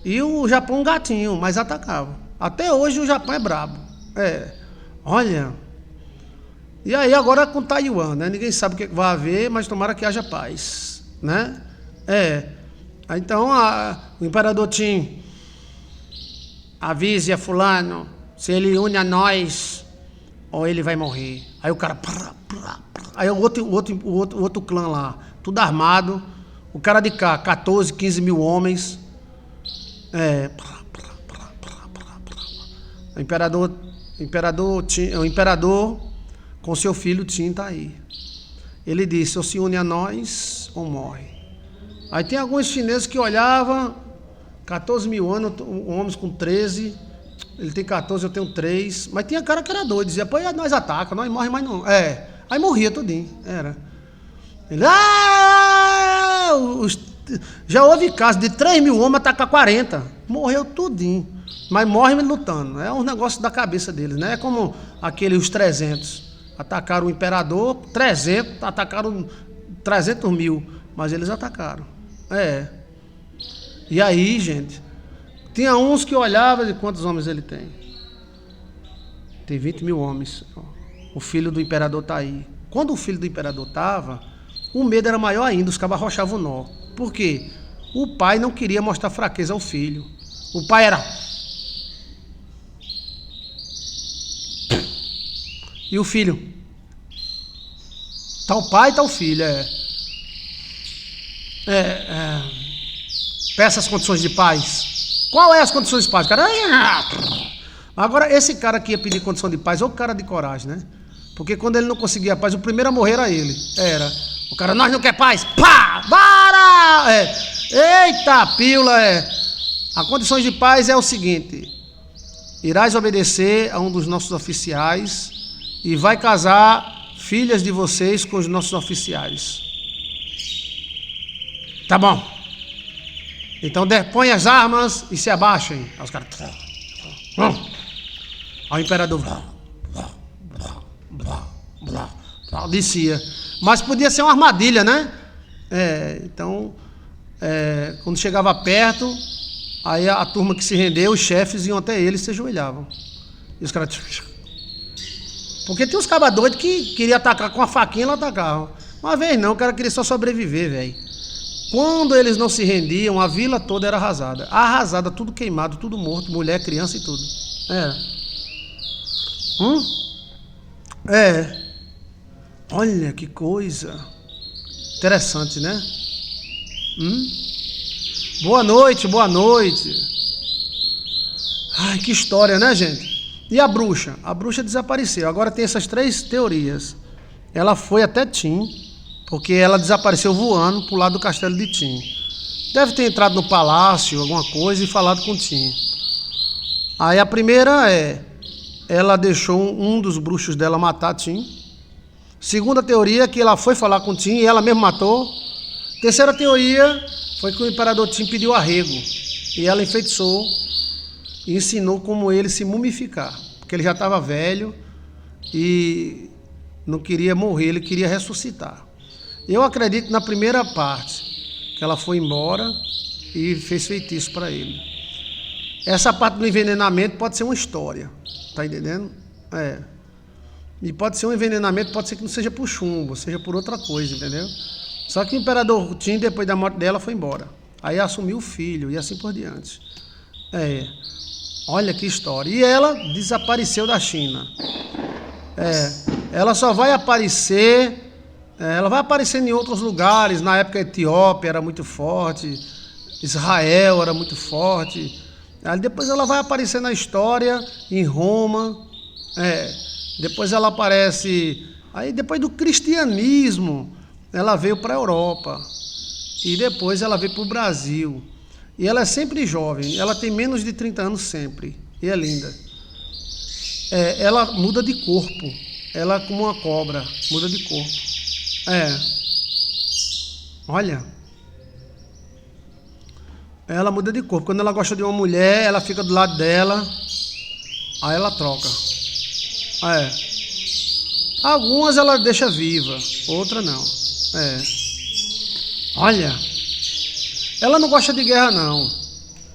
e o Japão um gatinho, mas atacava. Até hoje o Japão é brabo. Olha. E aí agora com Taiwan, né? Ninguém sabe o que vai haver, mas tomara que haja paz, né? Então o Imperador Qin avise a fulano, se ele une a nós, ou ele vai morrer. Aí o cara... Aí o outro clã lá, tudo armado, o cara de cá, 14, 15 mil homens. O imperador com seu filho Qin está aí. Ele disse, ou se une a nós, ou morre. Aí tem alguns chineses que olhavam, 14 mil anos, homens com 13, ele tem 14, eu tenho 3, mas tinha cara que era doido, dizia, pô, nós ataca, nós morre mais não. Aí morria tudinho, Ele, já houve casos de 3 mil homens atacar 40, morreu tudinho, mas morre lutando, é um negócio da cabeça deles, né? É como os 300, atacaram o imperador, atacaram 300 mil, mas eles atacaram, E aí, gente, tinha uns que olhavam e quantos homens ele tem? Tem 20 mil homens. O filho do imperador está aí. Quando o filho do imperador estava, o medo era maior ainda, os cabas arrochavam o nó. Por quê? O pai não queria mostrar fraqueza ao filho. O pai era... E o filho? Tá o pai, tá o filho, Peça as condições de paz. Qual é as condições de paz? Cara, agora esse cara que ia pedir condição de paz, é o cara de coragem, né? Porque quando ele não conseguia paz, o primeiro a morrer era ele. O cara, nós não quer paz. Pá! Para! Eita, pílula, A condições de paz é o seguinte: irás obedecer a um dos nossos oficiais e vai casar filhas de vocês com os nossos oficiais. Tá bom. Então depõe as armas e se abaixem. Aí os caras... Aí o imperador... descia. Mas podia ser uma armadilha, né? Então, quando chegava perto, aí a turma que se rendeu, os chefes iam até ele e se ajoelhavam. E os caras... Porque tem uns cabas doidos que queriam atacar com a faquinha, eles atacavam. Uma vez não, o cara queria só sobreviver, velho. Quando eles não se rendiam, a vila toda era arrasada. Arrasada, tudo queimado, tudo morto, mulher, criança e tudo. Olha que coisa interessante, né? Boa noite, boa noite. Ai, que história, né, gente? E a bruxa? A bruxa desapareceu. Agora tem essas 3 teorias. Ela foi até Tim, porque ela desapareceu voando pro lado do castelo de Tim. Deve ter entrado no palácio, alguma coisa, e falado com Tim. Aí a primeira ela deixou um dos bruxos dela matar Tim. Segunda teoria é que ela foi falar com Tim e ela mesma matou. Terceira teoria foi que o imperador Tim pediu arrego e ela enfeitiçou e ensinou como ele se mumificar, porque ele já estava velho e não queria morrer, ele queria ressuscitar. Eu acredito na primeira parte, que ela foi embora e fez feitiço para ele. Essa parte do envenenamento pode ser uma história, tá entendendo? E pode ser um envenenamento, pode ser que não seja por chumbo, seja por outra coisa, entendeu? Só que o imperador Tim, depois da morte dela, foi embora. Aí assumiu o filho e assim por diante. Olha que história. E ela desapareceu da China. Ela só vai aparecer... ela vai aparecer em outros lugares. Na época a Etiópia era muito forte, Israel era muito forte. Aí depois ela vai aparecer na história em Roma. Depois ela aparece... Aí depois do cristianismo, ela veio para a Europa. E depois ela veio para o Brasil. E ela é sempre jovem. Ela tem menos de 30 anos sempre. E é linda. Ela muda de corpo. Ela é como uma cobra. Muda de corpo. Olha. Ela muda de corpo. Quando ela gosta de uma mulher, ela fica do lado dela. Aí ela troca. Algumas ela deixa viva, outra não. Olha. Ela não gosta de guerra, não.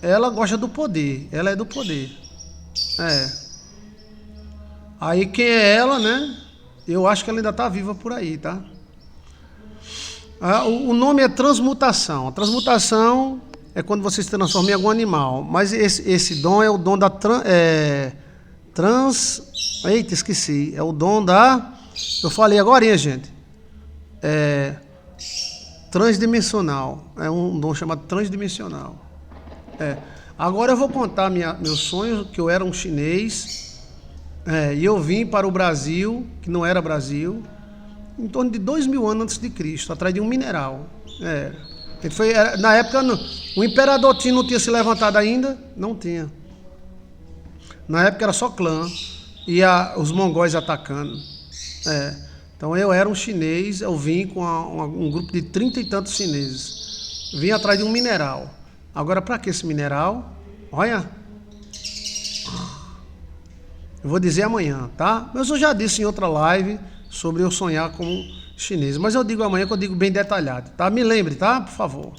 Ela gosta do poder. Ela é do poder. Aí quem é ela, né? Eu acho que ela ainda está viva por aí, tá? O nome é transmutação. A transmutação é quando você se transforma em algum animal. Mas esse dom é o dom da Eita, esqueci. É o dom da... Eu falei agorinha, gente. Transdimensional. É um dom chamado transdimensional. Agora eu vou contar meu sonho, que eu era um chinês. E eu vim para o Brasil, que não era Brasil, em torno de 2000 anos antes de Cristo, atrás de um mineral. Na época, o imperador Tim não tinha se levantado ainda? Não tinha. Na época era só clã, e os mongóis atacando. Então eu era um chinês, eu vim com um grupo de 30 e tantos chineses. Vim atrás de um mineral. Agora, para que esse mineral? Olha. Eu vou dizer amanhã, tá? Mas eu já disse em outra live sobre eu sonhar como chinês. Mas eu digo amanhã que eu digo bem detalhado, tá? Me lembre, tá? Por favor.